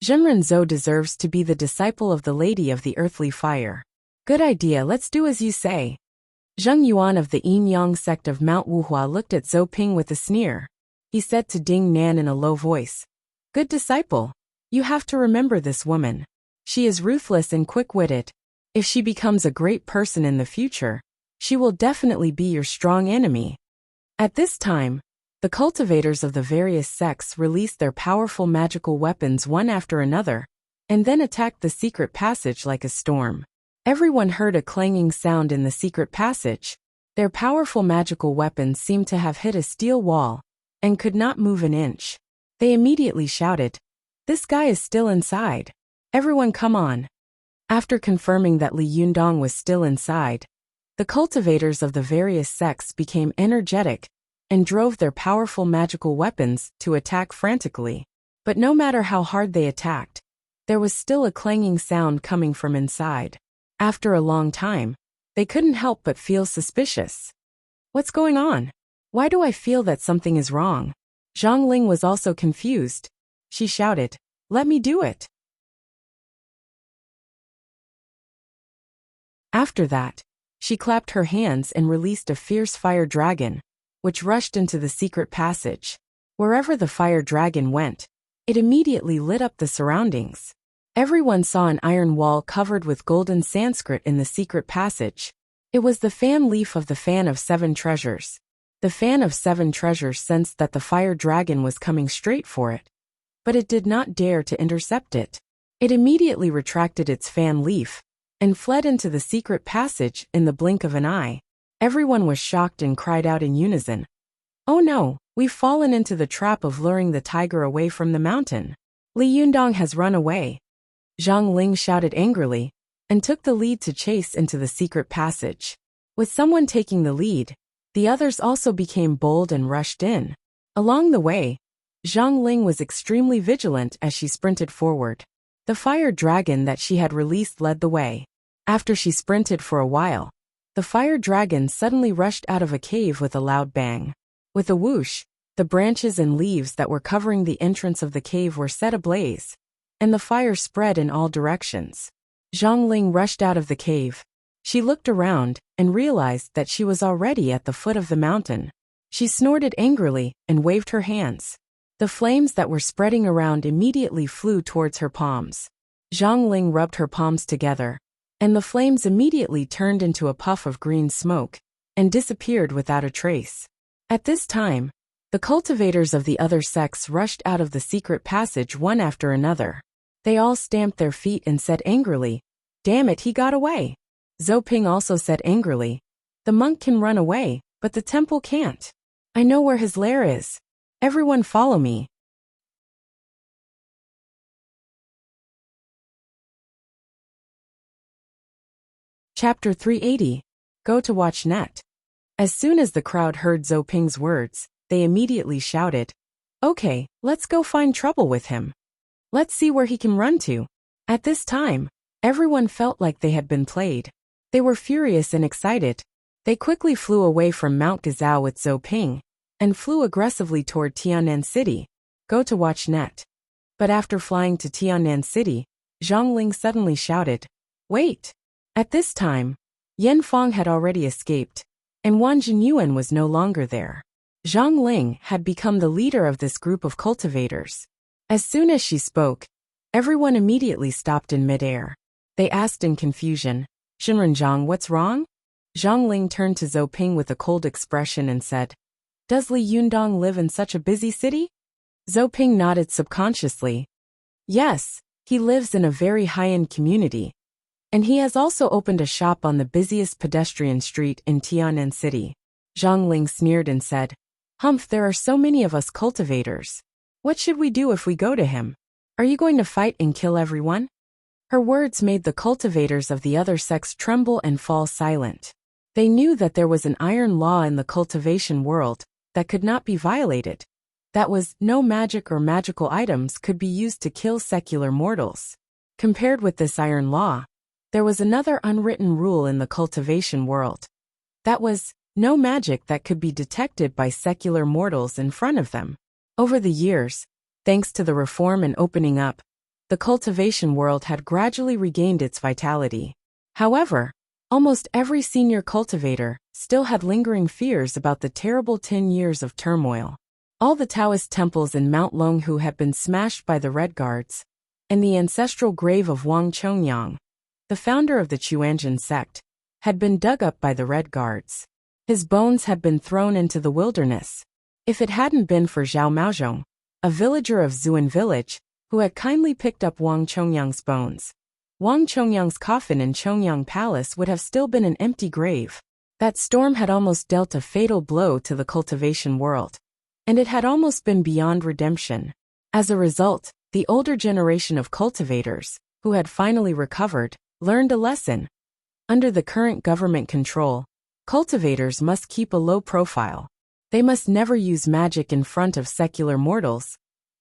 Zhenren Zhou deserves to be the disciple of the Lady of the Earthly Fire. Good idea, let's do as you say. Zheng Yuan of the Yin Yang sect of Mount Wuhua looked at Zhou Ping with a sneer. He said to Ding Nan in a low voice, Good disciple, you have to remember this woman. She is ruthless and quick-witted. If she becomes a great person in the future, she will definitely be your strong enemy. At this time, the cultivators of the various sects released their powerful magical weapons one after another, and then attacked the secret passage like a storm. Everyone heard a clanging sound in the secret passage. Their powerful magical weapons seemed to have hit a steel wall, and could not move an inch. They immediately shouted, "This guy is still inside. Everyone come on." After confirming that Li Yundong was still inside, the cultivators of the various sects became energetic and drove their powerful magical weapons to attack frantically. But no matter how hard they attacked, there was still a clanging sound coming from inside. After a long time, they couldn't help but feel suspicious. What's going on? Why do I feel that something is wrong? Zhang Ling was also confused. She shouted, "Let me do it." After that, she clapped her hands and released a fierce fire dragon, which rushed into the secret passage. Wherever the fire dragon went, it immediately lit up the surroundings. Everyone saw an iron wall covered with golden Sanskrit in the secret passage. It was the fan leaf of the Fan of Seven Treasures. The Fan of Seven Treasures sensed that the fire dragon was coming straight for it, but it did not dare to intercept it. It immediately retracted its fan leaf and fled into the secret passage in the blink of an eye. Everyone was shocked and cried out in unison, "Oh no, we've fallen into the trap of luring the tiger away from the mountain. Li Yundong has run away." Zhang Ling shouted angrily and took the lead to chase into the secret passage. With someone taking the lead, the others also became bold and rushed in. Along the way, Zhang Ling was extremely vigilant as she sprinted forward. The fire dragon that she had released led the way. After she sprinted for a while, the fire dragon suddenly rushed out of a cave with a loud bang. With a whoosh, the branches and leaves that were covering the entrance of the cave were set ablaze, and the fire spread in all directions. Zhang Ling rushed out of the cave. She looked around and realized that she was already at the foot of the mountain. She snorted angrily and waved her hands. The flames that were spreading around immediately flew towards her palms. Zhang Ling rubbed her palms together, and the flames immediately turned into a puff of green smoke and disappeared without a trace. At this time, the cultivators of the other sects rushed out of the secret passage one after another. They all stamped their feet and said angrily, "Damn it, he got away." Zhou Ping also said angrily, "The monk can run away, but the temple can't. I know where his lair is. Everyone follow me." Chapter 380. Go to watch net. As soon as the crowd heard Zhou Ping's words, they immediately shouted, "Okay, let's go find trouble with him. Let's see where he can run to." At this time, everyone felt like they had been played. They were furious and excited. They quickly flew away from Mount Gazao with Zhou Ping, and flew aggressively toward Tiannan City. Go to watch net. But after flying to Tiannan City, Zhang Ling suddenly shouted, "Wait!" At this time, Yan Fong had already escaped, and Wan Jinyuan was no longer there. Zhang Ling had become the leader of this group of cultivators. As soon as she spoke, everyone immediately stopped in midair. They asked in confusion, "Shinren, what's wrong?" Zhang Ling turned to Zhou Ping with a cold expression and said, "Does Li Yundong live in such a busy city?" Zhou Ping nodded subconsciously. "Yes, he lives in a very high-end community, and he has also opened a shop on the busiest pedestrian street in Tiannan City." Zhang Ling sneered and said, "Humph, there are so many of us cultivators. What should we do if we go to him? Are you going to fight and kill everyone?" Her words made the cultivators of the other sects tremble and fall silent. They knew that there was an iron law in the cultivation world that could not be violated. That was, no magic or magical items could be used to kill secular mortals. Compared with this iron law, there was another unwritten rule in the cultivation world. That was, no magic that could be detected by secular mortals in front of them. Over the years, thanks to the reform and opening up, the cultivation world had gradually regained its vitality. However, almost every senior cultivator still had lingering fears about the terrible 10 years of turmoil. All the Taoist temples in Mount Longhu had been smashed by the Red Guards, and the ancestral grave of Wang Chongyang, the founder of the Chuanjin sect, had been dug up by the Red Guards. His bones had been thrown into the wilderness. If it hadn't been for Zhao Maozhong, a villager of Zuan village, who had kindly picked up Wang Chongyang's bones, Wang Chongyang's coffin in Chongyang Palace would have still been an empty grave. That storm had almost dealt a fatal blow to the cultivation world, and it had almost been beyond redemption. As a result, the older generation of cultivators, who had finally recovered, learned a lesson. Under the current government control, cultivators must keep a low profile. They must never use magic in front of secular mortals,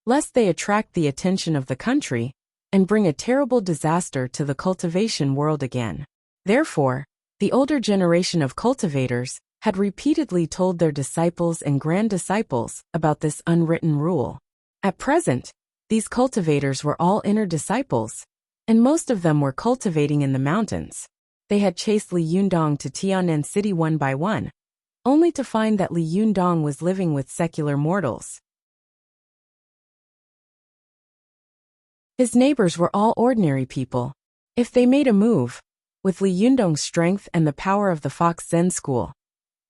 lest they attract the attention of the country and bring a terrible disaster to the cultivation world again. Therefore, the older generation of cultivators had repeatedly told their disciples and grand-disciples about this unwritten rule. At present, these cultivators were all inner disciples, and most of them were cultivating in the mountains. They had chased Li Yundong to Tianan City one by one, only to find that Li Yundong was living with secular mortals. His neighbors were all ordinary people. If they made a move, with Li Yundong's strength and the power of the Fox Zen School,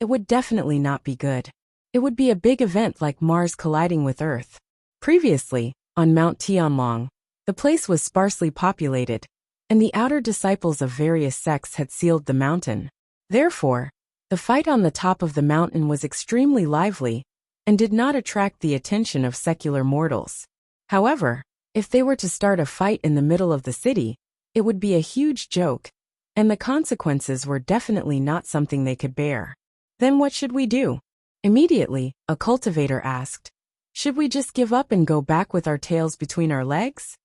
it would definitely not be good. It would be a big event like Mars colliding with Earth. Previously, on Mount Tianlong, the place was sparsely populated, and the outer disciples of various sects had sealed the mountain. Therefore, the fight on the top of the mountain was extremely lively and did not attract the attention of secular mortals. However, if they were to start a fight in the middle of the city, it would be a huge joke, and the consequences were definitely not something they could bear. Then what should we do? Immediately, a cultivator asked. Should we just give up and go back with our tails between our legs?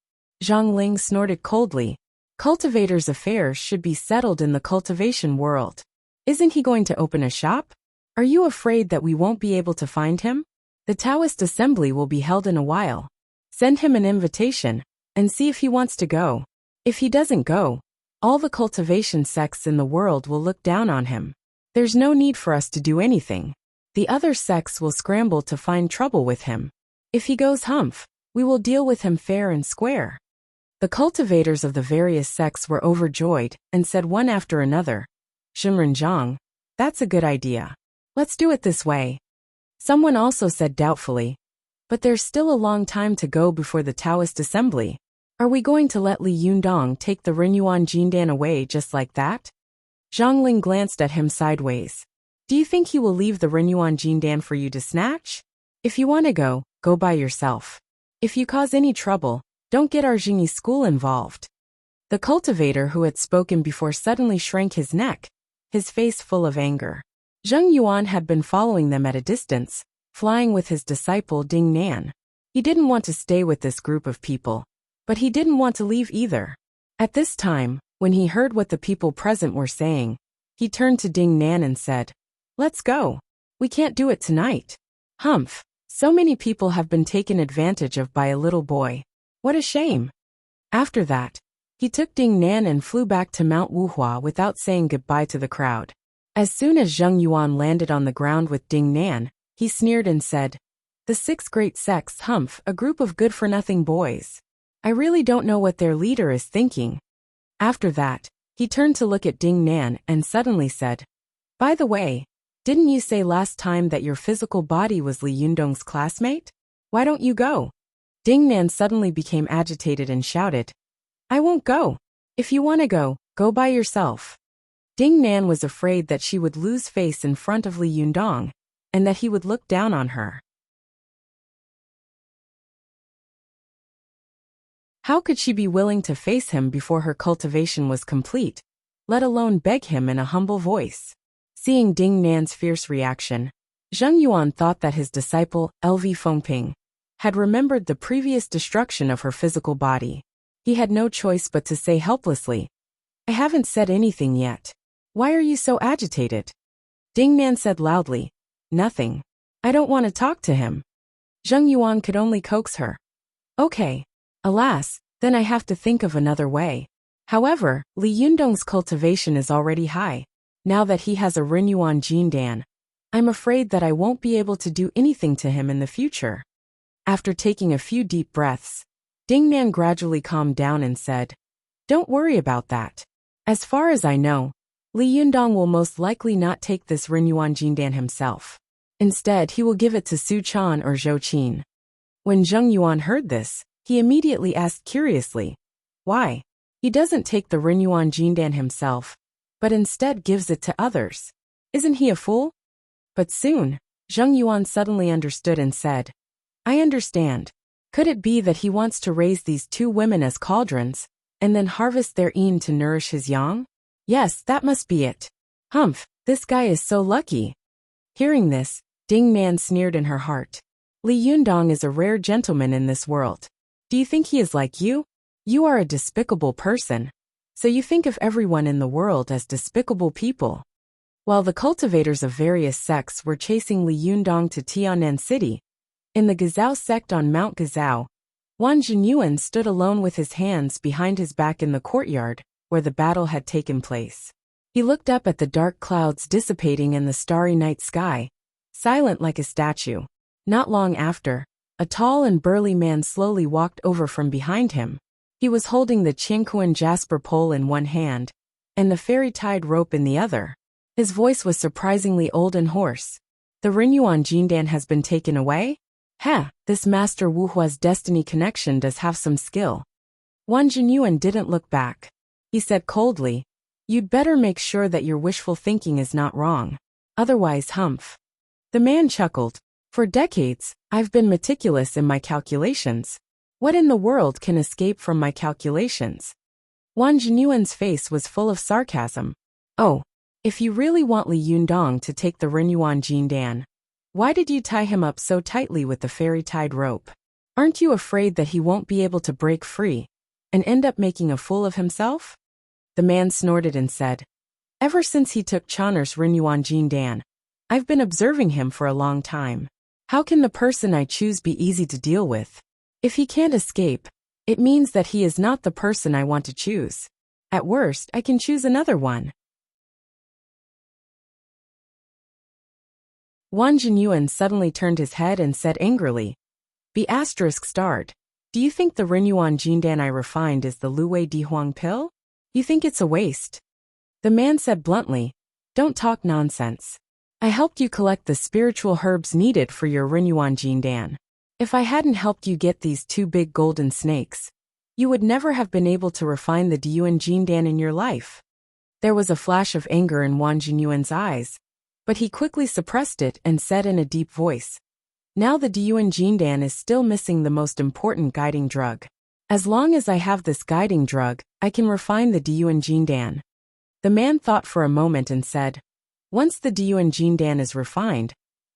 Zhang Ling snorted coldly. Cultivators' affairs should be settled in the cultivation world. Isn't he going to open a shop? Are you afraid that we won't be able to find him? The Taoist assembly will be held in a while. Send him an invitation, and see if he wants to go. If he doesn't go, all the cultivation sects in the world will look down on him. There's no need for us to do anything. The other sects will scramble to find trouble with him. If he goes humph, we will deal with him fair and square. The cultivators of the various sects were overjoyed and said one after another, Shimren Zhang, that's a good idea. Let's do it this way. Someone also said doubtfully, but there's still a long time to go before the Taoist assembly. Are we going to let Li Yundong take the Renyuan Jindan away just like that? Zhang Ling glanced at him sideways. Do you think he will leave the Renyuan Jindan for you to snatch? If you want to go, go by yourself. If you cause any trouble, don't get our Jingyi school involved. The cultivator who had spoken before suddenly shrank his neck, his face full of anger. Zheng Yuan had been following them at a distance, flying with his disciple Ding Nan. He didn't want to stay with this group of people, but he didn't want to leave either. At this time, when he heard what the people present were saying, he turned to Ding Nan and said, Let's go. We can't do it tonight. Humph, so many people have been taken advantage of by a little boy. What a shame. After that, he took Ding Nan and flew back to Mount Wuhua without saying goodbye to the crowd. As soon as Zheng Yuan landed on the ground with Ding Nan, he sneered and said, The 6 great sects humph a group of good-for-nothing boys. I really don't know what their leader is thinking. After that, he turned to look at Ding Nan and suddenly said, By the way, didn't you say last time that your physical body was Li Yundong's classmate? Why don't you go? Ding Nan suddenly became agitated and shouted, I won't go. If you want to go, go by yourself. Ding Nan was afraid that she would lose face in front of Li Yundong, and that he would look down on her. How could she be willing to face him before her cultivation was complete, let alone beg him in a humble voice? Seeing Ding Nan's fierce reaction, Zheng Yuan thought that his disciple, LV Fengping, had remembered the previous destruction of her physical body. He had no choice but to say helplessly, I haven't said anything yet. Why are you so agitated? Ding Nan said loudly, Nothing. I don't want to talk to him. Zheng Yuan could only coax her. Okay. Alas, then I have to think of another way. However, Li Yundong's cultivation is already high. Now that he has a Renyuan Jindan, I'm afraid that I won't be able to do anything to him in the future. After taking a few deep breaths, Ding Nan gradually calmed down and said, Don't worry about that. As far as I know, Li Yundong will most likely not take this Rinyuan Jindan himself. Instead, he will give it to Su Chan or Zhou Qin. When Zheng Yuan heard this, he immediately asked curiously, why? He doesn't take the Rinyuan Jindan himself, but instead gives it to others. Isn't he a fool? But soon, Zheng Yuan suddenly understood and said, I understand. Could it be that he wants to raise these two women as cauldrons, and then harvest their yin to nourish his yang? Yes, that must be it. Humph, this guy is so lucky. Hearing this, Ding Man sneered in her heart. Li Yundong is a rare gentleman in this world. Do you think he is like you? You are a despicable person. So you think of everyone in the world as despicable people. While the cultivators of various sects were chasing Li Yundong to Tianan City, in the Gazao sect on Mount Gazao, Wan Jinyuan stood alone with his hands behind his back in the courtyard, where the battle had taken place. He looked up at the dark clouds dissipating in the starry night sky, silent like a statue. Not long after, a tall and burly man slowly walked over from behind him. He was holding the Qiankuan jasper pole in one hand, and the fairy-tied rope in the other. His voice was surprisingly old and hoarse. The Rinyuan Jindan has been taken away? This Master Wu Hua's destiny connection does have some skill. Wan Jinyuan didn't look back. He said coldly, you'd better make sure that your wishful thinking is not wrong. Otherwise, humph. The man chuckled. For decades, I've been meticulous in my calculations. What in the world can escape from my calculations? Wan Jinyuan's face was full of sarcasm. Oh, if you really want Li Yundong to take the Rinyuan Jindan, why did you tie him up so tightly with the fairy-tied rope? Aren't you afraid that he won't be able to break free and end up making a fool of himself? The man snorted and said, ever since he took Channer's Rinyuan Jindan, I've been observing him for a long time. How can the person I choose be easy to deal with? If he can't escape, it means that he is not the person I want to choose. At worst, I can choose another one. Wan Jinyuan suddenly turned his head and said angrily, Be *****. Do you think the Rinyuan Jindan I refined is the Luwei Dihuang pill? You think it's a waste? The man said bluntly, Don't talk nonsense. I helped you collect the spiritual herbs needed for your Rinyuan Jindan. If I hadn't helped you get these two big golden snakes, you would never have been able to refine the Diyuan Jindan in your life. There was a flash of anger in Wan Jinyuan's eyes, but he quickly suppressed it and said in a deep voice, Now the Diyuan Jindan is still missing the most important guiding drug. As long as I have this guiding drug, I can refine the Diyuan Jindan. The man thought for a moment and said, Once the Diyuan Jindan is refined,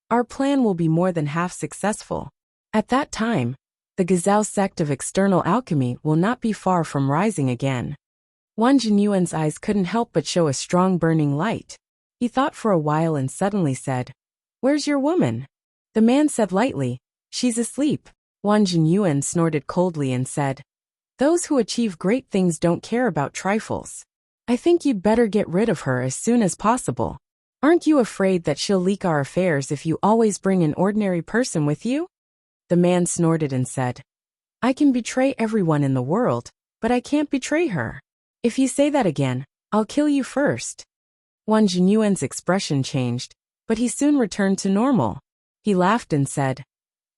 our plan will be more than half successful. At that time, the Gazao sect of external alchemy will not be far from rising again. Wan Jinyuan's eyes couldn't help but show a strong burning light. He thought for a while and suddenly said, Where's your woman? The man said lightly, She's asleep. Wan Jinyuan snorted coldly and said, Those who achieve great things don't care about trifles. I think you'd better get rid of her as soon as possible. Aren't you afraid that she'll leak our affairs if you always bring an ordinary person with you? The man snorted and said, I can betray everyone in the world, but I can't betray her. If you say that again, I'll kill you first. Wan Jinyuan's expression changed, but he soon returned to normal. He laughed and said,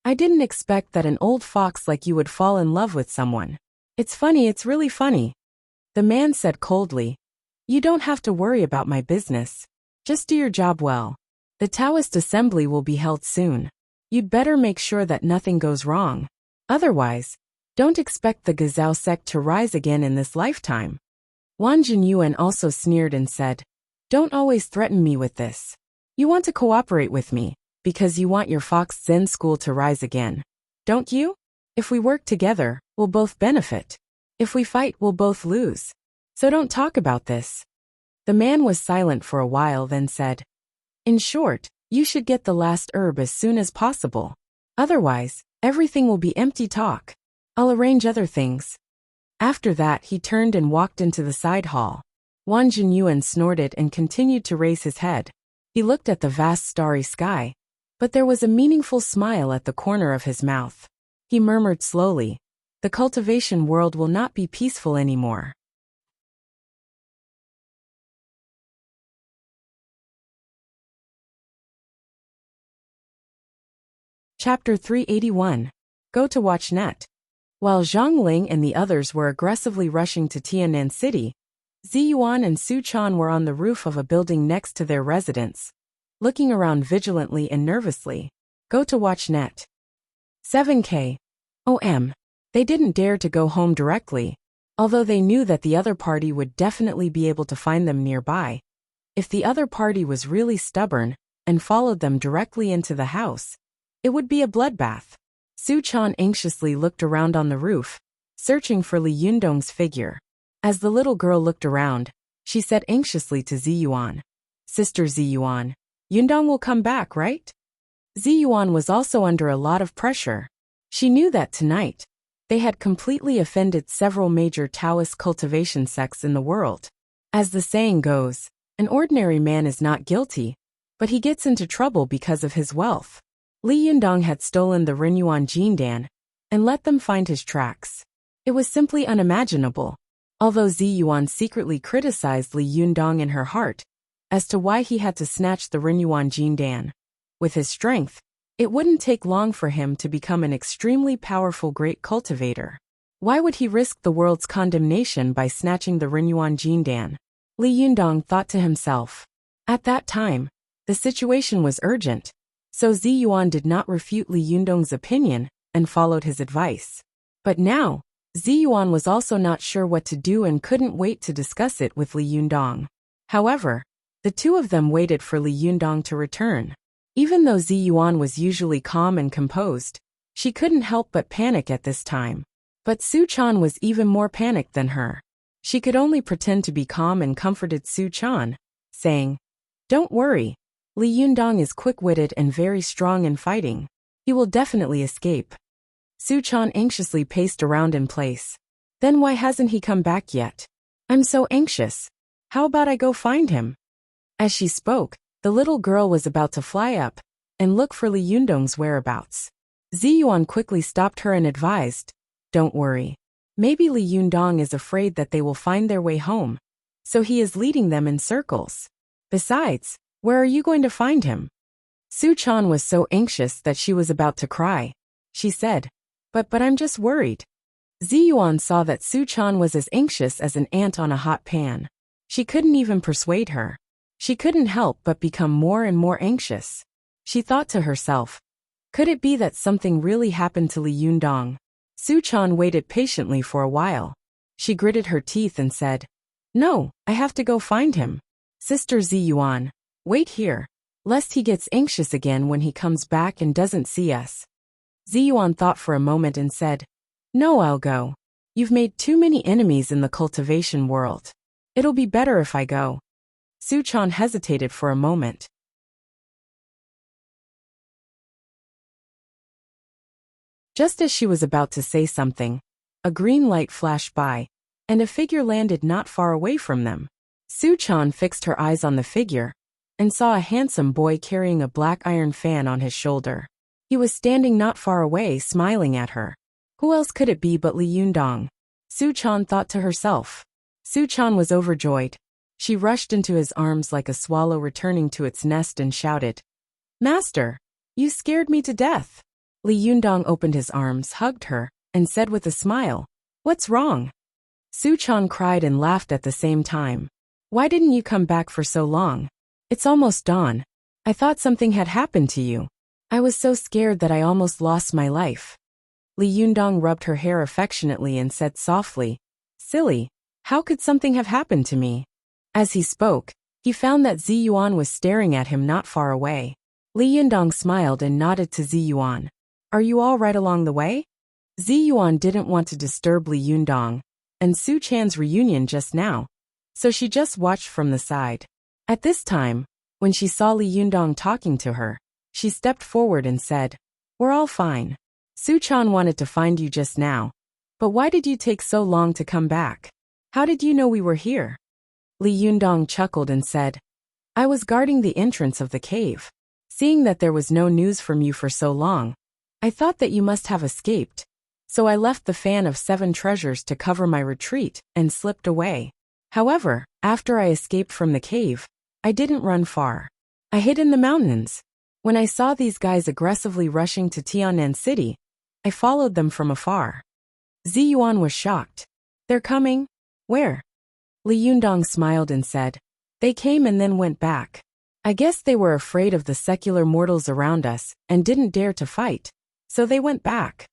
I didn't expect that an old fox like you would fall in love with someone. It's funny, it's really funny. The man said coldly, You don't have to worry about my business. Just do your job well. The Taoist assembly will be held soon. You'd better make sure that nothing goes wrong. Otherwise, don't expect the Gazao sect to rise again in this lifetime. Wan Jinyuan also sneered and said, Don't always threaten me with this. You want to cooperate with me, because you want your Fox Zen school to rise again. Don't you? If we work together, we'll both benefit. If we fight, we'll both lose. So don't talk about this. The man was silent for a while, then said, In short, you should get the last herb as soon as possible. Otherwise, everything will be empty talk. I'll arrange other things. After that, he turned and walked into the side hall. Wan Jinyuan snorted and continued to raise his head. He looked at the vast starry sky, but there was a meaningful smile at the corner of his mouth. He murmured slowly, The cultivation world will not be peaceful anymore. Chapter 381. Go to watch net. While Zhang Ling and the others were aggressively rushing to Tianan City, Ziyuan and Su Chan were on the roof of a building next to their residence, looking around vigilantly and nervously. Go to watch net. 7K. OM. They didn't dare to go home directly, although they knew that the other party would definitely be able to find them nearby. If the other party was really stubborn and followed them directly into the house, it would be a bloodbath. Su Chan anxiously looked around on the roof, searching for Li Yundong's figure. As the little girl looked around, she said anxiously to Ziyuan, "Sister Ziyuan, Yundong will come back, right?" Ziyuan was also under a lot of pressure. She knew that tonight, they had completely offended several major Taoist cultivation sects in the world. As the saying goes, an ordinary man is not guilty, but he gets into trouble because of his wealth. Li Yundong had stolen the Renyuan Jindan and let them find his tracks. It was simply unimaginable, although Ziyuan secretly criticized Li Yundong in her heart as to why he had to snatch the Renyuan Jindan. With his strength, it wouldn't take long for him to become an extremely powerful great cultivator. Why would he risk the world's condemnation by snatching the Renyuan Jindan? Li Yundong thought to himself. At that time, the situation was urgent, so Ziyuan did not refute Li Yundong's opinion and followed his advice. But now, Ziyuan was also not sure what to do and couldn't wait to discuss it with Li Yundong. However, the two of them waited for Li Yundong to return. Even though Ziyuan was usually calm and composed, she couldn't help but panic at this time. But Su Chan was even more panicked than her. She could only pretend to be calm and comforted Su Chan, saying, "Don't worry. Li Yundong is quick-witted and very strong in fighting. He will definitely escape." Su Chan anxiously paced around in place. "Then why hasn't he come back yet? I'm so anxious. How about I go find him?" As she spoke, the little girl was about to fly up and look for Li Yundong's whereabouts. Ziyuan quickly stopped her and advised, "Don't worry. Maybe Li Yundong is afraid that they will find their way home, so he is leading them in circles. Besides, where are you going to find him?" Su Chan was so anxious that she was about to cry. She said, But I'm just worried." Ziyuan saw that Su Chan was as anxious as an ant on a hot pan. She couldn't even persuade her. She couldn't help but become more and more anxious. She thought to herself, could it be that something really happened to Li Yundong? Su Chan waited patiently for a while. She gritted her teeth and said, "No, I have to go find him. Sister Ziyuan, wait here, lest he gets anxious again when he comes back and doesn't see us." Ziyuan thought for a moment and said, "No, I'll go. You've made too many enemies in the cultivation world. It'll be better if I go." Su Chan hesitated for a moment. Just as she was about to say something, a green light flashed by, and a figure landed not far away from them. Su Chan fixed her eyes on the figure and saw a handsome boy carrying a black iron fan on his shoulder. He was standing not far away, smiling at her. Who else could it be but Li Yundong? Su Chan thought to herself. Su Chan was overjoyed. She rushed into his arms like a swallow returning to its nest and shouted, "Master, you scared me to death." Li Yundong opened his arms, hugged her, and said with a smile, "What's wrong?" Su Chan cried and laughed at the same time. "Why didn't you come back for so long? It's almost dawn. I thought something had happened to you. I was so scared that I almost lost my life." Li Yundong rubbed her hair affectionately and said softly, "Silly, how could something have happened to me?" As he spoke, he found that Ziyuan was staring at him not far away. Li Yundong smiled and nodded to Ziyuan. "Are you all right along the way?" Ziyuan didn't want to disturb Li Yundong and Su Chan's reunion just now, so she just watched from the side. At this time, when she saw Li Yundong talking to her, she stepped forward and said, "We're all fine. Su Chan wanted to find you just now, but why did you take so long to come back? How did you know we were here?" Li Yundong chuckled and said, "I was guarding the entrance of the cave. Seeing that there was no news from you for so long, I thought that you must have escaped, so I left the fan of 7 treasures to cover my retreat and slipped away. However, after I escaped from the cave, I didn't run far. I hid in the mountains. When I saw these guys aggressively rushing to Tiannan City, I followed them from afar. Zi Yuan was shocked. They're coming? Where? Li Yundong smiled and said, they came and then went back. I guess they were afraid of the secular mortals around us and didn't dare to fight, so they went back.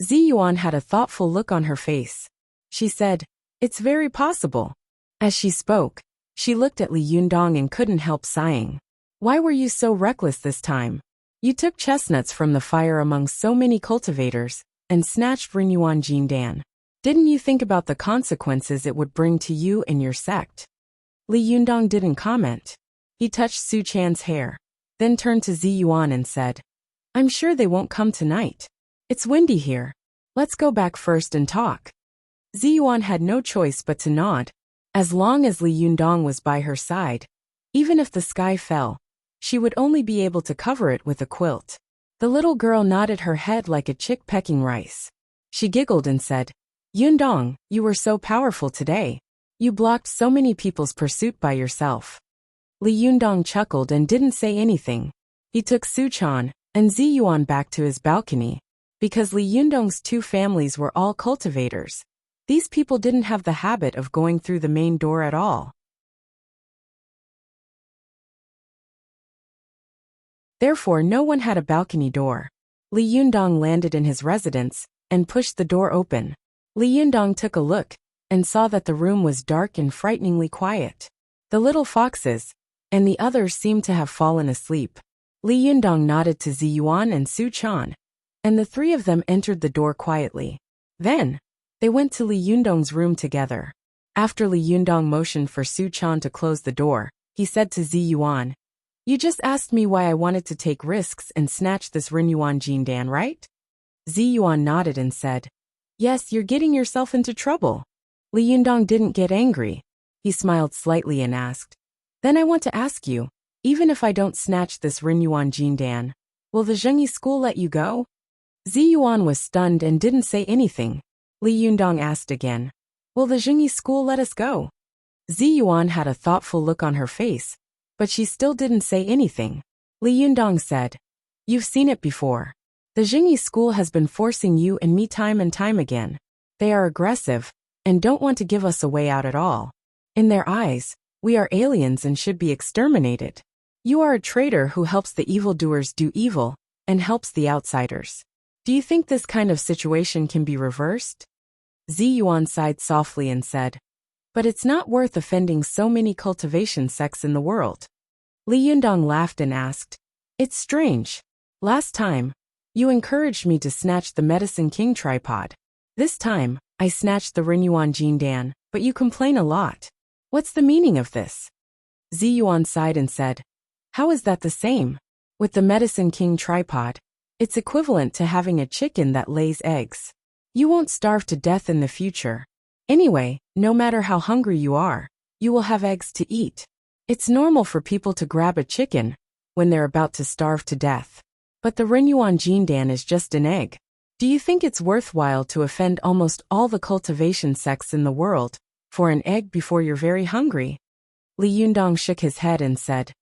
Zi Yuan had a thoughtful look on her face. She said, it's very possible. As she spoke, she looked at Li Yundong and couldn't help sighing. Why were you so reckless this time? You took chestnuts from the fire among so many cultivators and snatched Rinyuan Jindan. Didn't you think about the consequences it would bring to you and your sect? Li Yundong didn't comment. He touched Su Chan's hair, then turned to Zi Yuan and said, I'm sure they won't come tonight. It's windy here. Let's go back first and talk. Zi Yuan had no choice but to nod. As long as Li Yundong was by her side, even if the sky fell, she would only be able to cover it with a quilt. The little girl nodded her head like a chick pecking rice. She giggled and said, Yundong, you were so powerful today. You blocked so many people's pursuit by yourself. Li Yundong chuckled and didn't say anything. He took Su Chan and Zi Yuan back to his balcony. Because Li Yundong's two families were all cultivators, these people didn't have the habit of going through the main door at all. Therefore, no one had a balcony door. Li Yundong landed in his residence and pushed the door open. Li Yundong took a look and saw that the room was dark and frighteningly quiet. The little foxes and the others seemed to have fallen asleep. Li Yundong nodded to Zi Yuan and Su Chan, and the three of them entered the door quietly. Then, they went to Li Yundong's room together. After Li Yundong motioned for Su Chan to close the door, he said to Zi Yuan, you just asked me why I wanted to take risks and snatch this Rinyuan Jindan, right? Zi Yuan nodded and said, yes, you're getting yourself into trouble. Li Yundong didn't get angry. He smiled slightly and asked, then I want to ask you, even if I don't snatch this Rinyuan Jindan, will the Zhengyi school let you go? Zi Yuan was stunned and didn't say anything. Li Yundong asked again, will the Zhengyi school let us go? Zi Yuan had a thoughtful look on her face, but she still didn't say anything. Li Yundong said, you've seen it before. The Zhengyi school has been forcing you and me time and time again. They are aggressive and don't want to give us a way out at all. In their eyes, we are aliens and should be exterminated. You are a traitor who helps the evildoers do evil and helps the outsiders. Do you think this kind of situation can be reversed? Zi Yuan sighed softly and said, but it's not worth offending so many cultivation sects in the world. Li Yundong laughed and asked, it's strange. Last time, you encouraged me to snatch the Medicine King tripod. This time, I snatched the Rinyuan Jindan, but you complain a lot. What's the meaning of this? Zi Yuan sighed and said, how is that the same? With the Medicine King tripod, it's equivalent to having a chicken that lays eggs. You won't starve to death in the future. Anyway, no matter how hungry you are, you will have eggs to eat. It's normal for people to grab a chicken when they're about to starve to death. But the Rinyuan Jindan is just an egg. Do you think it's worthwhile to offend almost all the cultivation sects in the world for an egg before you're very hungry? Li Yundong shook his head and said,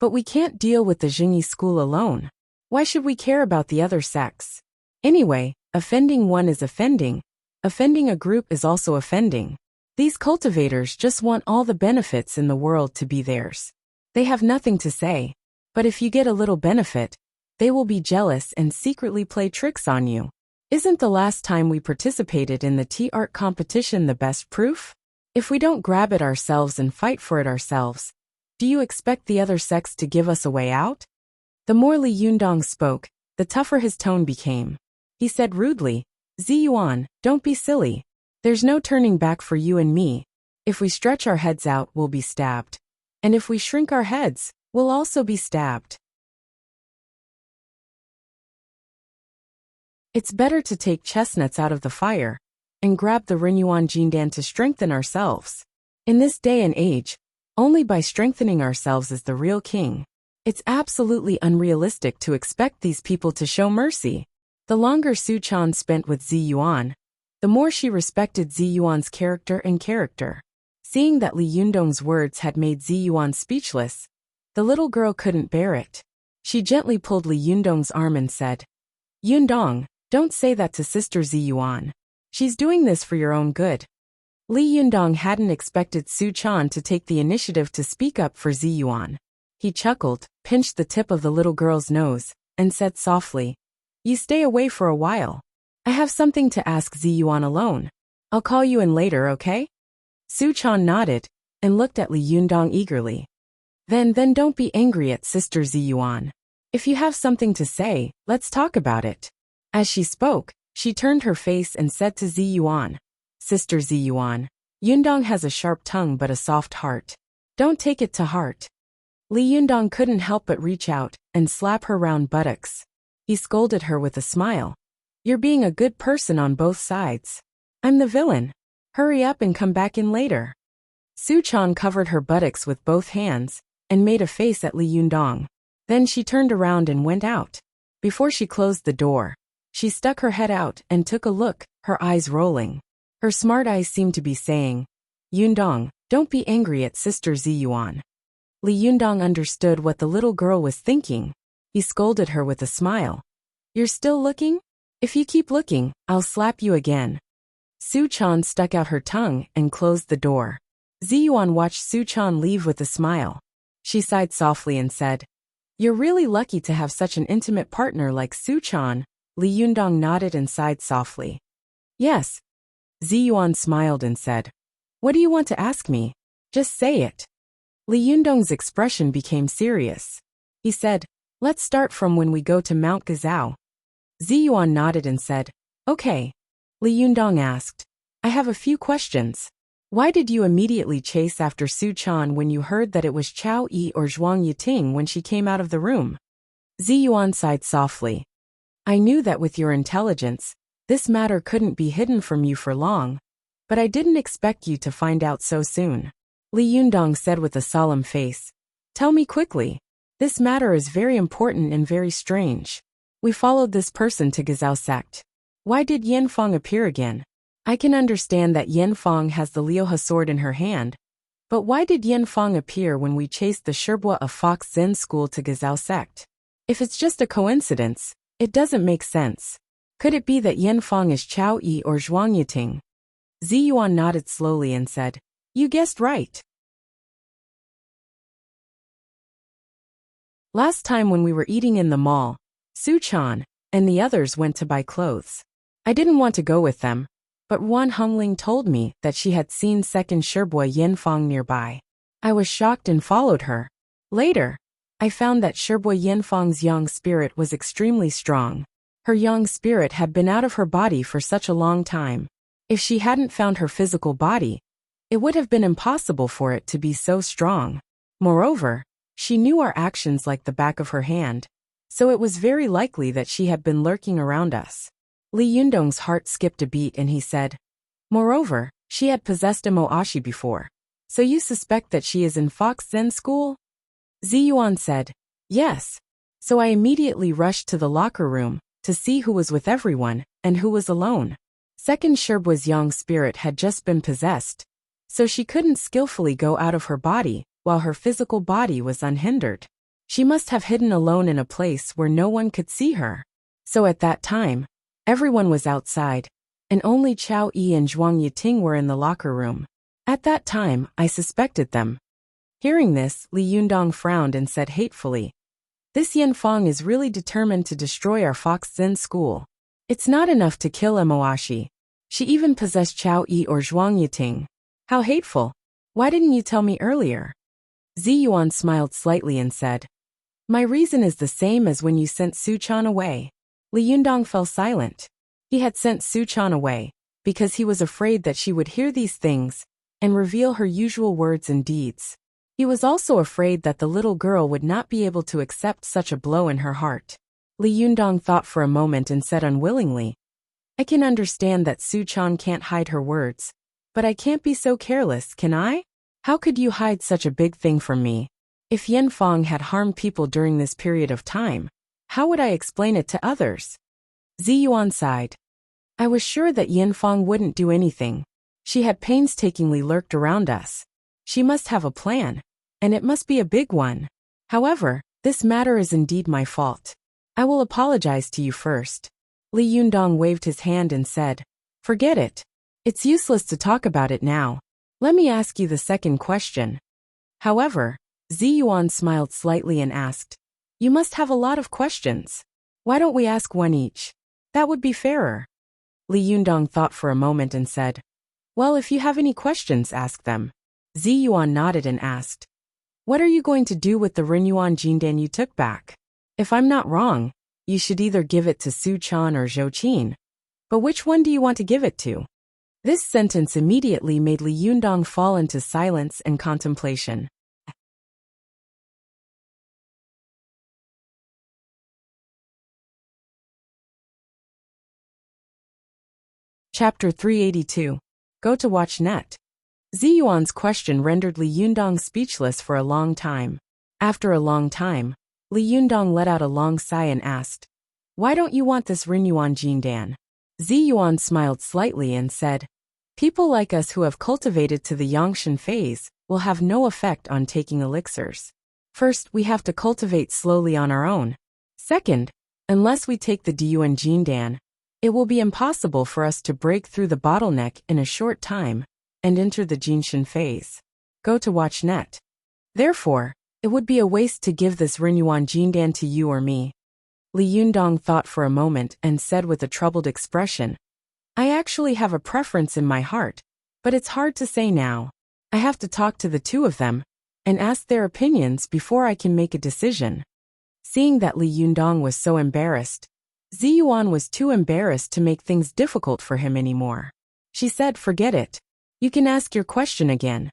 but we can't deal with the Zhengyi school alone. Why should we care about the other sects? Anyway, offending one is offending. Offending a group is also offending. These cultivators just want all the benefits in the world to be theirs. They have nothing to say. But if you get a little benefit, they will be jealous and secretly play tricks on you. Isn't the last time we participated in the tea art competition the best proof? If we don't grab it ourselves and fight for it ourselves, do you expect the other sects to give us a way out? The more Li Yundong spoke, the tougher his tone became. He said rudely, Zi Yuan, don't be silly. There's no turning back for you and me. If we stretch our heads out, we'll be stabbed. And if we shrink our heads, we'll also be stabbed. It's better to take chestnuts out of the fire and grab the Rinyuan Jindan to strengthen ourselves. In this day and age, only by strengthening ourselves is the real king. It's absolutely unrealistic to expect these people to show mercy. The longer Su Chan spent with Zi Yuan, the more she respected Zi Yuan's character. Seeing that Li Yundong's words had made Zi Yuan speechless, the little girl couldn't bear it. She gently pulled Li Yundong's arm and said, Yundong, don't say that to Sister Ziyuan. She's doing this for your own good. Li Yundong hadn't expected Su Chan to take the initiative to speak up for Ziyuan. He chuckled, pinched the tip of the little girl's nose, and said softly, You stay away for a while. I have something to ask Ziyuan alone. I'll call you in later, okay? Su Chan nodded, and looked at Li Yundong eagerly. Then don't be angry at Sister Ziyuan. If you have something to say, let's talk about it. As she spoke, she turned her face and said to Ziyuan, Sister Ziyuan, Yundong has a sharp tongue but a soft heart. Don't take it to heart. Li Yundong couldn't help but reach out and slap her round buttocks. He scolded her with a smile. You're being a good person on both sides. I'm the villain. Hurry up and come back in later. Su Chan covered her buttocks with both hands and made a face at Li Yundong. Then she turned around and went out. Before she closed the door, she stuck her head out and took a look, her eyes rolling. Her smart eyes seemed to be saying, Yundong, don't be angry at Sister Ziyuan. Li Yundong understood what the little girl was thinking. He scolded her with a smile. You're still looking? If you keep looking, I'll slap you again. Su Chan stuck out her tongue and closed the door. Ziyuan watched Su Chan leave with a smile. She sighed softly and said, You're really lucky to have such an intimate partner like Su Chan. Li Yundong nodded and sighed softly. Yes. Ziyuan smiled and said, What do you want to ask me? Just say it. Li Yundong's expression became serious. He said, Let's start from when we go to Mount Gazao. Ziyuan nodded and said, Okay. Li Yundong asked, I have a few questions. Why did you immediately chase after Su Chan when you heard that it was Chao Yi or Zhuang Yiting when she came out of the room? Ziyuan sighed softly. I knew that with your intelligence, this matter couldn't be hidden from you for long, but I didn't expect you to find out so soon. Li Yundong said with a solemn face, Tell me quickly. This matter is very important and very strange. We followed this person to Gazao sect. Why did Yen Fong appear again? I can understand that Yen Fong has the Liuhe sword in her hand, but why did Yen Fong appear when we chased the Sherbua of Fox Zen school to Gazao sect? If it's just a coincidence, it doesn't make sense. Could it be that Yen Fong is Chao Yi or Zhuang Yiting? Ziyuan nodded slowly and said, You guessed right. Last time when we were eating in the mall, Su Chan and the others went to buy clothes. I didn't want to go with them, but Wan Hongling told me that she had seen second Sherbua Yen Fong nearby. I was shocked and followed her. Later, I found that Sherbua Yen Fong's yang spirit was extremely strong. Her yang spirit had been out of her body for such a long time. If she hadn't found her physical body, it would have been impossible for it to be so strong. Moreover, she knew our actions like the back of her hand, so it was very likely that she had been lurking around us. Li Yundong's heart skipped a beat and he said, Moreover, she had possessed a Moashi before. So you suspect that she is in Fox Zen school? Ziyuan said, Yes. So I immediately rushed to the locker room to see who was with everyone and who was alone. Second Sherbua's yang spirit had just been possessed, so she couldn't skillfully go out of her body while her physical body was unhindered. She must have hidden alone in a place where no one could see her. So at that time, everyone was outside, and only Chao Yi and Zhuang Yiting were in the locker room. At that time, I suspected them. Hearing this, Li Yundong frowned and said hatefully, This Yen Fong is really determined to destroy our Fox Zen school. It's not enough to kill Emoashi. She even possessed Chao Yi or Zhuang Yiting. How hateful. Why didn't you tell me earlier? Ziyuan smiled slightly and said, My reason is the same as when you sent Su Chan away. Li Yundong fell silent. He had sent Su Chan away because he was afraid that she would hear these things and reveal her usual words and deeds. He was also afraid that the little girl would not be able to accept such a blow in her heart. Li Yundong thought for a moment and said unwillingly, I can understand that Su Chan can't hide her words, but I can't be so careless, can I? How could you hide such a big thing from me? If Yen Fong had harmed people during this period of time, how would I explain it to others? Ziyuan sighed. I was sure that Yen Fong wouldn't do anything. She had painstakingly lurked around us. She must have a plan, and it must be a big one. However, This matter is indeed my fault. I will apologize to you first. Li Yundong waved his hand and said, Forget it. It's useless to talk about it now. Let me ask you the second question. However, Zi Yuan smiled slightly and asked, You must have a lot of questions. Why don't we ask one each? That would be fairer. Li Yundong thought for a moment and said, Well, if you have any questions, ask them. Zi Yuan nodded and asked, What are you going to do with the Renyuan Jindan you took back? If I'm not wrong, you should either give it to Su Chan or Zhou Qin. But which one do you want to give it to? This sentence immediately made Li Yundong fall into silence and contemplation. Chapter 382. Go to watch net. Zi Yuan's question rendered Li Yundong speechless for a long time. After a long time, Li Yundong let out a long sigh and asked, Why don't you want this Renyuan Jindan? Zi Yuan smiled slightly and said, People like us who have cultivated to the Yangshan phase will have no effect on taking elixirs. First, we have to cultivate slowly on our own. Second, unless we take the Diyuan Jindan, it will be impossible for us to break through the bottleneck in a short time and enter the Jinshan phase. Go to watch net. Therefore, it would be a waste to give this Renyuan Jindan to you or me. Li Yundong thought for a moment and said with a troubled expression, I actually have a preference in my heart, but it's hard to say now. I have to talk to the two of them and ask their opinions before I can make a decision. Seeing that Li Yundong was so embarrassed, Zi Yuan was too embarrassed to make things difficult for him anymore. She said, Forget it. You can ask your question again.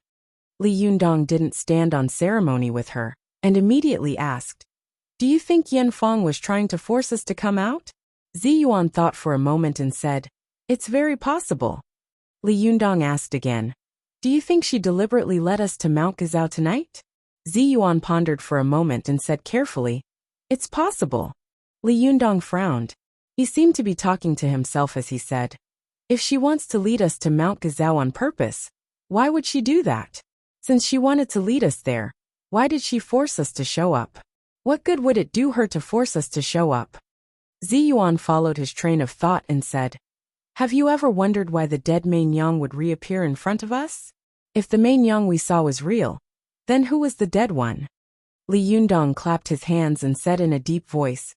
Li Yundong didn't stand on ceremony with her, and immediately asked, Do you think Yan Fong was trying to force us to come out? Zi Yuan thought for a moment and said, It's very possible. Li Yundong asked again, Do you think she deliberately led us to Mount Gazao tonight? Zi Yuan pondered for a moment and said carefully, It's possible. Li Yundong frowned. He seemed to be talking to himself as he said, If she wants to lead us to Mount Gazao on purpose, why would she do that? Since she wanted to lead us there, why did she force us to show up? What good would it do her to force us to show up? Zi Yuan followed his train of thought and said, Have you ever wondered why the dead Main Yang would reappear in front of us? If the Main Yang we saw was real, then who was the dead one? Li Yundong clapped his hands and said in a deep voice,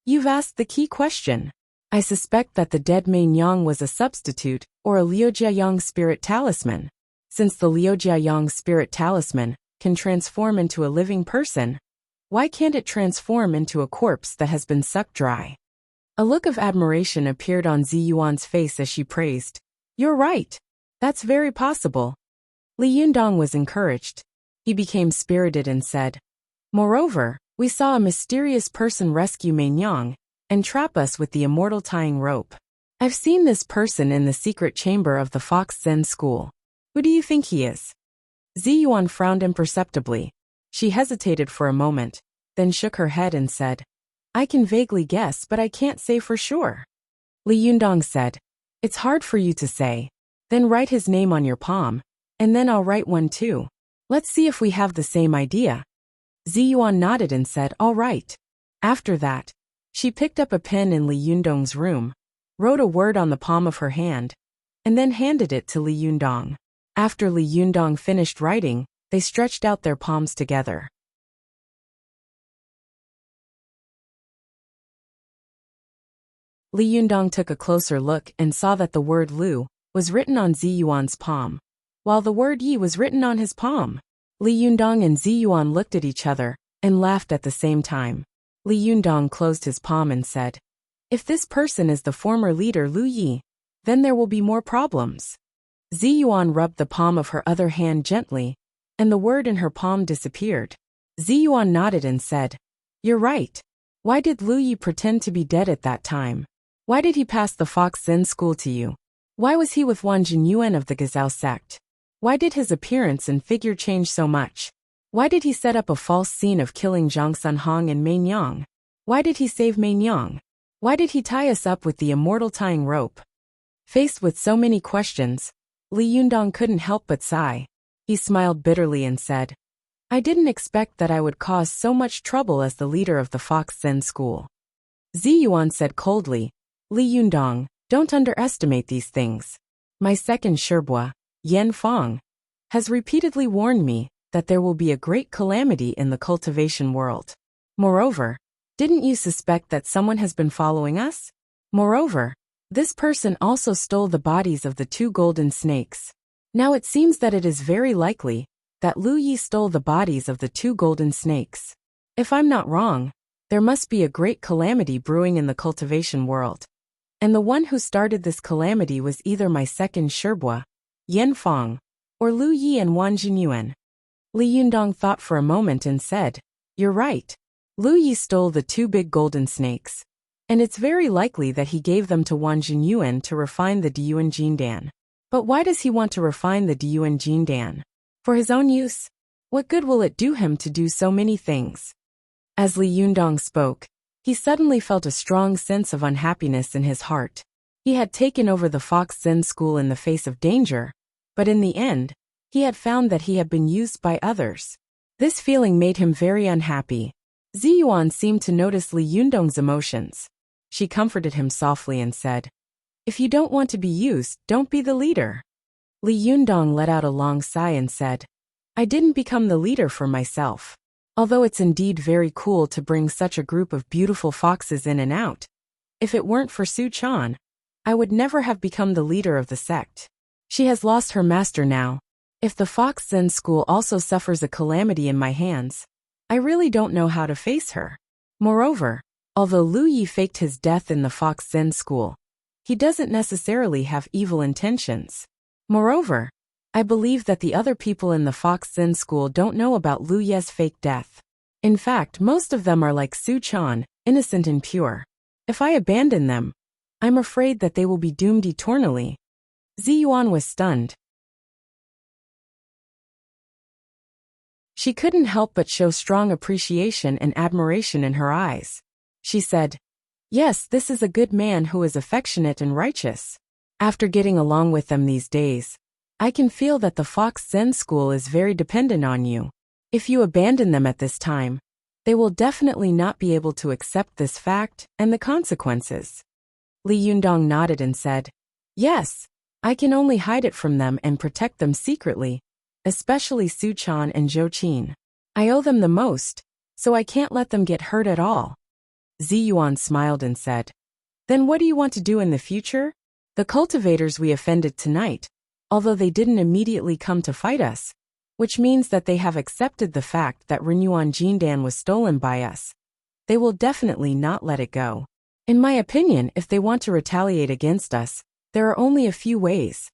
You've asked the key question. I suspect that the dead Main Yang was a substitute or a Liujiayang spirit talisman. Since the Liujiayang spirit talisman can transform into a living person, why can't it transform into a corpse that has been sucked dry? A look of admiration appeared on Zi Yuan's face as she praised, You're right. That's very possible. Li Yundong was encouraged. He became spirited and said, Moreover, we saw a mysterious person rescue Main Yang and trap us with the immortal tying rope. I've seen this person in the secret chamber of the Fox Zen school. Who do you think he is? Zi Yuan frowned imperceptibly. She hesitated for a moment, then shook her head and said, I can vaguely guess, but I can't say for sure. Li Yundong said, It's hard for you to say. Then write his name on your palm, and then I'll write one too. Let's see if we have the same idea. Zi Yuan nodded and said, All right. After that, she picked up a pen in Li Yundong's room, wrote a word on the palm of her hand, and then handed it to Li Yundong. After Li Yundong finished writing, they stretched out their palms together. Li Yundong took a closer look and saw that the word Lu was written on Zi Yuan's palm, while the word Yi was written on his palm. Li Yundong and Zi Yuan looked at each other and laughed at the same time. Li Yundong closed his palm and said, If this person is the former leader Lu Yi, then there will be more problems. Zi Yuan rubbed the palm of her other hand gently, and the word in her palm disappeared. Zi Yuan nodded and said, You're right. Why did Lu Yi pretend to be dead at that time? Why did he pass the Fox Zen school to you? Why was he with Wang Jinyuan of the Gazao sect? Why did his appearance and figure change so much? Why did he set up a false scene of killing Zhang Sunhong and Main Yang? Why did he save Main Yang? Why did he tie us up with the immortal tying rope? Faced with so many questions, Li Yundong couldn't help but sigh. He smiled bitterly and said, I didn't expect that I would cause so much trouble as the leader of the Fox Zen school. Ziyuan said coldly, Li Yundong, don't underestimate these things. My second Shirbua, Yan Fong, has repeatedly warned me that there will be a great calamity in the cultivation world. Moreover, didn't you suspect that someone has been following us? Moreover, this person also stole the bodies of the 2 golden snakes. Now it seems that it is very likely that Lu Yi stole the bodies of the 2 golden snakes. If I'm not wrong, there must be a great calamity brewing in the cultivation world. And the one who started this calamity was either my second Shirbua, Yan Fong, or Lu Yi and Wan Jinyuan. Li Yundong thought for a moment and said, You're right. Lu Yi stole the 2 big golden snakes. And it's very likely that he gave them to Wan Jinyuan to refine the Diyuan Jindan. But why does he want to refine the Diyuan Jindan? For his own use? What good will it do him to do so many things? As Li Yundong spoke, he suddenly felt a strong sense of unhappiness in his heart. He had taken over the Fox Zen school in the face of danger, but in the end, he had found that he had been used by others. This feeling made him very unhappy. Ziyuan seemed to notice Li Yundong's emotions. She comforted him softly and said, If you don't want to be used, don't be the leader. Li Yundong let out a long sigh and said, I didn't become the leader for myself. Although it's indeed very cool to bring such a group of beautiful foxes in and out. If it weren't for Su Chan, I would never have become the leader of the sect. She has lost her master now. If the Fox Zen school also suffers a calamity in my hands, I really don't know how to face her. Moreover, although Lu Yi faked his death in the Fox Zen school, he doesn't necessarily have evil intentions. Moreover, I believe that the other people in the Fox Zen school don't know about Lu Ye's fake death. In fact, most of them are like Su Chan, innocent and pure. If I abandon them, I'm afraid that they will be doomed eternally. Ziyuan was stunned. She couldn't help but show strong appreciation and admiration in her eyes. She said, Yes, this is a good man who is affectionate and righteous. After getting along with them these days, I can feel that the Fox Zen school is very dependent on you. If you abandon them at this time, they will definitely not be able to accept this fact and the consequences. Li Yundong nodded and said, Yes, I can only hide it from them and protect them secretly, especially Su Chan and Zhou Qin. I owe them the most, so I can't let them get hurt at all. Ziyuan smiled and said, Then what do you want to do in the future? The cultivators we offended tonight, although they didn't immediately come to fight us, which means that they have accepted the fact that Renyuan Jindan was stolen by us. They will definitely not let it go. In my opinion, if they want to retaliate against us, there are only a few ways.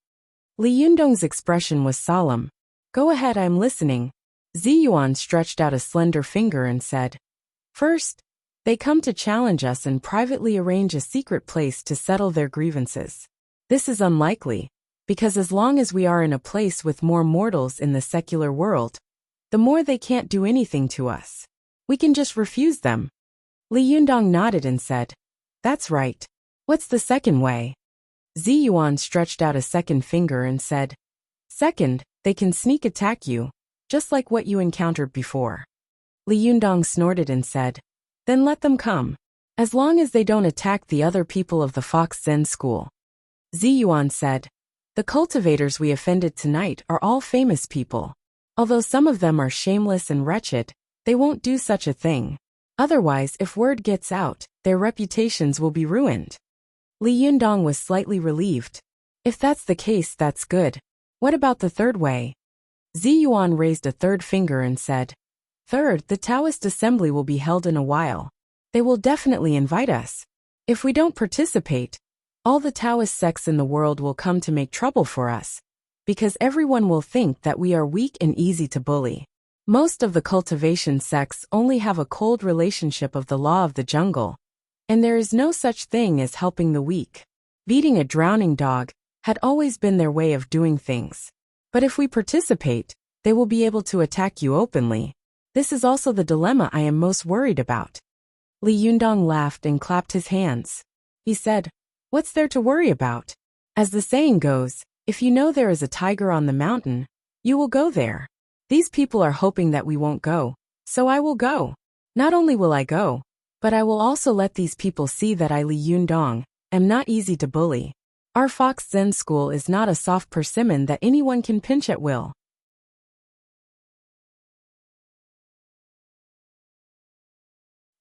Li Yundong's expression was solemn. Go ahead, I'm listening. Ziyuan stretched out a slender finger and said, First, they come to challenge us and privately arrange a secret place to settle their grievances. This is unlikely, because as long as we are in a place with more mortals in the secular world, the more they can't do anything to us. We can just refuse them. Li Yundong nodded and said, That's right. What's the second way? Ziyuan stretched out a second finger and said, Second, they can sneak attack you, just like what you encountered before. Li Yundong snorted and said, Then let them come, as long as they don't attack the other people of the Fox Zen school. Ziyuan said, The cultivators we offended tonight are all famous people. Although some of them are shameless and wretched, they won't do such a thing. Otherwise, if word gets out, their reputations will be ruined. Li Yundong was slightly relieved. If that's the case, that's good. What about the third way? Ziyuan raised a third finger and said, Third, the Taoist assembly will be held in a while. They will definitely invite us. If we don't participate, all the Taoist sects in the world will come to make trouble for us, because everyone will think that we are weak and easy to bully. Most of the cultivation sects only have a cold relationship of the law of the jungle, and there is no such thing as helping the weak. Beating a drowning dog had always been their way of doing things. But if we participate, they will be able to attack you openly. This is also the dilemma I am most worried about. Li Yundong laughed and clapped his hands. He said, What's there to worry about? As the saying goes, if you know there is a tiger on the mountain, you will go there. These people are hoping that we won't go, so I will go. Not only will I go, but I will also let these people see that I Li Yundong am not easy to bully. Our Fox Zen school is not a soft persimmon that anyone can pinch at will.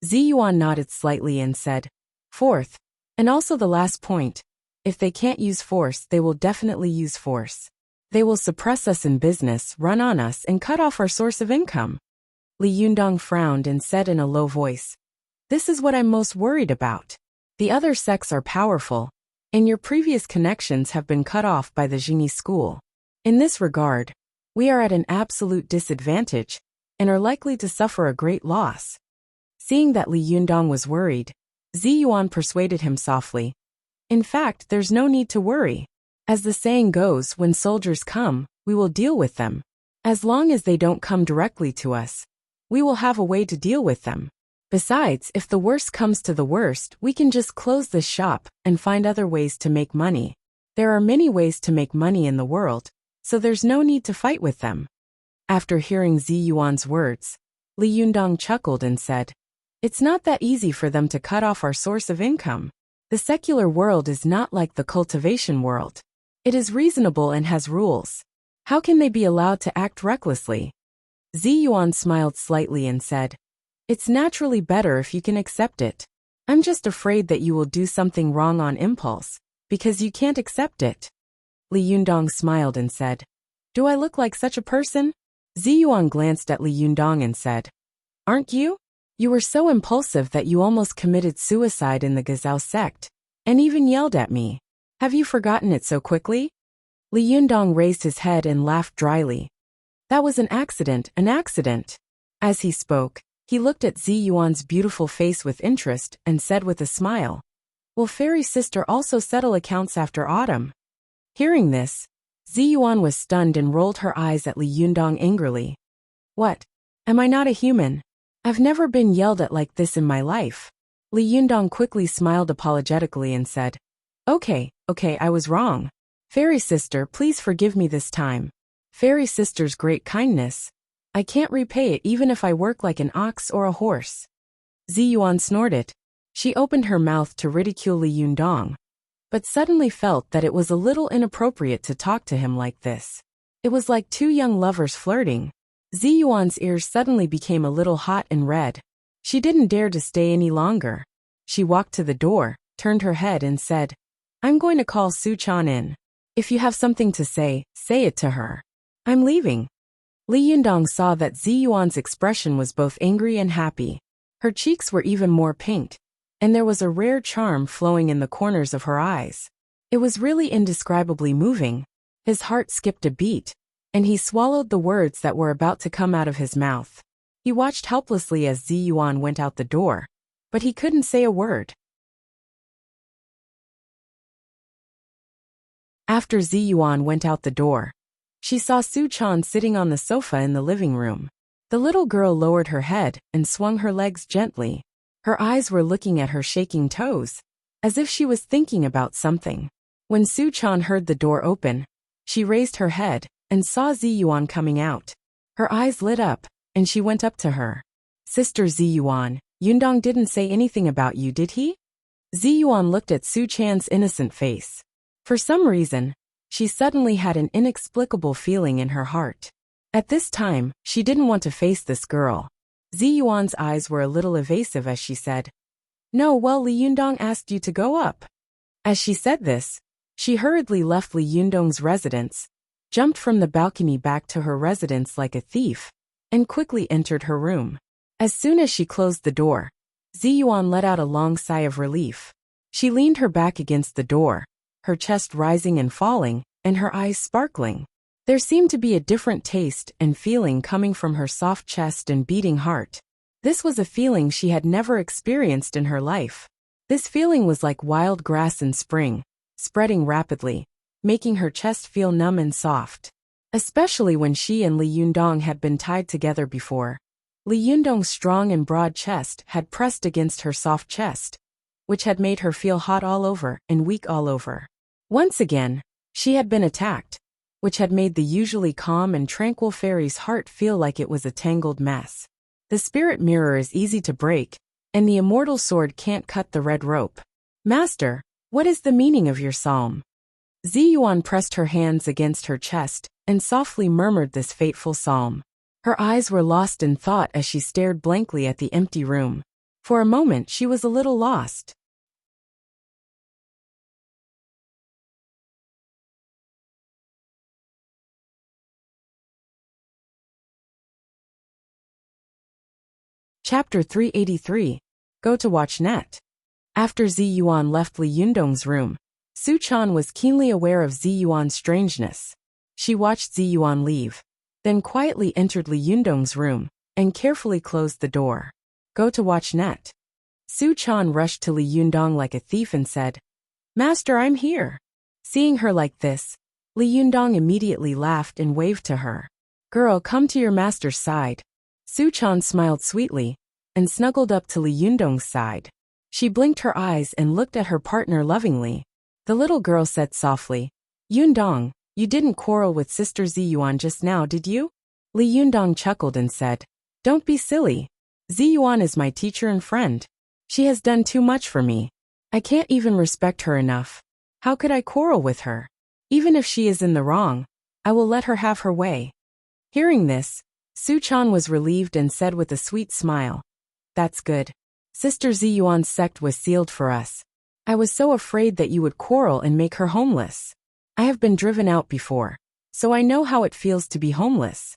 Ziyuan nodded slightly and said, "Fourth, and also the last point, if they can't use force, they will definitely use force. They will suppress us in business, run on us, and cut off our source of income." Li Yundong frowned and said in a low voice, "This is what I'm most worried about. The other sects are powerful, and your previous connections have been cut off by the Jingyi school. In this regard, we are at an absolute disadvantage, and are likely to suffer a great loss." Seeing that Li Yundong was worried, Ziyuan persuaded him softly. "In fact, there's no need to worry. As the saying goes, when soldiers come, we will deal with them. As long as they don't come directly to us, we will have a way to deal with them. Besides, if the worst comes to the worst, we can just close this shop and find other ways to make money. There are many ways to make money in the world, so there's no need to fight with them." After hearing Ziyuan's words, Li Yundong chuckled and said, "It's not that easy for them to cut off our source of income. The secular world is not like the cultivation world. It is reasonable and has rules. How can they be allowed to act recklessly?" Ziyuan smiled slightly and said, "It's naturally better if you can accept it. I'm just afraid that you will do something wrong on impulse, because you can't accept it." Li Yundong smiled and said, "Do I look like such a person?" Ziyuan glanced at Li Yundong and said, "Aren't you? You were so impulsive that you almost committed suicide in the Gazao sect, and even yelled at me. Have you forgotten it so quickly?" Li Yundong raised his head and laughed dryly. "That was an accident, an accident." As he spoke, he looked at Ziyuan's beautiful face with interest and said with a smile, "Will Fairy Sister also settle accounts after autumn?" Hearing this, Ziyuan was stunned and rolled her eyes at Li Yundong angrily. "What? Am I not a human? I've never been yelled at like this in my life." Li Yundong quickly smiled apologetically and said, Okay, I was wrong. Fairy Sister, please forgive me this time. Fairy Sister's great kindness. I can't repay it even if I work like an ox or a horse." Ziyuan snorted. She opened her mouth to ridicule Li Yundong, but suddenly felt that it was a little inappropriate to talk to him like this. It was like two young lovers flirting. Ziyuan's ears suddenly became a little hot and red. She didn't dare to stay any longer. She walked to the door, turned her head and said, "I'm going to call Su Chan in. If you have something to say it to her. I'm leaving." Li Yundong saw that Ziyuan's expression was both angry and happy. Her cheeks were even more pink, and there was a rare charm flowing in the corners of her eyes. It was really indescribably moving. His heart skipped a beat, and he swallowed the words that were about to come out of his mouth. He watched helplessly as Ziyuan went out the door, but he couldn't say a word. After Ziyuan went out the door, she saw Su Chan sitting on the sofa in the living room. The little girl lowered her head and swung her legs gently. Her eyes were looking at her shaking toes, as if she was thinking about something. When Su Chan heard the door open, she raised her head and saw Ziyuan coming out. Her eyes lit up, and she went up to her. "Sister Ziyuan, Yundong didn't say anything about you, did he?" Ziyuan looked at Su Chan's innocent face. For some reason, she suddenly had an inexplicable feeling in her heart. At this time, she didn't want to face this girl. Ziyuan's eyes were a little evasive as she said, "No, well, Li Yundong asked you to go up." As she said this, she hurriedly left Li Yundong's residence, jumped from the balcony back to her residence like a thief, and quickly entered her room. As soon as she closed the door, Ziyuan let out a long sigh of relief. She leaned her back against the door, her chest rising and falling, and her eyes sparkling. There seemed to be a different taste and feeling coming from her soft chest and beating heart. This was a feeling she had never experienced in her life. This feeling was like wild grass in spring, spreading rapidly, making her chest feel numb and soft. Especially when she and Li Yundong had been tied together before. Li Yundong's strong and broad chest had pressed against her soft chest, which had made her feel hot all over and weak all over. Once again, she had been attacked. which had made the usually calm and tranquil fairy's heart feel like it was a tangled mess. The spirit mirror is easy to break, and the immortal sword can't cut the red rope. Master, what is the meaning of your psalm? Ziyuan pressed her hands against her chest and softly murmured this fateful psalm. Her eyes were lost in thought as she stared blankly at the empty room. For a moment she was a little lost. Chapter 383. Go to watch net. After Ziyuan left Li Yundong's room, Su Chan was keenly aware of Ziyuan's strangeness. She watched Ziyuan leave, then quietly entered Li Yundong's room, and carefully closed the door. Go to watch net. Su Chan rushed to Li Yundong like a thief and said, Master, I'm here. Seeing her like this, Li Yundong immediately laughed and waved to her. Girl, come to your master's side. Su Chan smiled sweetly and snuggled up to Li Yundong's side. She blinked her eyes and looked at her partner lovingly. The little girl said softly, Yundong, you didn't quarrel with Sister Ziyuan just now, did you? Li Yundong chuckled and said, Don't be silly. Ziyuan is my teacher and friend. She has done too much for me. I can't even respect her enough. How could I quarrel with her? Even if she is in the wrong, I will let her have her way. Hearing this, Su Chan was relieved and said with a sweet smile, That's good. Sister Ziyuan's sect was sealed for us. I was so afraid that you would quarrel and make her homeless. I have been driven out before, so I know how it feels to be homeless.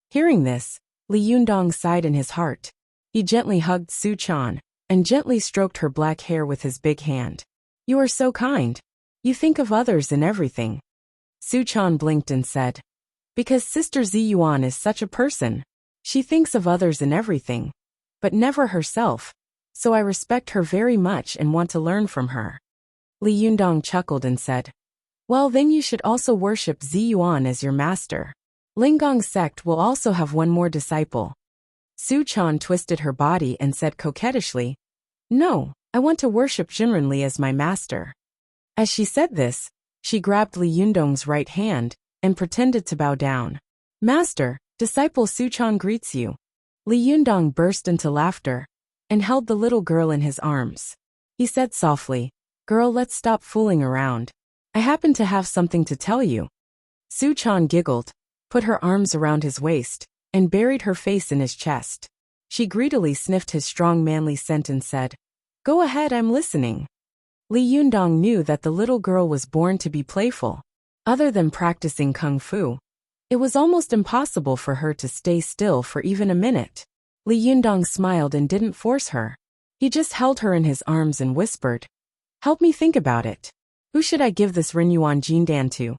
Hearing this, Li Yundong sighed in his heart. He gently hugged Su Chan and gently stroked her black hair with his big hand. You are so kind. You think of others in everything. Su Chan blinked and said, Because Sister Ziyuan is such a person. She thinks of others in everything, but never herself, so I respect her very much and want to learn from her. Li Yundong chuckled and said, Well, then you should also worship Ziyuan as your master. Linggong's sect will also have one more disciple. Su Chan twisted her body and said coquettishly, No, I want to worship Jinrenli as my master. As she said this, she grabbed Li Yundong's right hand and pretended to bow down. Master, disciple Su Chan greets you. Li Yundong burst into laughter and held the little girl in his arms. He said softly, Girl, let's stop fooling around. I happen to have something to tell you. Su Chan giggled, put her arms around his waist, and buried her face in his chest. She greedily sniffed his strong manly scent and said, Go ahead, I'm listening. Li Yundong knew that the little girl was born to be playful. Other than practicing kung fu, it was almost impossible for her to stay still for even a minute. Li Yundong smiled and didn't force her. He just held her in his arms and whispered, Help me think about it. Who should I give this Renyuan Jindan to?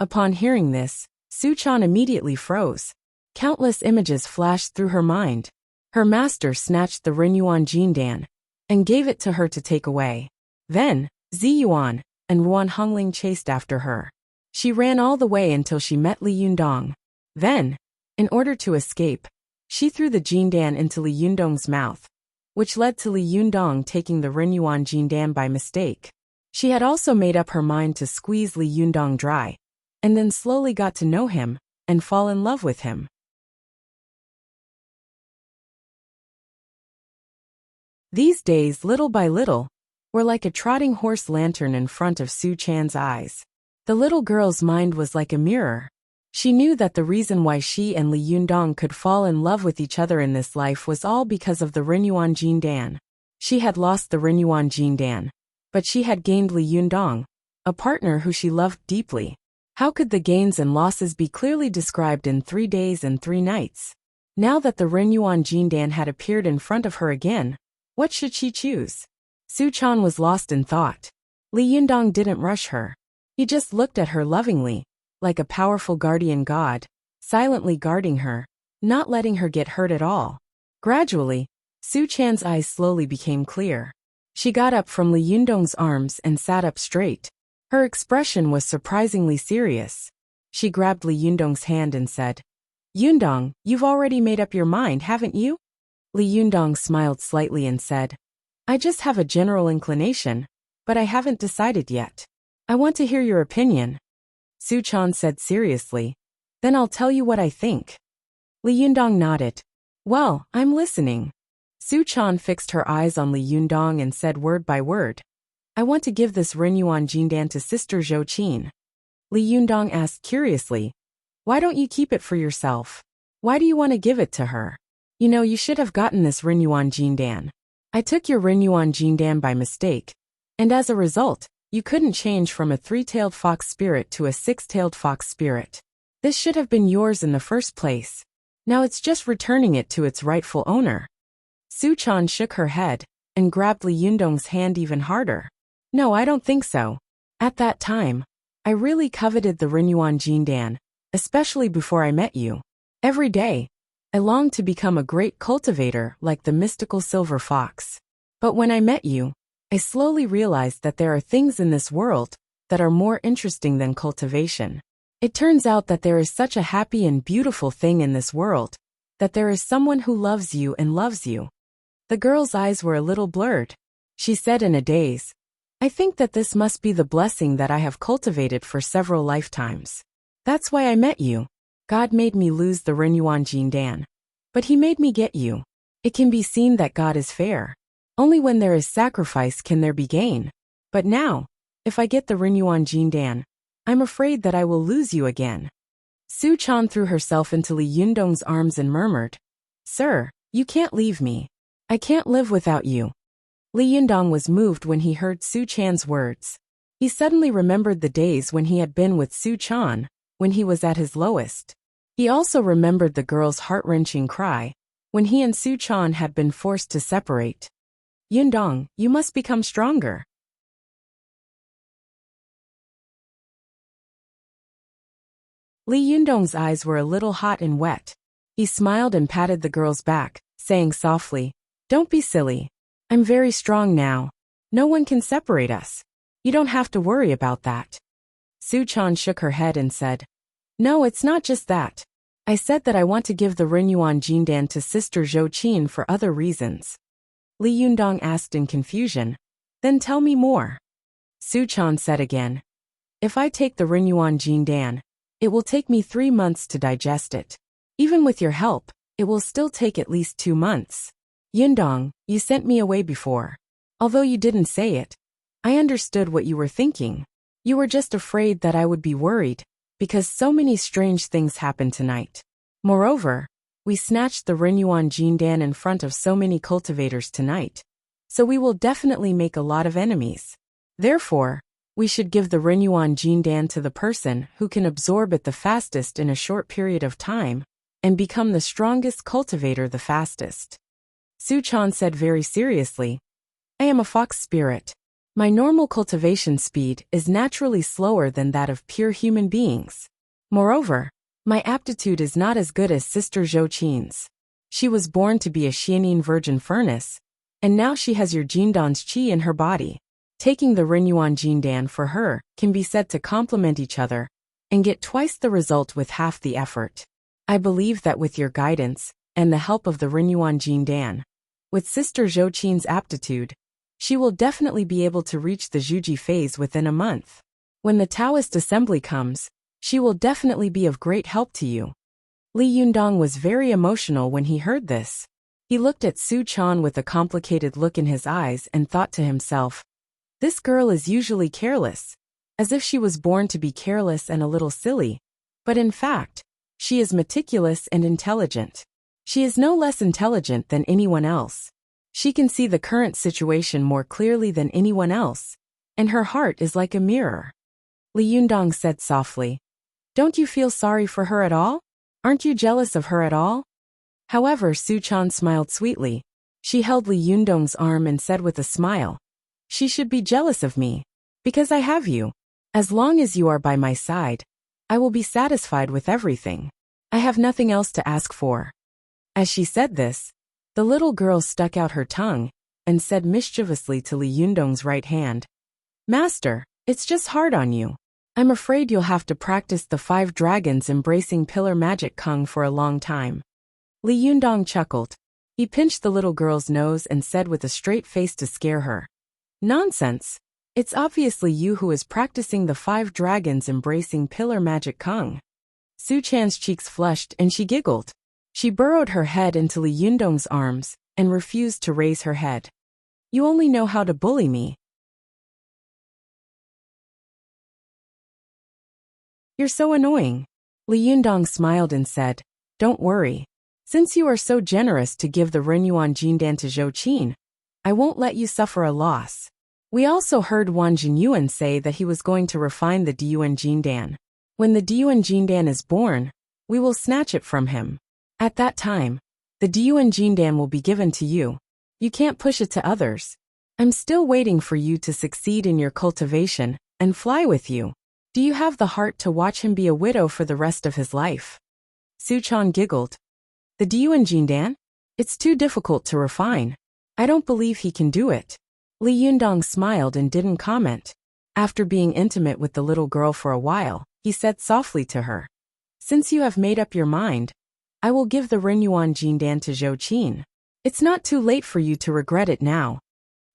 Upon hearing this, Su Chan immediately froze. Countless images flashed through her mind. Her master snatched the Renyuan Jindan and gave it to her to take away. Then, Ziyuan and Ruan Hongling chased after her. She ran all the way until she met Li Yundong. Then, in order to escape, she threw the Jindan into Li Yundong's mouth, which led to Li Yundong taking the Renyuan Jindan by mistake. She had also made up her mind to squeeze Li Yundong dry, and then slowly got to know him and fall in love with him. These days, little by little, were like a trotting horse lantern in front of Su Chan's eyes. The little girl's mind was like a mirror. She knew that the reason why she and Li Yundong could fall in love with each other in this life was all because of the Renyuan Jindan. She had lost the Renyuan Jindan, but she had gained Li Yundong, a partner who she loved deeply. How could the gains and losses be clearly described in 3 days and 3 nights? Now that the Renyuan Jindan had appeared in front of her again, what should she choose? Su Chan was lost in thought. Li Yundong didn't rush her. He just looked at her lovingly, like a powerful guardian god, silently guarding her, not letting her get hurt at all. Gradually, Su Chan's eyes slowly became clear. She got up from Li Yundong's arms and sat up straight. Her expression was surprisingly serious. She grabbed Li Yundong's hand and said, Yundong, you've already made up your mind, haven't you? Li Yundong smiled slightly and said, I just have a general inclination, but I haven't decided yet. I want to hear your opinion. Su Chan said seriously. Then I'll tell you what I think. Li Yundong nodded. Well, I'm listening. Su Chan fixed her eyes on Li Yundong and said word by word. I want to give this Renyuan Jindan to Sister Zhou Qin. Li Yundong asked curiously. Why don't you keep it for yourself? Why do you want to give it to her? You know, you should have gotten this Renyuan Jindan. I took your Renyuan Jindan by mistake, and as a result, you couldn't change from a three-tailed fox spirit to a six-tailed fox spirit. This should have been yours in the first place. Now it's just returning it to its rightful owner. Su Chan shook her head and grabbed Li Yundong's hand even harder. No, I don't think so. At that time, I really coveted the Renyuan Jindan, especially before I met you. Every day, I longed to become a great cultivator like the mystical silver fox. But when I met you, I slowly realized that there are things in this world that are more interesting than cultivation. It turns out that there is such a happy and beautiful thing in this world, that there is someone who loves you and loves you. The girl's eyes were a little blurred. She said in a daze, I think that this must be the blessing that I have cultivated for several lifetimes. That's why I met you. God made me lose the Renyuan Jindan. But he made me get you. It can be seen that God is fair. Only when there is sacrifice can there be gain. But now, if I get the Renyuan Jindan, I'm afraid that I will lose you again. Su Chan threw herself into Li Yundong's arms and murmured, Sir, you can't leave me. I can't live without you. Li Yundong was moved when he heard Su Chan's words. He suddenly remembered the days when he had been with Su Chan, when he was at his lowest. He also remembered the girl's heart-wrenching cry, when he and Su Chan had been forced to separate. Yundong, you must become stronger. Li Yundong's eyes were a little hot and wet. He smiled and patted the girl's back, saying softly, Don't be silly. I'm very strong now. No one can separate us. You don't have to worry about that. Su Chan shook her head and said, No, it's not just that. I said that I want to give the Renyuan Jindan to Sister Zhou Qin for other reasons. Li Yundong asked in confusion, Then tell me more. Su Chan said again, If I take the Renyuan Jindan, it will take me 3 months to digest it. Even with your help, it will still take at least 2 months. Yundong, you sent me away before. Although you didn't say it, I understood what you were thinking. You were just afraid that I would be worried, because so many strange things happened tonight. Moreover, we snatched the Renyuan Jindan in front of so many cultivators tonight. So we will definitely make a lot of enemies. Therefore, we should give the Renyuan Jindan to the person who can absorb it the fastest in a short period of time, and become the strongest cultivator the fastest. Su Chan said very seriously, I am a fox spirit. My normal cultivation speed is naturally slower than that of pure human beings. Moreover, my aptitude is not as good as Sister Zhou Qin's. She was born to be a Xianin virgin furnace, and now she has your Jindan's qi in her body. Taking the Renyuan Jindan for her can be said to complement each other, and get twice the result with half the effort. I believe that with your guidance, and the help of the Renyuan Jindan, with Sister Zhou Qin's aptitude, she will definitely be able to reach the Zhuji phase within a month. When the Taoist assembly comes, she will definitely be of great help to you. Li Yundong was very emotional when he heard this. He looked at Su Chan with a complicated look in his eyes and thought to himself, This girl is usually careless, as if she was born to be careless and a little silly, but in fact, she is meticulous and intelligent. She is no less intelligent than anyone else. She can see the current situation more clearly than anyone else, and her heart is like a mirror. Li Yundong said softly, Don't you feel sorry for her at all? Aren't you jealous of her at all? However, Su Chan smiled sweetly. She held Li Yundong's arm and said with a smile, She should be jealous of me, because I have you. As long as you are by my side, I will be satisfied with everything. I have nothing else to ask for. As she said this, the little girl stuck out her tongue and said mischievously to Li Yundong's right hand, Master, it's just hard on you. I'm afraid you'll have to practice the 5 dragons embracing pillar magic kung for a long time. Li Yundong chuckled. He pinched the little girl's nose and said with a straight face to scare her, Nonsense. It's obviously you who is practicing the 5 dragons embracing pillar magic Kung. Su Chan's cheeks flushed and she giggled. She burrowed her head into Li Yundong's arms and refused to raise her head. You only know how to bully me. You're so annoying. Li Yundong smiled and said, Don't worry. Since you are so generous to give the Renyuan Jindan to Zhou Qin, I won't let you suffer a loss. We also heard Wang Jinyuan say that he was going to refine the Diyuan Jindan. When the Diyuan Jindan is born, we will snatch it from him. At that time, the Diyuan Jindan will be given to you. You can't push it to others. I'm still waiting for you to succeed in your cultivation and fly with you. Do you have the heart to watch him be a widow for the rest of his life? Su Chan giggled. The Diyuan Jindan? It's too difficult to refine. I don't believe he can do it. Li Yundong smiled and didn't comment. After being intimate with the little girl for a while, he said softly to her, Since you have made up your mind, I will give the Renyuan Jindan to Zhou Qin. It's not too late for you to regret it now.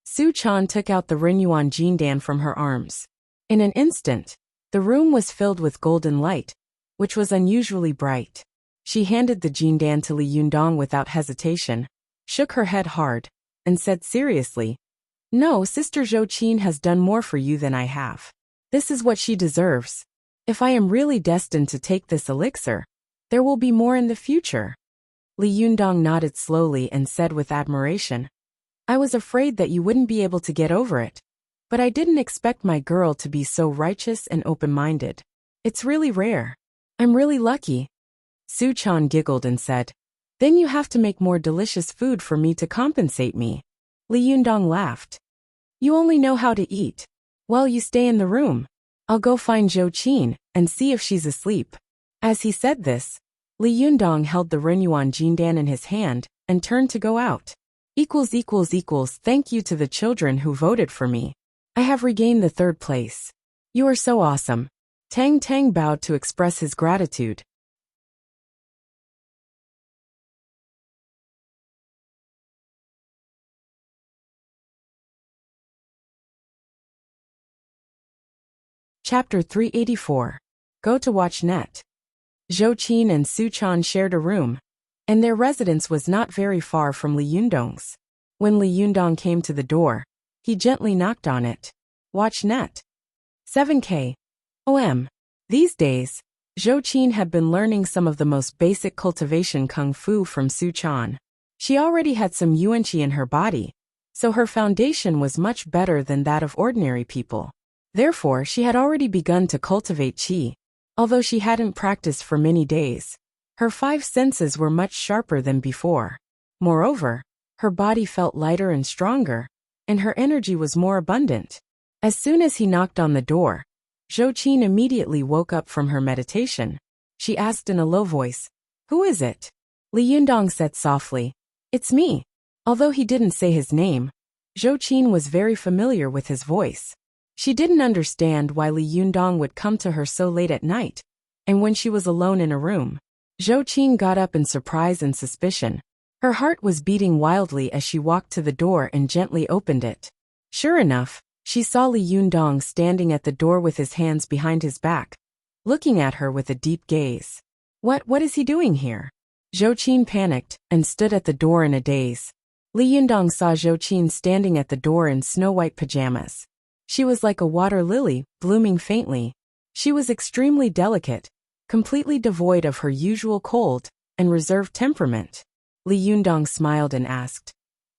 Su Chan took out the Renyuan Jindan from her arms. In an instant, the room was filled with golden light, which was unusually bright. She handed the Jindan to Li Yundong without hesitation, shook her head hard, and said seriously, No, Sister Zhou Qin has done more for you than I have. This is what she deserves. If I am really destined to take this elixir, there will be more in the future. Li Yundong nodded slowly and said with admiration, I was afraid that you wouldn't be able to get over it, but I didn't expect my girl to be so righteous and open-minded. It's really rare. I'm really lucky. Su Chan giggled and said, Then you have to make more delicious food for me to compensate me. Li Yundong laughed. You only know how to eat. Well, you stay in the room. I'll go find Zhou Qin and see if she's asleep. As he said this, Li Yundong held the Renyuan Jindan in his hand and turned to go out. Thank you to the children who voted for me. I have regained the 3rd place. You are so awesome. Tang Tang bowed to express his gratitude. Chapter 384. Go to watch net. Zhou Qin and Su Chan shared a room, and their residence was not very far from Li Yundong's. When Li Yundong came to the door, he gently knocked on it. Watch net. 7K. These days, Zhou Qin had been learning some of the most basic cultivation kung fu from Su Chan. She already had some yuanqi in her body, so her foundation was much better than that of ordinary people. Therefore, she had already begun to cultivate qi. Although she hadn't practiced for many days, her 5 senses were much sharper than before. Moreover, her body felt lighter and stronger, and her energy was more abundant. As soon as he knocked on the door, Zhou Qin immediately woke up from her meditation. She asked in a low voice, Who is it? Li Yundong said softly, It's me. Although he didn't say his name, Zhou Qin was very familiar with his voice. She didn't understand why Li Yundong would come to her so late at night, and when she was alone in a room. Zhou Qin got up in surprise and suspicion. Her heart was beating wildly as she walked to the door and gently opened it. Sure enough, she saw Li Yundong standing at the door with his hands behind his back, looking at her with a deep gaze. What is he doing here? Zhou Qin panicked and stood at the door in a daze. Li Yundong saw Zhou Qin standing at the door in snow-white pajamas. She was like a water lily, blooming faintly. She was extremely delicate, completely devoid of her usual cold and reserved temperament. Li Yundong smiled and asked,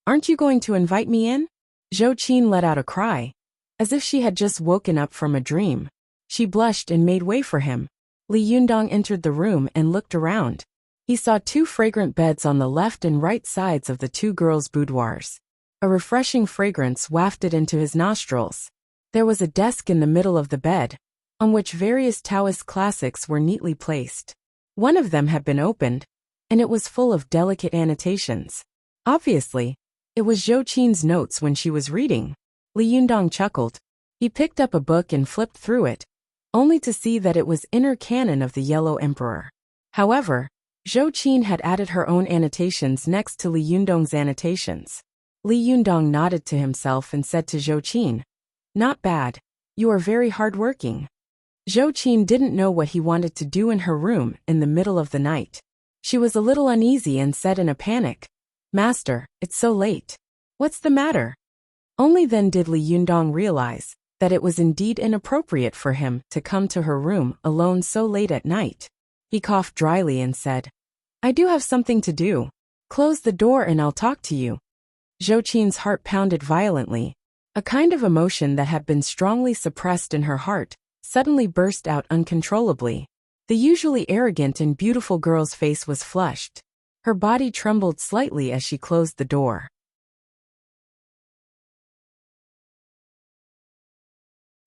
Aren't you going to invite me in? Zhou Qin let out a cry, as if she had just woken up from a dream. She blushed and made way for him. Li Yundong entered the room and looked around. He saw 2 fragrant beds on the left and right sides of the 2 girls' boudoirs. A refreshing fragrance wafted into his nostrils. There was a desk in the middle of the bed, on which various Taoist classics were neatly placed. One of them had been opened, and it was full of delicate annotations. Obviously, it was Zhou Qin's notes when she was reading. Li Yundong chuckled. He picked up a book and flipped through it, only to see that it was Inner Canon of the Yellow Emperor. However, Zhou Qin had added her own annotations next to Li Yundong's annotations. Li Yundong nodded to himself and said to Zhou Qin, Not bad. You are very hard-working. Zhou Qin didn't know what he wanted to do in her room in the middle of the night. She was a little uneasy and said in a panic, "Master, it's so late. What's the matter?" Only then did Li Yundong realize that it was indeed inappropriate for him to come to her room alone so late at night. He coughed dryly and said, "I do have something to do. Close the door and I'll talk to you." Zhou Qin's heart pounded violently. A kind of emotion that had been strongly suppressed in her heart suddenly burst out uncontrollably. The usually arrogant and beautiful girl's face was flushed. Her body trembled slightly as she closed the door.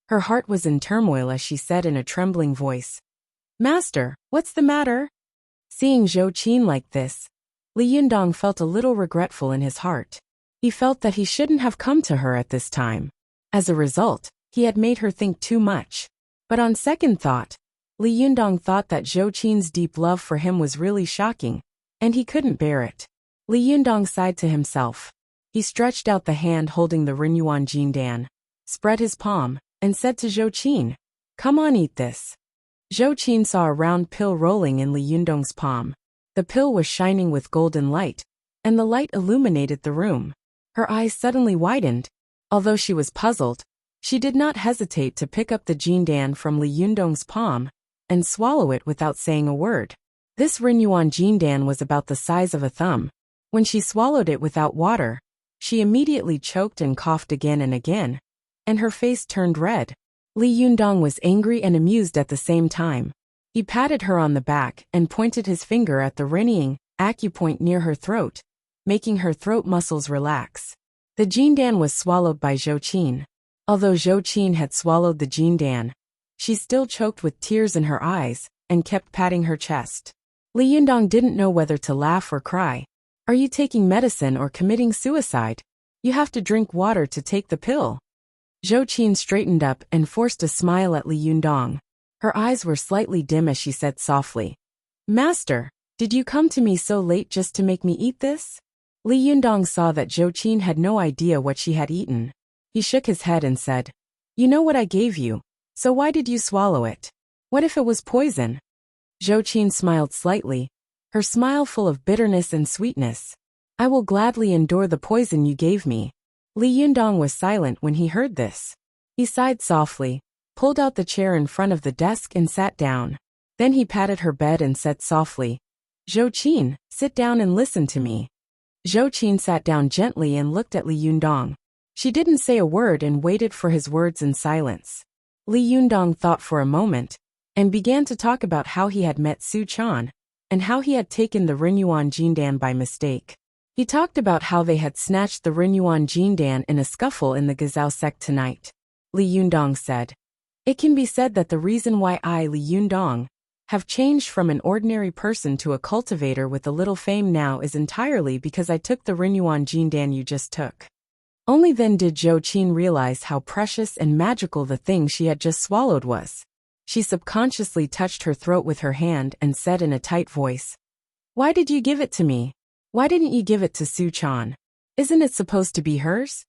Her heart was in turmoil as she said in a trembling voice, "Master, what's the matter?" Seeing Zhou Qin like this, Li Yundong felt a little regretful in his heart. He felt that he shouldn't have come to her at this time. As a result, he had made her think too much. But on second thought, Li Yundong thought that Zhou Qin's deep love for him was really shocking, and he couldn't bear it. Li Yundong sighed to himself. He stretched out the hand holding the Rinyuan Jindan, spread his palm, and said to Zhou Qin, "Come on, eat this." Zhou Qin saw a round pill rolling in Li Yundong's palm. The pill was shining with golden light, and the light illuminated the room. Her eyes suddenly widened. Although she was puzzled, she did not hesitate to pick up the Jindan from Li Yundong's palm and swallow it without saying a word. This Rinyuan Jindan was about the size of a thumb. When she swallowed it without water, she immediately choked and coughed again and again, and her face turned red. Li Yundong was angry and amused at the same time. He patted her on the back and pointed his finger at the rinnying acupoint near her throat, making her throat muscles relax. The Jindan was swallowed by Zhou Qin. Although Zhou Qin had swallowed the Jindan, she still choked with tears in her eyes and kept patting her chest. Li Yundong didn't know whether to laugh or cry. "Are you taking medicine or committing suicide? You have to drink water to take the pill." Zhou Qin straightened up and forced a smile at Li Yundong. Her eyes were slightly dim as she said softly, "Master, did you come to me so late just to make me eat this?" Li Yundong saw that Zhou Qin had no idea what she had eaten. He shook his head and said, "You know what I gave you, so why did you swallow it? What if it was poison?" Zhou Qin smiled slightly, her smile full of bitterness and sweetness. "I will gladly endure the poison you gave me." Li Yundong was silent when he heard this. He sighed softly, pulled out the chair in front of the desk and sat down. Then he patted her bed and said softly, "Zhou Qin, sit down and listen to me." Zhou Qin sat down gently and looked at Li Yundong. She didn't say a word and waited for his words in silence. Li Yundong thought for a moment, and began to talk about how he had met Su Chan, and how he had taken the Rinyuan Jindan by mistake. He talked about how they had snatched the Rinyuan Jindan in a scuffle in the Gazao sect tonight. Li Yundong said, "It can be said that the reason why I, Li Yundong, have changed from an ordinary person to a cultivator with a little fame now is entirely because I took the Rinyuan Jindan you just took." Only then did Zhou Qin realize how precious and magical the thing she had just swallowed was. She subconsciously touched her throat with her hand and said in a tight voice, "Why did you give it to me? Why didn't you give it to Su Chan? Isn't it supposed to be hers?"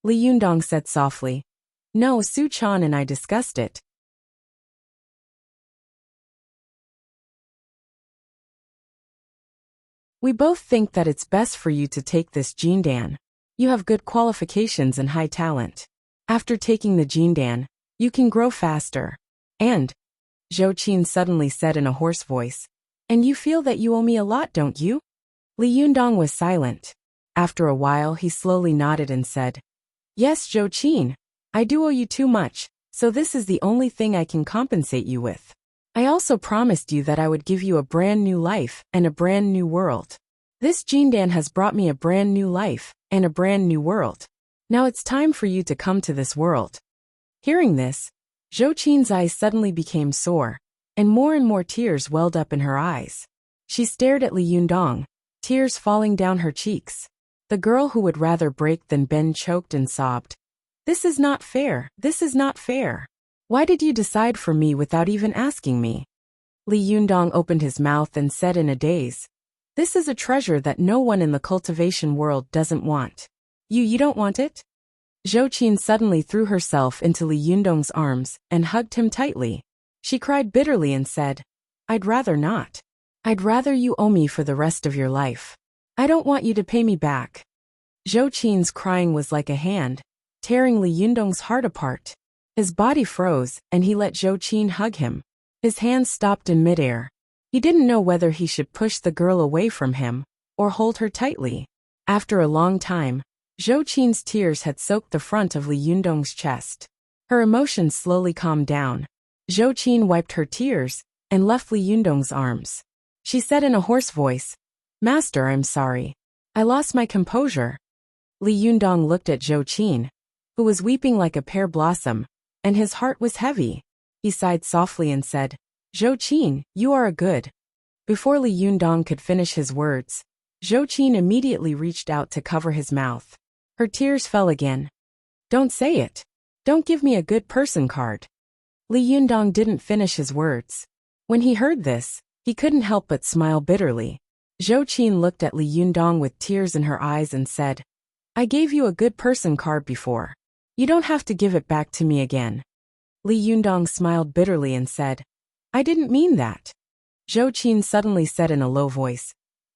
Li Yundong said softly, "No, Su Chan and I discussed it. We both think that it's best for you to take this Jindan. You have good qualifications and high talent. After taking the Jindan, you can grow faster. And," Zhou Qin suddenly said in a hoarse voice, "and you feel that you owe me a lot, don't you?" Li Yundong was silent. After a while he slowly nodded and said, "Yes, Zhou Qin, I do owe you too much, so this is the only thing I can compensate you with. I also promised you that I would give you a brand new life and a brand new world. This Jindan has brought me a brand new life and a brand new world. Now it's time for you to come to this world." Hearing this, Zhou Qin's eyes suddenly became sore, and more tears welled up in her eyes. She stared at Li Yundong, tears falling down her cheeks. The girl who would rather break than bend choked and sobbed, "This is not fair, this is not fair. Why did you decide for me without even asking me?" Li Yundong opened his mouth and said in a daze, "This is a treasure that no one in the cultivation world doesn't want. You don't want it?" Zhou Qin suddenly threw herself into Li Yundong's arms and hugged him tightly. She cried bitterly and said, "I'd rather not. I'd rather you owe me for the rest of your life. I don't want you to pay me back." Zhou Qin's crying was like a hand, tearing Li Yundong's heart apart. His body froze, and he let Zhou Qin hug him. His hands stopped in midair. He didn't know whether he should push the girl away from him or hold her tightly. After a long time, Zhou Qin's tears had soaked the front of Li Yundong's chest. Her emotions slowly calmed down. Zhou Qin wiped her tears and left Li Yundong's arms. She said in a hoarse voice, "Master, I'm sorry. I lost my composure." Li Yundong looked at Zhou Qin, who was weeping like a pear blossom, and his heart was heavy. He sighed softly and said, "Zhou Qin, you are a good." Before Li Yundong could finish his words, Zhou Qin immediately reached out to cover his mouth. Her tears fell again. "Don't say it. Don't give me a good person card." Li Yundong didn't finish his words. When he heard this, he couldn't help but smile bitterly. Zhou Qin looked at Li Yundong with tears in her eyes and said, "I gave you a good person card before. You don't have to give it back to me again." Li Yundong smiled bitterly and said, "I didn't mean that." Zhou Qin suddenly said in a low voice,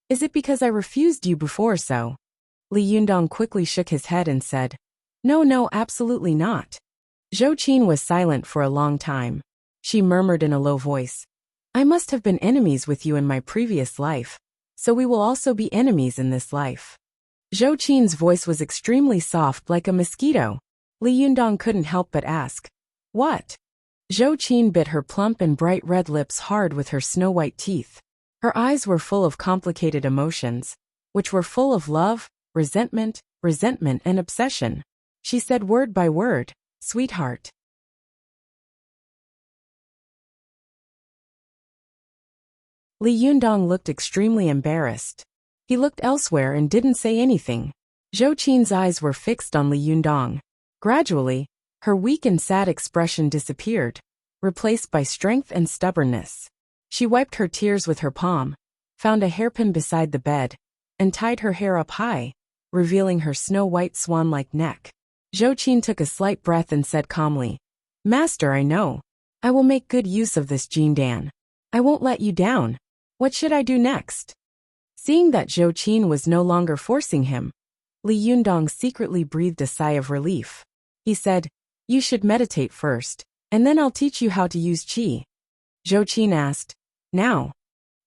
"Is it because I refused you before so?" Li Yundong quickly shook his head and said, No, absolutely not." Zhou Qin was silent for a long time. She murmured in a low voice, "I must have been enemies with you in my previous life, so we will also be enemies in this life." Zhou Qin's voice was extremely soft like a mosquito. Li Yundong couldn't help but ask, "What?" Zhou Qin bit her plump and bright red lips hard with her snow-white teeth. Her eyes were full of complicated emotions, which were full of love, resentment, and obsession. She said word by word, "Sweetheart." Li Yundong looked extremely embarrassed. He looked elsewhere and didn't say anything. Zhou Qin's eyes were fixed on Li Yundong. Gradually, her weak and sad expression disappeared, replaced by strength and stubbornness. She wiped her tears with her palm, found a hairpin beside the bed, and tied her hair up high, revealing her snow-white swan-like neck. Zhou Qin took a slight breath and said calmly, "Master, I know. I will make good use of this Jindan. I won't let you down. What should I do next?" Seeing that Zhou Qin was no longer forcing him, Li Yundong secretly breathed a sigh of relief. He said, "You should meditate first, and then I'll teach you how to use qi." Zhou Qin asked, "Now?"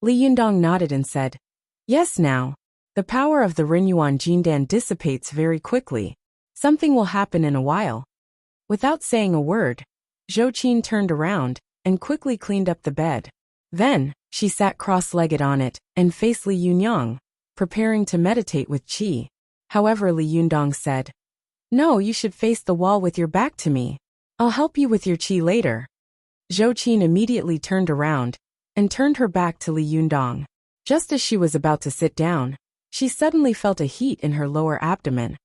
Li Yundong nodded and said, "Yes, now. The power of the Rinyuan Jindan dissipates very quickly. Something will happen in a while." Without saying a word, Zhou Qin turned around and quickly cleaned up the bed. Then, she sat cross-legged on it and faced Li Yundong, preparing to meditate with qi. However, Li Yundong said, "No, you should face the wall with your back to me. I'll help you with your qi later." Zhou Qin immediately turned around and turned her back to Li Yundong. Just as she was about to sit down, she suddenly felt a heat in her lower abdomen,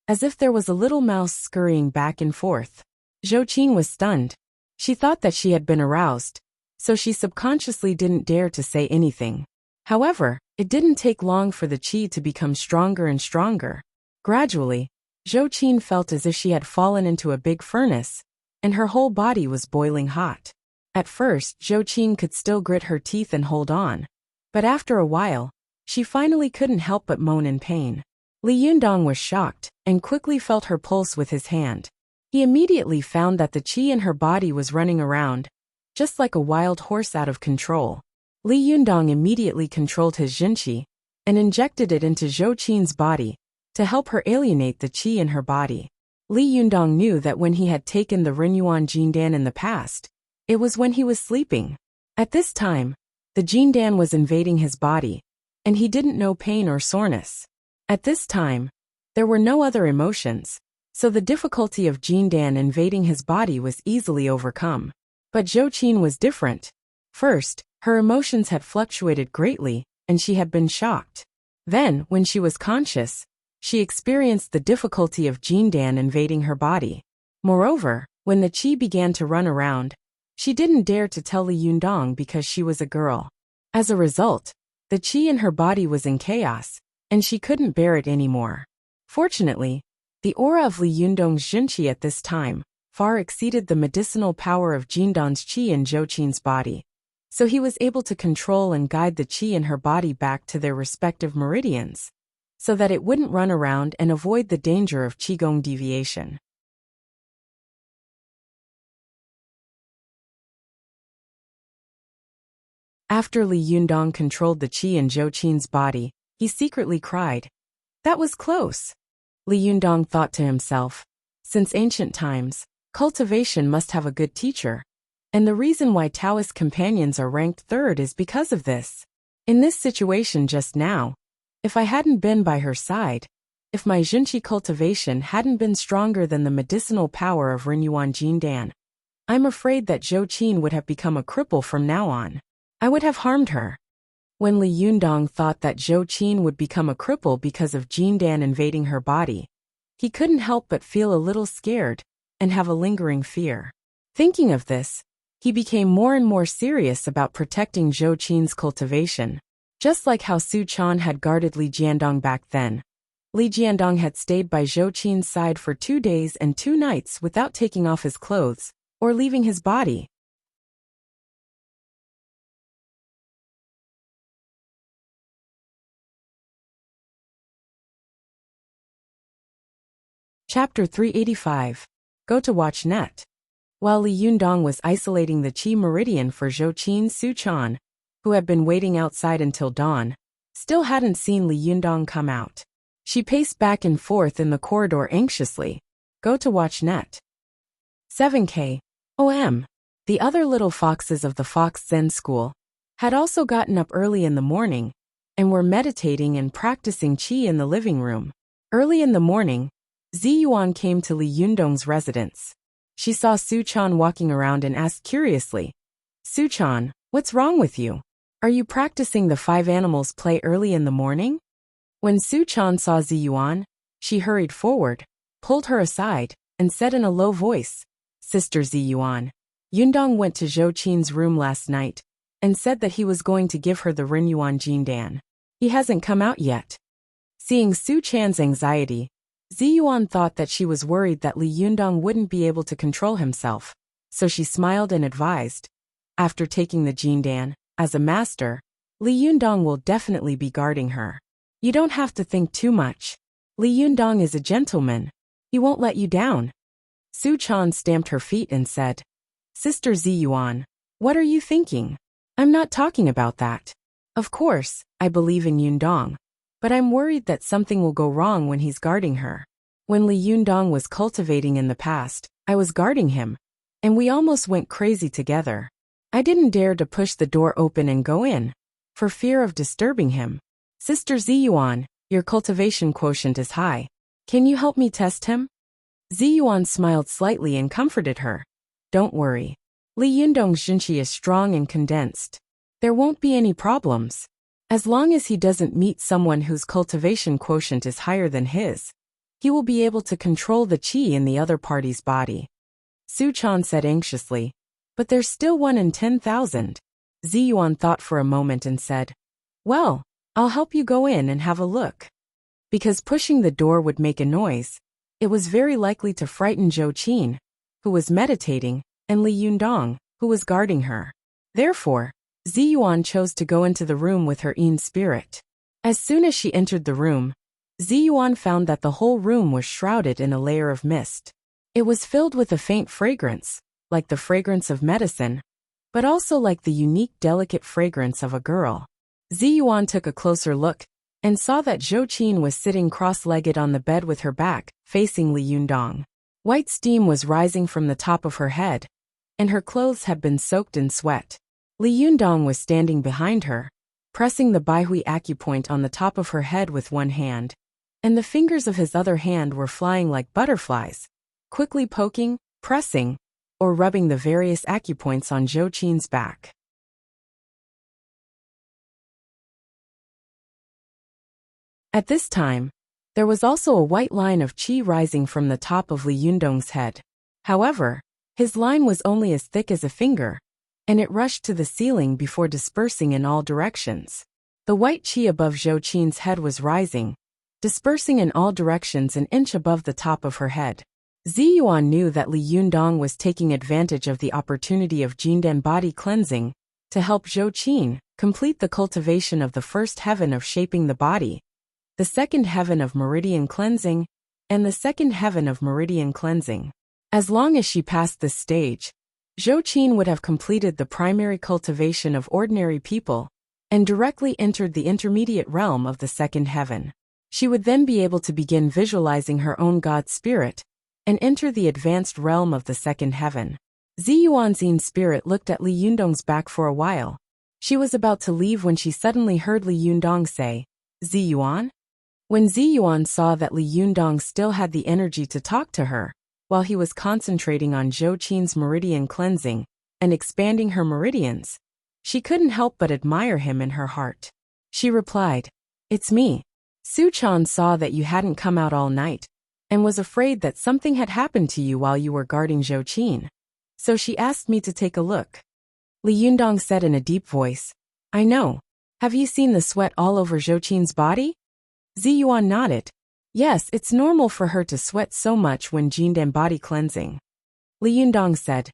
as if there was a little mouse scurrying back and forth. Zhou Qin was stunned. She thought that she had been aroused, so she subconsciously didn't dare to say anything. However, it didn't take long for the qi to become stronger and stronger. Gradually, Zhou Qin felt as if she had fallen into a big furnace, and her whole body was boiling hot. At first, Zhou Qin could still grit her teeth and hold on, but after a while, she finally couldn't help but moan in pain. Li Yundong was shocked and quickly felt her pulse with his hand. He immediately found that the qi in her body was running around, just like a wild horse out of control. Li Yundong immediately controlled his jinqi and injected it into Zhou Qin's body to help her alienate the qi in her body. Li Yundong knew that when he had taken the Rinyuan Jindan in the past, it was when he was sleeping. At this time, the Jindan was invading his body, and he didn't know pain or soreness. At this time, there were no other emotions, so the difficulty of Jindan invading his body was easily overcome. But Zhou Qin was different. First, her emotions had fluctuated greatly, and she had been shocked. Then, when she was conscious, she experienced the difficulty of Jindan invading her body. Moreover, when the qi began to run around, she didn't dare to tell Li Yundong because she was a girl. As a result, the qi in her body was in chaos, and she couldn't bear it anymore. Fortunately, The aura of Li Yundong's Jinqi at this time far exceeded the medicinal power of Jindan's qi in Zhou Qin's body, so he was able to control and guide the qi in her body back to their respective meridians, so that it wouldn't run around and avoid the danger of qigong deviation. After Li Yundong controlled the qi in Zhou Qin's body, he secretly cried, "That was close." Li Yundong thought to himself, since ancient times, cultivation must have a good teacher, and the reason why Taoist companions are ranked third is because of this. In this situation just now, if I hadn't been by her side, if my Jinqi cultivation hadn't been stronger than the medicinal power of Renyuan Jindan, I'm afraid that Zhou Qin would have become a cripple from now on. I would have harmed her. When Li Yundong thought that Zhou Qin would become a cripple because of Jindan invading her body, he couldn't help but feel a little scared and have a lingering fear. Thinking of this, he became more and more serious about protecting Zhou Qin's cultivation. Just like how Su Chan had guarded Li Jiandong back then, Li Jiandong had stayed by Zhou Qin's side for 2 days and 2 nights without taking off his clothes or leaving his body. Chapter 385. Go to watch net. While Li Yundong was isolating the qi meridian for Zhou Qin, Su Chan, who had been waiting outside until dawn, still hadn't seen Li Yundong come out. She paced back and forth in the corridor anxiously. Go to watch net. 7K. OM. The other little foxes of the Fox Zen school had also gotten up early in the morning and were meditating and practicing qi in the living room. Early in the morning, Ziyuan came to Li Yundong's residence. She saw Su Chan walking around and asked curiously, "Su Chan, what's wrong with you? Are you practicing the 5 animals play early in the morning?" When Su Chan saw Ziyuan, she hurried forward, pulled her aside, and said in a low voice, "Sister Ziyuan, Yundong went to Zhou Qin's room last night and said that he was going to give her the Renyuan Jindan. He hasn't come out yet." Seeing Su Chan's anxiety, Ziyuan thought that she was worried that Li Yundong wouldn't be able to control himself, so she smiled and advised, "After taking the Jindan, as a master, Li Yundong will definitely be guarding her. You don't have to think too much. Li Yundong is a gentleman. He won't let you down." Su Chan stamped her feet and said, "Sister Ziyuan, what are you thinking? I'm not talking about that. Of course, I believe in Yundong, but I'm worried that something will go wrong when he's guarding her. When Li Yundong was cultivating in the past, I was guarding him, and we almost went crazy together. I didn't dare to push the door open and go in, for fear of disturbing him. Sister Ziyuan, your cultivation quotient is high. Can you help me test him?" Ziyuan smiled slightly and comforted her. "Don't worry. Li Yundong's Jinqi is strong and condensed. There won't be any problems. As long as he doesn't meet someone whose cultivation quotient is higher than his, he will be able to control the qi in the other party's body." Su Chan said anxiously, "But there's still 1 in 10,000. Ziyuan thought for a moment and said, "Well, I'll help you go in and have a look." Because pushing the door would make a noise, it was very likely to frighten Zhou Qin, who was meditating, and Li Yundong, who was guarding her. Therefore, Ziyuan chose to go into the room with her Yin spirit. As soon as she entered the room, Ziyuan found that the whole room was shrouded in a layer of mist. It was filled with a faint fragrance, like the fragrance of medicine, but also like the unique delicate fragrance of a girl. Ziyuan took a closer look and saw that Zhou Qin was sitting cross-legged on the bed with her back, facing Li Yundong. White steam was rising from the top of her head, and her clothes had been soaked in sweat. Li Yundong was standing behind her, pressing the Baihui acupoint on the top of her head with one hand, and the fingers of his other hand were flying like butterflies, quickly poking, pressing, or rubbing the various acupoints on Zhou Qin's back. At this time, there was also a white line of qi rising from the top of Li Yundong's head. However, his line was only as thick as a finger, and it rushed to the ceiling before dispersing in all directions. The white qi above Zhou Qin's head was rising, dispersing in all directions an inch above the top of her head. Ziyuan knew that Li Yundong was taking advantage of the opportunity of Jindan body cleansing to help Zhou Qin complete the cultivation of the first heaven of shaping the body, the second heaven of meridian cleansing, and the second heaven of meridian cleansing. As long as she passed this stage, Zhou Qin would have completed the primary cultivation of ordinary people and directly entered the intermediate realm of the second heaven. She would then be able to begin visualizing her own god spirit and enter the advanced realm of the second heaven. Ziyuan's yin spirit looked at Li Yundong's back for a while. She was about to leave when she suddenly heard Li Yundong say, "Ziyuan?" When Ziyuan saw that Li Yundong still had the energy to talk to her, while he was concentrating on Zhou Qin's meridian cleansing and expanding her meridians, she couldn't help but admire him in her heart. She replied, "It's me. Su Chan saw that you hadn't come out all night and was afraid that something had happened to you while you were guarding Zhou Qin. So she asked me to take a look." Li Yundong said in a deep voice, "I know. Have you seen the sweat all over Zhou Qin's body?" Ziyuan nodded. Yes, it's normal for her to sweat so much when Jindan body cleansing. Li Yundong said,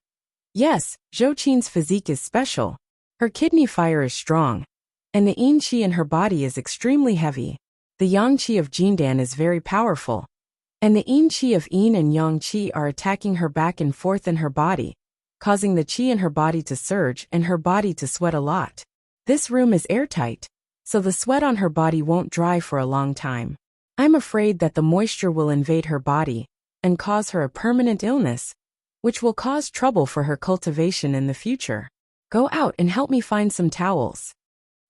"Yes, Zhou Qin's physique is special. Her kidney fire is strong, and the yin qi in her body is extremely heavy. The yang qi of Jindan is very powerful, and the yin qi of yin and yang qi are attacking her back and forth in her body, causing the qi in her body to surge and her body to sweat a lot. This room is airtight, so the sweat on her body won't dry for a long time. I'm afraid that the moisture will invade her body and cause her a permanent illness, which will cause trouble for her cultivation in the future. Go out and help me find some towels."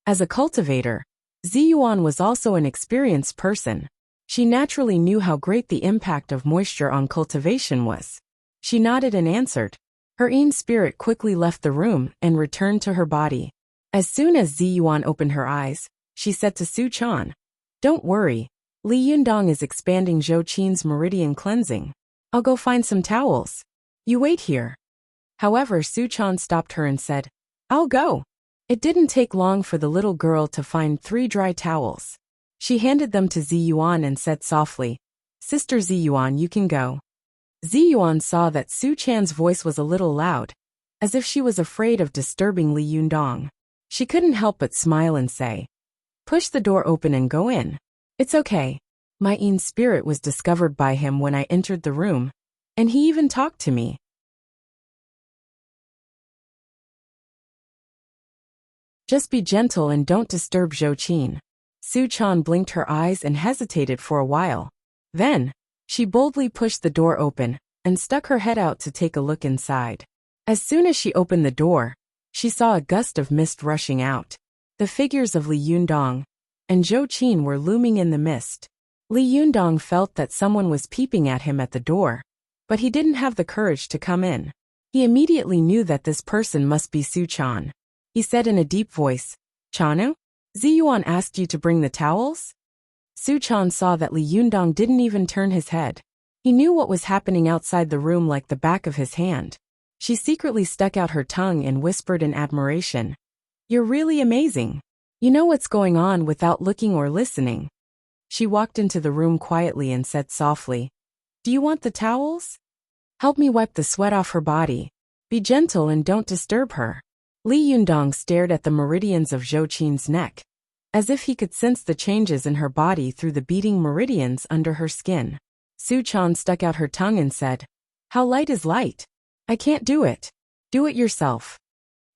As a cultivator, Ziyuan was also an experienced person. She naturally knew how great the impact of moisture on cultivation was. She nodded and answered. Her yin spirit quickly left the room and returned to her body. As soon as Ziyuan opened her eyes, she said to Su Chan, "Don't worry, Li Yundong is expanding Zhou Qin's meridian cleansing. I'll go find some towels. You wait here." However, Su Chan stopped her and said, "I'll go." It didn't take long for the little girl to find 3 dry towels. She handed them to Ziyuan and said softly, "Sister Ziyuan, you can go." Ziyuan saw that Su Chan's voice was a little loud, as if she was afraid of disturbing Li Yundong. She couldn't help but smile and say, "Push the door open and go in. It's okay. My yin spirit was discovered by him when I entered the room, and he even talked to me." Just be gentle and don't disturb Zhou Qin. Su Chan blinked her eyes and hesitated for a while. Then, she boldly pushed the door open and stuck her head out to take a look inside. As soon as she opened the door, she saw a gust of mist rushing out. The figures of Li Yundong and Zhou Qin were looming in the mist. Li Yundong felt that someone was peeping at him at the door, but he didn't have the courage to come in. He immediately knew that this person must be Su Chan. He said in a deep voice, "Chanu? Ziyuan asked you to bring the towels?" Su Chan saw that Li Yundong didn't even turn his head. He knew what was happening outside the room like the back of his hand. She secretly stuck out her tongue and whispered in admiration, "You're really amazing. You know what's going on without looking or listening." She walked into the room quietly and said softly, "Do you want the towels? Help me wipe the sweat off her body. Be gentle and don't disturb her." Li Yundong stared at the meridians of Zhou Qin's neck, as if he could sense the changes in her body through the beating meridians under her skin. Su Chan stuck out her tongue and said, "How light is light? I can't do it. Do it yourself."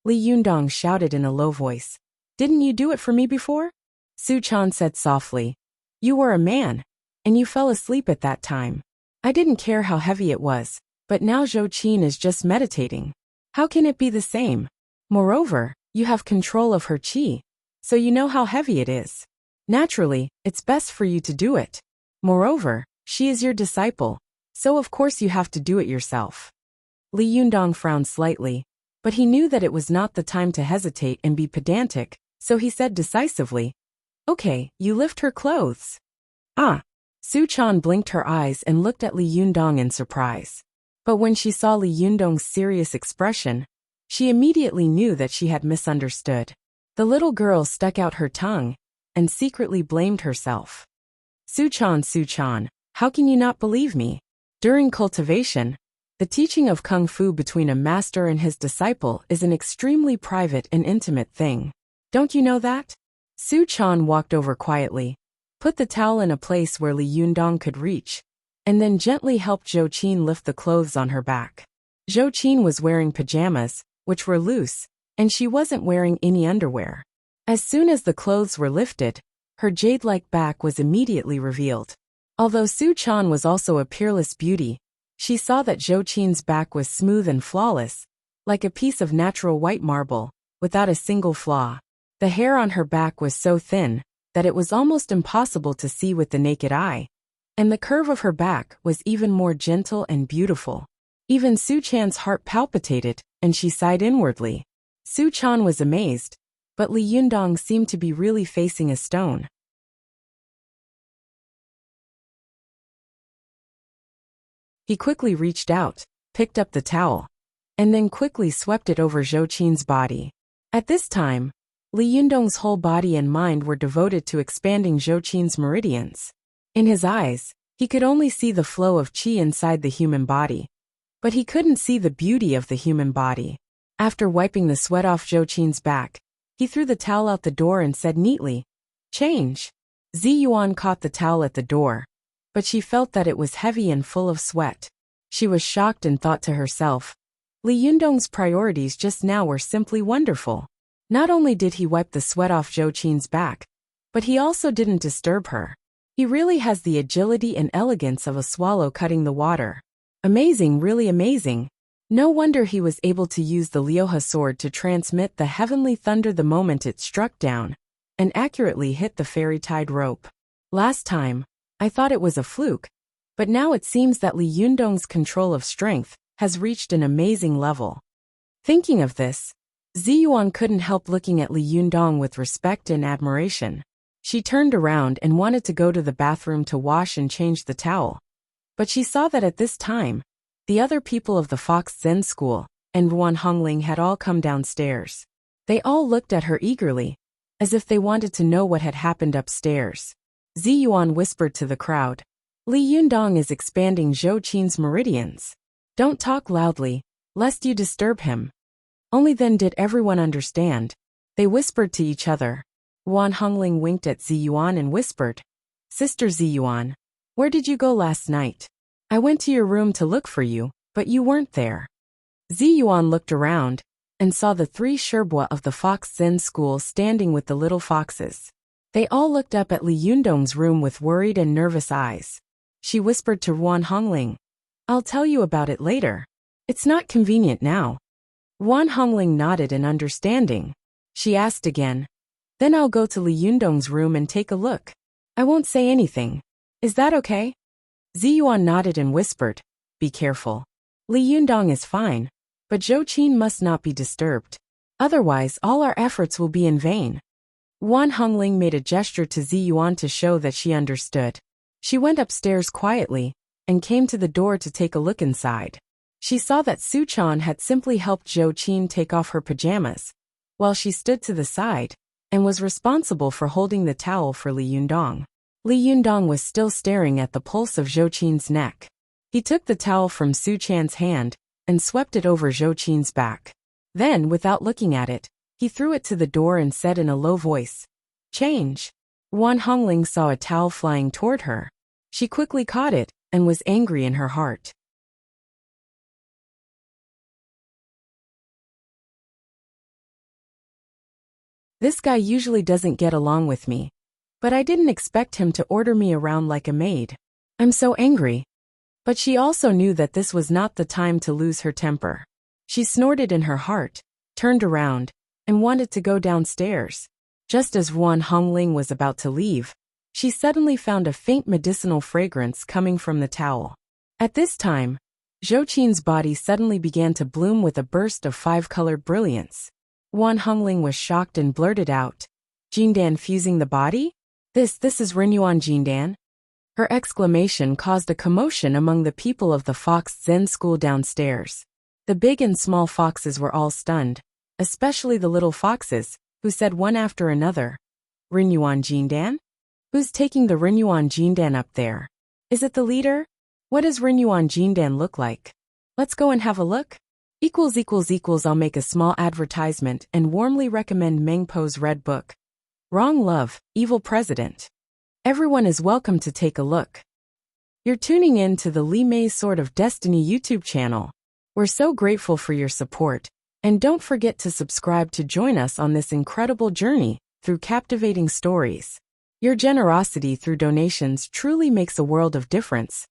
Li Yundong shouted in a low voice, "Didn't you do it for me before?" Su Chan said softly, "You were a man, and you fell asleep at that time. I didn't care how heavy it was, but now Zhou Qin is just meditating. How can it be the same? Moreover, you have control of her qi, so you know how heavy it is. Naturally, it's best for you to do it. Moreover, she is your disciple, so of course you have to do it yourself." Li Yundong frowned slightly, but he knew that it was not the time to hesitate and be pedantic, so he said decisively, "Okay, you lift her clothes." "Ah." Su Chan blinked her eyes and looked at Li Yundong in surprise. But when she saw Li Yundong's serious expression, she immediately knew that she had misunderstood. The little girl stuck out her tongue and secretly blamed herself. Su-chan, how can you not believe me? During cultivation, the teaching of kung fu between a master and his disciple is an extremely private and intimate thing. Don't you know that? Su-chan walked over quietly, put the towel in a place where Li Yundong could reach, and then gently helped Zhou Qin lift the clothes on her back. Zhou Qin was wearing pajamas, which were loose, and she wasn't wearing any underwear. As soon as the clothes were lifted, her jade-like back was immediately revealed. Although Su-chan was also a peerless beauty, she saw that Zhou Qin's back was smooth and flawless, like a piece of natural white marble, without a single flaw. The hair on her back was so thin that it was almost impossible to see with the naked eye, and the curve of her back was even more gentle and beautiful. Even Su-chan's heart palpitated, and she sighed inwardly. Su-chan was amazed, but Li Yundong seemed to be really facing a stone. He quickly reached out, picked up the towel, and then quickly swept it over Zhou Qin's body. At this time, Li Yundong's whole body and mind were devoted to expanding Zhou Qin's meridians. In his eyes, he could only see the flow of qi inside the human body, but he couldn't see the beauty of the human body. After wiping the sweat off Zhou Qin's back, he threw the towel out the door and said neatly, "Change." Ziyuan caught the towel at the door, but she felt that it was heavy and full of sweat. She was shocked and thought to herself, Li Yundong's priorities just now were simply wonderful. Not only did he wipe the sweat off Zhou Qin's back, but he also didn't disturb her. He really has the agility and elegance of a swallow cutting the water. Amazing, really amazing. No wonder he was able to use the Lioha sword to transmit the heavenly thunder the moment it struck down, and accurately hit the fairy tide rope. Last time, I thought it was a fluke, but now it seems that Li Yundong's control of strength has reached an amazing level. Thinking of this, Ziyuan couldn't help looking at Li Yundong with respect and admiration. She turned around and wanted to go to the bathroom to wash and change the towel, but she saw that at this time, the other people of the Fox Zen School and Ruan Hongling had all come downstairs. They all looked at her eagerly, as if they wanted to know what had happened upstairs. Ziyuan whispered to the crowd, "Li Yundong is expanding Zhou Qin's meridians. Don't talk loudly, lest you disturb him." Only then did everyone understand. They whispered to each other. Ruan Hongling winked at Ziyuan and whispered, "Sister Ziyuan, where did you go last night? I went to your room to look for you, but you weren't there." Ziyuan looked around and saw the 3 Sherbois of the Fox Zen School standing with the little foxes. They all looked up at Li Yundong's room with worried and nervous eyes. She whispered to Ruan Hongling, "I'll tell you about it later. It's not convenient now." Ruan Hongling nodded in understanding. She asked again, "Then I'll go to Li Yundong's room and take a look. I won't say anything. Is that okay?" Ziyuan nodded and whispered, "Be careful. Li Yundong is fine, but Zhou Qin must not be disturbed. Otherwise all our efforts will be in vain." Ruan Hongling made a gesture to Ziyuan to show that she understood. She went upstairs quietly and came to the door to take a look inside. She saw that Su-chan had simply helped Zhou Qin take off her pajamas, while she stood to the side and was responsible for holding the towel for Li Yundong. Li Yundong was still staring at the pulse of Zhou Qin's neck. He took the towel from Su-chan's hand and swept it over Zhou Qin's back. Then, without looking at it, he threw it to the door and said in a low voice, "Change." Ruan Hongling saw a towel flying toward her. She quickly caught it and was angry in her heart. This guy usually doesn't get along with me, but I didn't expect him to order me around like a maid. I'm so angry. But she also knew that this was not the time to lose her temper. She snorted in her heart, turned around, and wanted to go downstairs. Just as Ruan Hongling was about to leave, she suddenly found a faint medicinal fragrance coming from the towel. At this time, Zhou Qin's body suddenly began to bloom with a burst of 5-colored brilliance. Ruan Hongling was shocked and blurted out, "Jindan fusing the body? This is Renyuan Jindan?" Her exclamation caused a commotion among the people of the Fox Zen School downstairs. The big and small foxes were all stunned, especially the little foxes, who said one after another, "Renyuan Jindan? Who's taking the Renyuan Jindan up there? Is it the leader? What does Renyuan Jindan look like? Let's go and have a look. I'll make a small advertisement and warmly recommend Meng Po's Red Book. Wrong Love, Evil President. Everyone is welcome to take a look. You're tuning in to the Li Mei's Sword of Destiny YouTube channel. We're so grateful for your support, and don't forget to subscribe to join us on this incredible journey through captivating stories. Your generosity through donations truly makes a world of difference,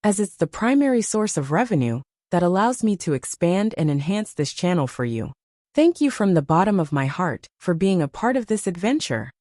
as it's the primary source of revenue that allows me to expand and enhance this channel for you. Thank you from the bottom of my heart for being a part of this adventure.